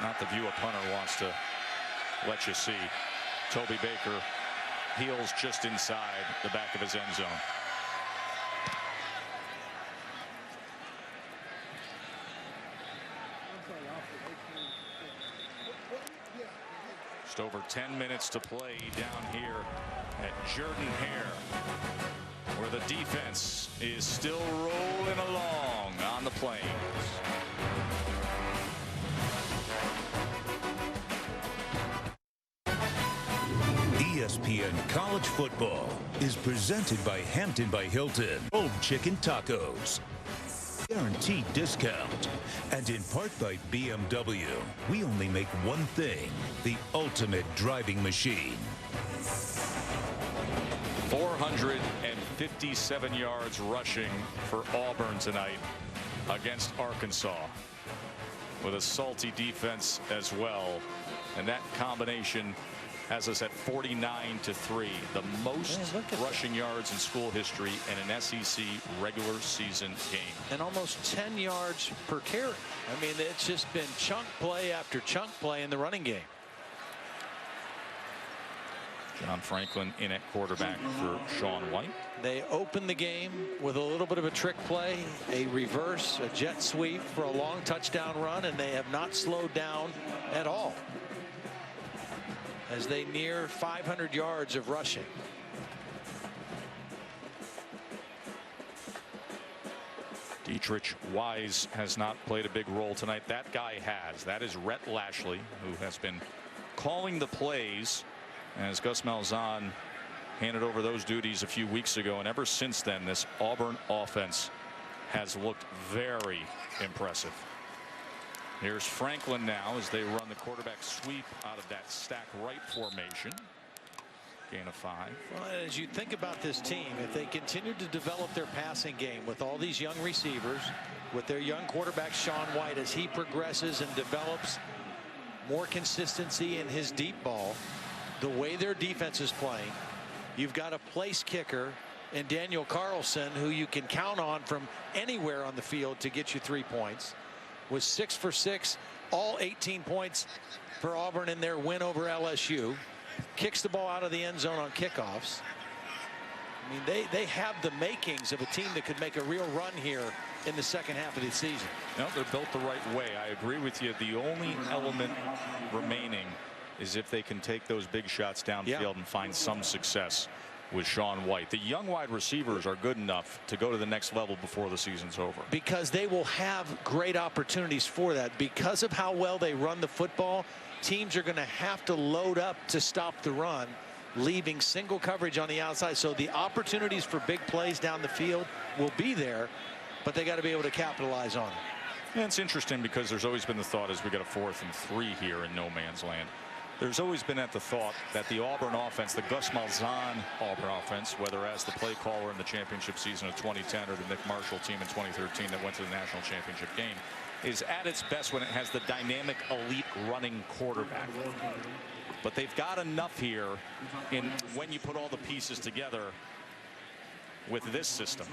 Not the view a punter wants to let you see. Toby Baker, heels just inside the back of his end zone. Just over 10 minutes to play down here at Jordan-Hare, where the defense is still rolling along on the Plains. ESPN College Football is presented by Hampton by Hilton, Old Chicken Tacos, guaranteed discount, and in part by BMW. We only make one thing, the ultimate driving machine. 457 yards rushing for Auburn tonight against Arkansas, with a salty defense as well, and that combination has us at 49-3, the most rushing yards in school history in an SEC regular season game. And almost 10 yards per carry. I mean, it's just been chunk play after chunk play in the running game. John Franklin in at quarterback for Sean White. They opened the game with a little bit of a trick play, a reverse, a jet sweep for a long touchdown run, and they have not slowed down at all as they near 500 yards of rushing. Dietrich Wise has not played a big role tonight. That guy has. That is Rhett Lashley, who has been calling the plays as Gus Malzahn handed over those duties a few weeks ago, and ever since then this Auburn offense has looked very impressive. Here's Franklin now as they run the quarterback sweep out of that stack right formation. Gain of 5. Well, as you think about this team, if they continue to develop their passing game with all these young receivers, with their young quarterback Sean White, as he progresses and develops more consistency in his deep ball, the way their defense is playing, you've got a place kicker in Daniel Carlson who you can count on from anywhere on the field to get you 3 points. Was 6 for 6, all 18 points for Auburn in their win over LSU. Kicks the ball out of the end zone on kickoffs. I mean, they have the makings of a team that could make a real run here in the second half of the season. No, they're built the right way. I agree with you. The only element remaining is if they can take those big shots downfield and find some success with Sean White. The young wide receivers are good enough to go to the next level before the season's over. Because they will have great opportunities for that. Because of how well they run the football, teams are going to have to load up to stop the run, leaving single coverage on the outside. So the opportunities for big plays down the field will be there, but they got to be able to capitalize on it. And it's interesting because there's always been the thought as we got a 4th and 3 here in no man's land. There's always been at the thought that the Auburn offense, the Gus Malzahn Auburn offense, whether as the play caller in the championship season of 2010 or the Nick Marshall team in 2013 that went to the national championship game, is at its best when it has the dynamic elite running quarterback. But they've got enough here in when you put all the pieces together with this system.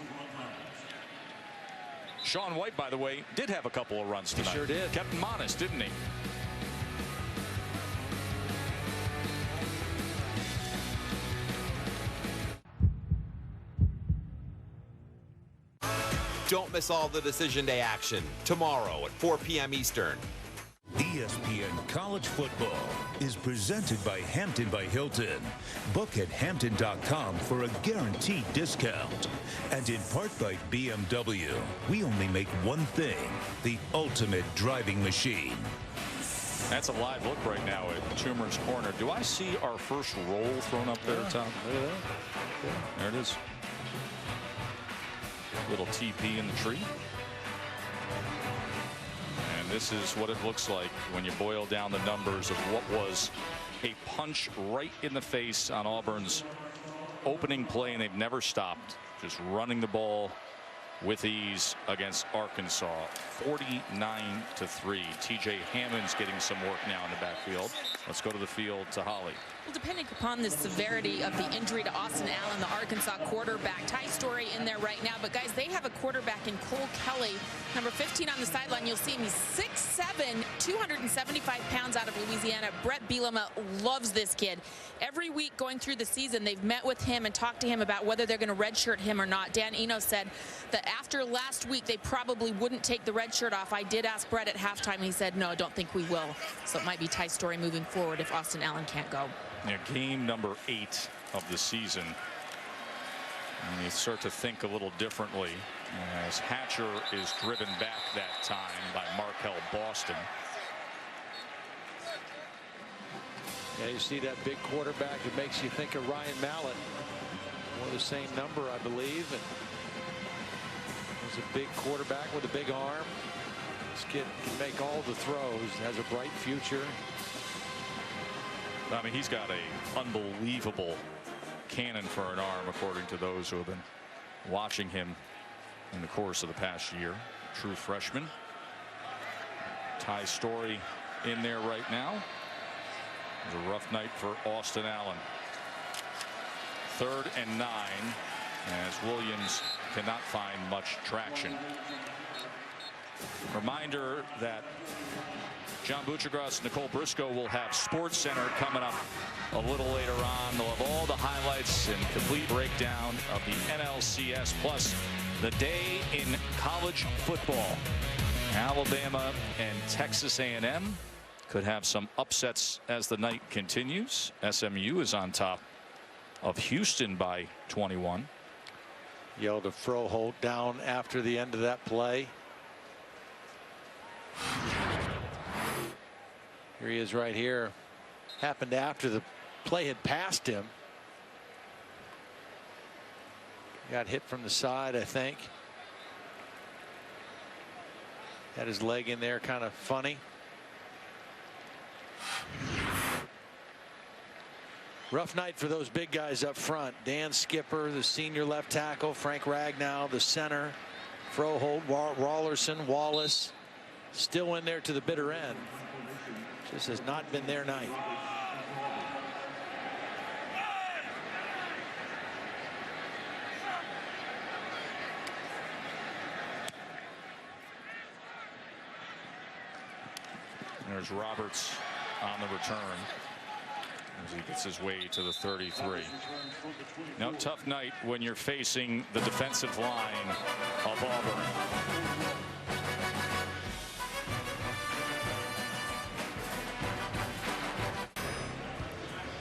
Sean White, by the way, did have a couple of runs tonight. He sure did. Kept him honest, didn't he? Don't miss all the Decision Day action tomorrow at 4 p.m. Eastern. ESPN College Football is presented by Hampton by Hilton. Book at Hampton.com for a guaranteed discount. And in part by BMW. We only make one thing, the ultimate driving machine. That's a live look right now at Toomer's corner. Do I see our first roll thrown up there, Tom? There it is. Little TP in the tree. And this is what it looks like when you boil down the numbers of what was a punch right in the face on Auburn's opening play, and they've never stopped, just running the ball with ease against Arkansas. 49-3. TJ Hammond's getting some work now in the backfield. Let's go to the field to Holly. Well, depending upon the severity of the injury to Austin Allen, the Arkansas quarterback, Ty Story in there right now. But guys, they have a quarterback in Cole Kelly, number 15 on the sideline. You'll see him. He's 6'7", 275 pounds out of Louisiana. Brett Bielema loves this kid. Every week going through the season, they've met with him and talked to him about whether they're going to redshirt him or not. Dan Eno said that after last week, they probably wouldn't take the red shirt off. I did ask Brett at halftime, and he said, no, I don't think we will. So it might be Ty Story moving forward if Austin Allen can't go. Yeah, game number 8 of the season. And you start to think a little differently as Hatcher is driven back that time by Markel Boston. Yeah, you see that big quarterback. It makes you think of Ryan Mallett. Wore the same number, I believe. And was a big quarterback with a big arm. This kid can make all the throws. Has a bright future. I mean, he's got a unbelievable cannon for an arm, according to those who have been watching him in the course of the past year. True freshman. Ty Story in there right now. It was a rough night for Austin Allen. 3rd and 9 as Williams cannot find much traction. Reminder that John Buccigross, Nicole Briscoe will have Sports Center coming up a little later on. They'll have all the highlights and complete breakdown of the NLCS, plus the day in college football. Alabama and Texas A&M could have some upsets as the night continues. SMU is on top of Houston by 21. Yelled a Froholt down after the end of that play. Here he is right here. Happened after the play had passed him. Got hit from the side, I think. Had his leg in there, kind of funny. Rough night for those big guys up front. Dan Skipper, the senior left tackle. Frank Ragnow, the center. Froholt, Rollerson, Wallace, still in there to the bitter end. Just has not been their night. There's Roberts on the return as he gets his way to the 33. Now, tough night when you're facing the defensive line of Auburn.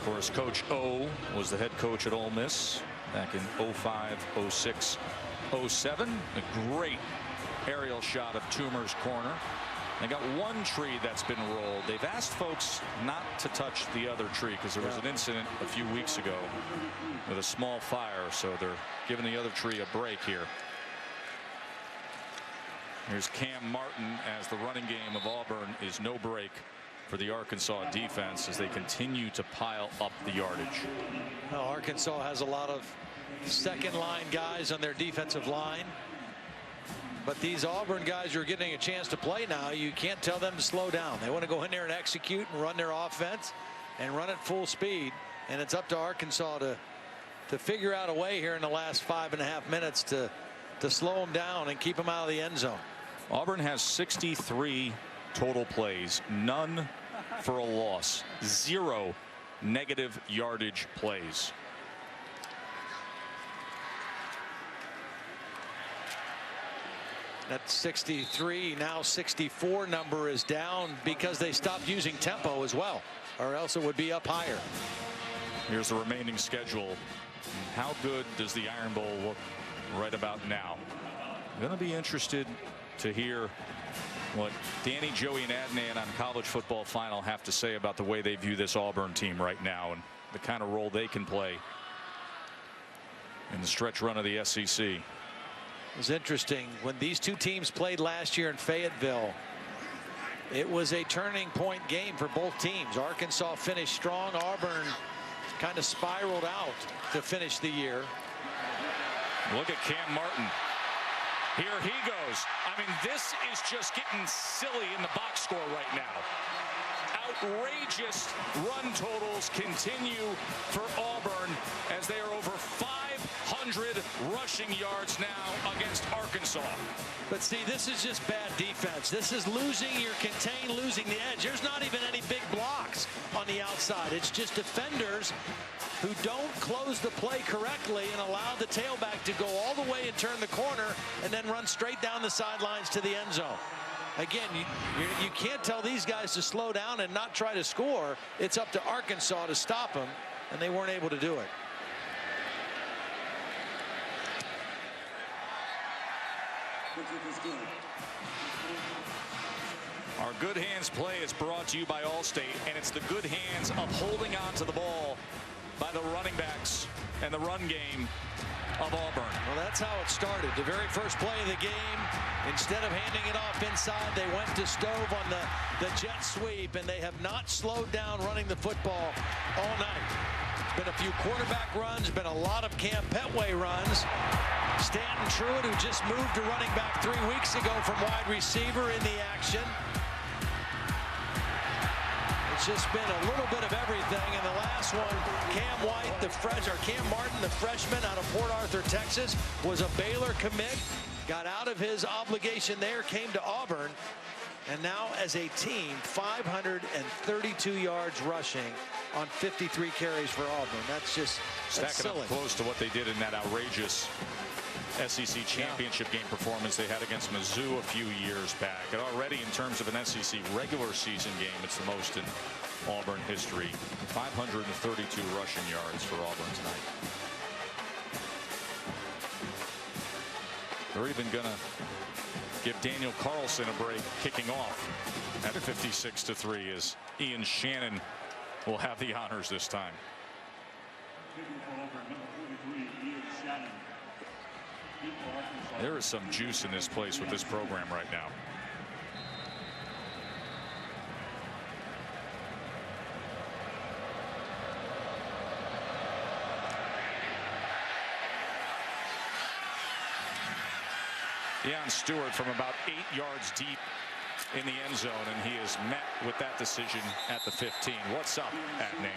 Of course, Coach O was the head coach at Ole Miss back in 05, 06, 07. A great aerial shot of Toomer's corner. They got one tree that's been rolled. They've asked folks not to touch the other tree because there was an incident a few weeks ago with a small fire, so they're giving the other tree a break here. Here's Cam Martin as the running game of Auburn is no break for the Arkansas defense as they continue to pile up the yardage. Well, Arkansas has a lot of second line guys on their defensive line. But these Auburn guys are getting a chance to play now. You can't tell them to slow down. They want to go in there and execute and run their offense and run at full speed. And it's up to Arkansas to figure out a way here in the last 5.5 minutes to slow them down and keep them out of the end zone. Auburn has 63 total plays, none for a loss, 0 negative yardage plays. That 63, now 64 number is down because they stopped using tempo as well, or else it would be up higher. Here's the remaining schedule. How good does the Iron Bowl look right about now? I'm going to be interested to hear what Danny, Joey, and Adnan on College Football Final have to say about the way they view this Auburn team right now and the kind of role they can play in the stretch run of the SEC. It was interesting when these two teams played last year in Fayetteville. It was a turning point game for both teams. Arkansas finished strong. Auburn kind of spiraled out to finish the year. Look at Cam Martin. Here he goes. I mean, this is just getting silly in the box score right now. Outrageous run totals continue for Auburn as they are over 500 rushing yards now against Arkansas. But see, this is just bad defense. This is losing your contain, losing the edge. There's not even any big blocks on the outside. It's just defenders who don't close the play correctly and allow the tailback to go all the way and turn the corner and then run straight down the sidelines to the end zone. Again, you can't tell these guys to slow down and not try to score. It's up to Arkansas to stop them, and they weren't able to do it. Our Good Hands play is brought to you by Allstate, and it's the good hands of holding on to the ball by the running backs and the run game of Auburn. Well, that's how it started. The very first play of the game, instead of handing it off inside, they went to Stove on the jet sweep, and they have not slowed down running the football all night. There's been a few quarterback runs, been a lot of Cam Petway runs. Stanton Truitt, who just moved to running back 3 weeks ago from wide receiver in the action. It's just been a little bit of everything. And the last one, Cam Martin, the freshman out of Port Arthur, Texas, was a Baylor commit, got out of his obligation there, came to Auburn, and now as a team, 532 yards rushing on 53 carries for Auburn. That's stacking silly. up close to what they did in that outrageous SEC championship game performance they had against Mizzou a few years back. And already in terms of an SEC regular season game, it's the most in Auburn history. 532 rushing yards for Auburn tonight. They're even going to give Daniel Carlson a break kicking off at 56-3 as Ian Shannon will have the honors this time. There is some juice in this place with this program right now. Deion Stewart from about 8 yards deep in the end zone, and he is met with that decision at the 15. What's up at Nan?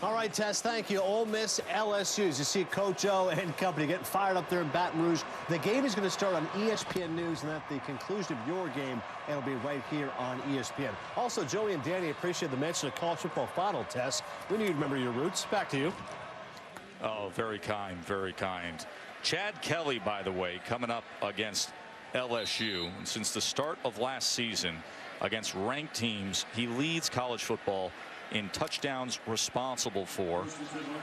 All right, Tess, thank you. Ole Miss, LSU. As you see Coach O and company getting fired up there in Baton Rouge. The game is going to start on ESPN News, and at the conclusion of your game, it'll be right here on ESPN. Also, Joey and Danny appreciate the mention of college football final, Tess. We need to remember your roots. Back to you. Oh, very kind, very kind. Chad Kelly, by the way, coming up against LSU. And since the start of last season against ranked teams, he leads college football in touchdowns responsible for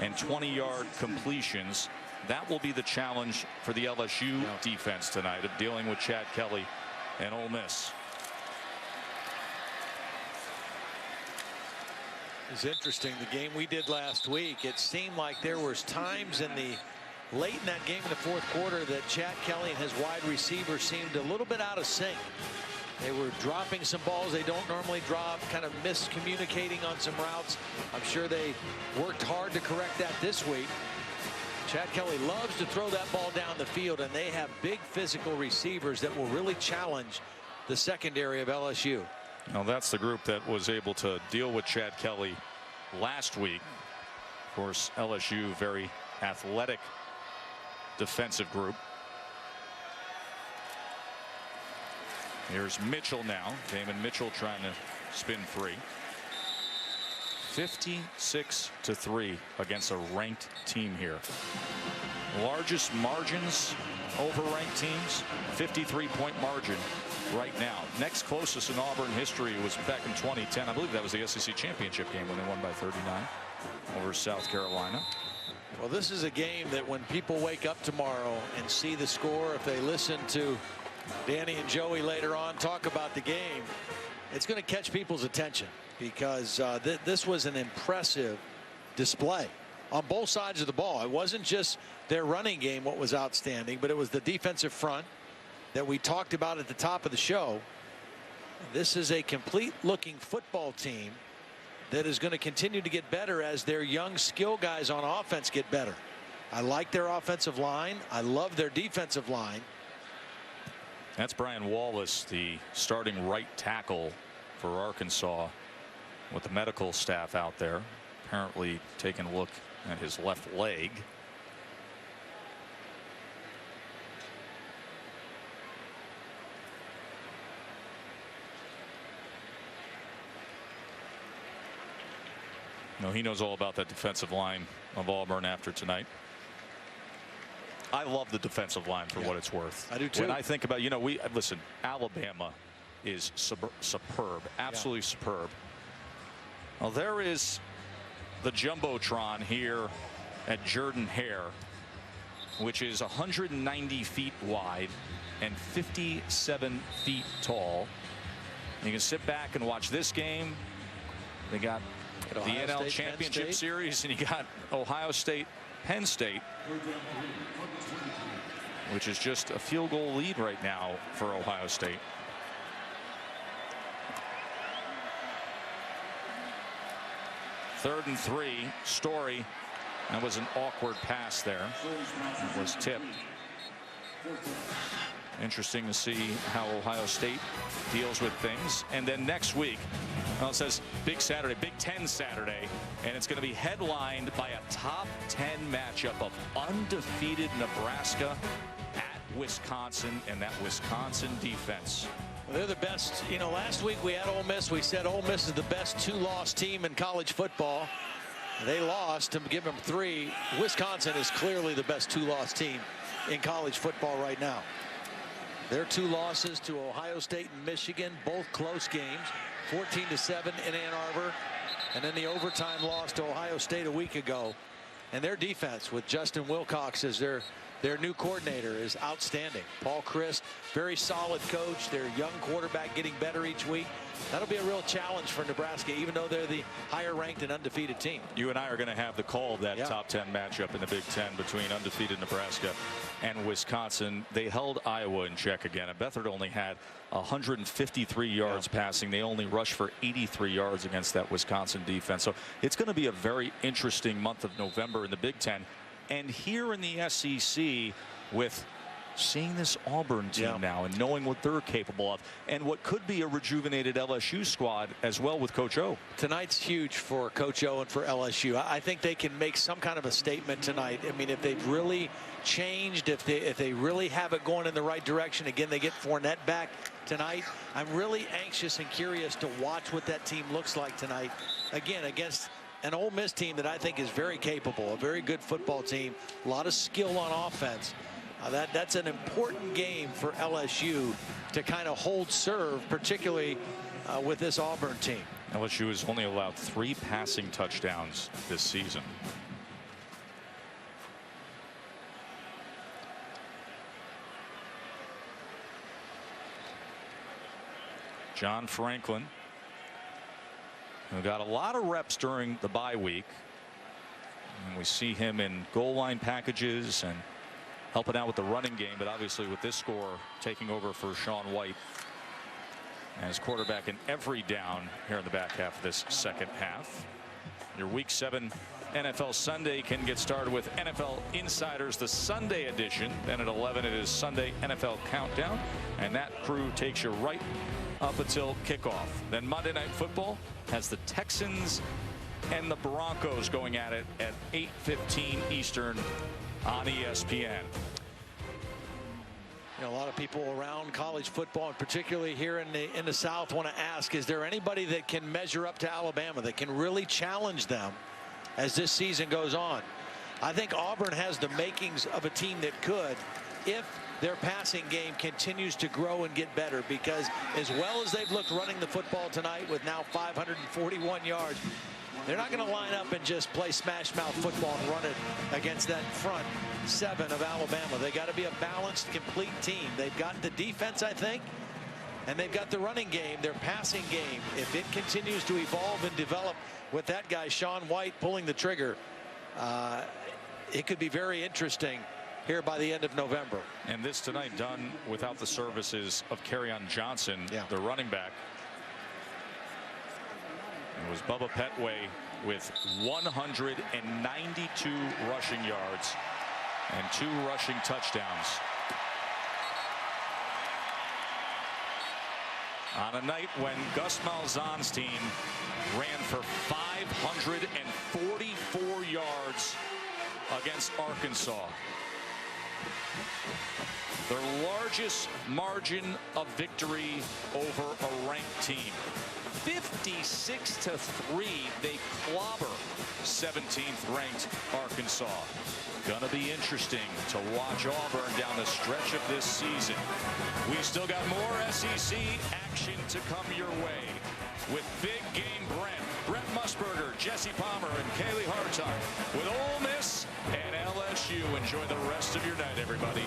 and 20-yard completions. That will be the challenge for the LSU defense tonight, of dealing with Chad Kelly and Ole Miss. It's interesting. The game we did last week, it seemed like there was times in the late in that game in the fourth quarter that Chad Kelly and his wide receiver seemed a little bit out of sync. They were dropping some balls they don't normally drop, kind of miscommunicating on some routes. I'm sure they worked hard to correct that this week. Chad Kelly loves to throw that ball down the field, and they have big physical receivers that will really challenge the secondary of LSU. Now that's the group that was able to deal with Chad Kelly last week. Of course, LSU, very athletic defensive group. Here's Mitchell now. Damon Mitchell trying to spin free. 56-3 against a ranked team here. Largest margins over ranked teams, 53-point margin right now. Next closest in Auburn history was back in 2010. I believe that was the SEC championship game when they won by 39 over South Carolina. Well, this is a game that when people wake up tomorrow and see the score, if they listen to Danny and Joey later on talk about the game, it's going to catch people's attention, because this was an impressive display on both sides of the ball. It wasn't just their running game what was outstanding, but it was the defensive front that we talked about at the top of the show. This is a complete looking football team that is going to continue to get better as their young skill guys on offense get better. I like their offensive line. I love their defensive line. That's Brian Wallace, the starting right tackle for Arkansas, with the medical staff out there, apparently taking a look at his left leg. No, he knows all about that defensive line of Auburn after tonight. I love the defensive line for what it's worth. I do too. When I think about, listen, Alabama is superb, absolutely superb. Well, there is the Jumbotron here at Jordan-Hare. which is 190 feet wide and 57 feet tall. You can sit back and watch this game. They got the NL Championship Series, and you got Ohio State, Penn State, which is just a field goal lead right now for Ohio State. Third and 3, Story. That was an awkward pass there. It was tipped. Interesting to see how Ohio State deals with things. And then next week, well, it says Big Saturday, Big Ten Saturday, and it's going to be headlined by a top 10 matchup of undefeated Nebraska at Wisconsin, and that Wisconsin defense. They're the best. You know, last week we had Ole Miss. We said Ole Miss is the best two-loss team in college football. They lost to give them 3. Wisconsin is clearly the best two-loss team in college football right now. Their 2 losses to Ohio State and Michigan, both close games, 14-7 in Ann Arbor, and then the overtime loss to Ohio State a week ago. And their defense with Justin Wilcox as their new coordinator is outstanding. Paul Chryst, very solid coach. Their young quarterback getting better each week. That'll be a real challenge for Nebraska, even though they're the higher ranked and undefeated team. You and I are going to have the call of that top 10 matchup in the Big Ten between undefeated Nebraska and Wisconsin. They held Iowa in check again. And Beathard only had 153 yards passing. They only rushed for 83 yards against that Wisconsin defense. So it's going to be a very interesting month of November in the Big Ten. And here in the SEC, with seeing this Auburn team now and knowing what they're capable of and what could be a rejuvenated LSU squad as well with Coach O. Tonight's huge for Coach O and for LSU. I think they can make some kind of a statement tonight. I mean, if they've really changed, if they really have it going in the right direction. Again, they get Fournette back tonight. I'm really anxious and curious to watch what that team looks like tonight. Again, against an Ole Miss team that I think is very capable, a very good football team, a lot of skill on offense. That's an important game for LSU to kind of hold serve, particularly with this Auburn team. LSU has only allowed 3 passing touchdowns this season. John Franklin, who got a lot of reps during the bye week. And we see him in goal line packages and helping out with the running game, but obviously with this score taking over for Sean White as quarterback in every down here in the back half of this second half. Your Week 7 NFL Sunday can get started with NFL Insiders, the Sunday edition. Then at 11 it is Sunday NFL Countdown, and that crew takes you right up until kickoff. Then Monday Night Football has the Texans and the Broncos going at it at 8:15 Eastern on ESPN. You know, a lot of people around college football, and particularly here in the South, want to ask, is there anybody that can measure up to Alabama, that can really challenge them as this season goes on? I think Auburn has the makings of a team that could, if their passing game continues to grow and get better, because as well as they've looked running the football tonight with now 541 yards, they're not going to line up and just play smash mouth football and run it against that front 7 of Alabama. They got to be a balanced, complete team. They've got the defense, I think, and they've got the running game, their passing game. If it continues to evolve and develop with that guy, Sean White, pulling the trigger, it could be very interesting here by the end of November. And this tonight done without the services of Kerryon Johnson, the running back. It was Bubba Petway with 192 rushing yards and 2 rushing touchdowns. On a night when Gus Malzahn's team ran for 544 yards against Arkansas. Their largest margin of victory over a ranked team. 56-3, they clobber 17th ranked Arkansas. Gonna be interesting to watch Auburn down the stretch of this season. We've still got more SEC action to come your way with Big Game Brent Musburger, Jesse Palmer, and Kaylee Hartog with Ole Miss and LSU. LSU. Enjoy the rest of your night, everybody.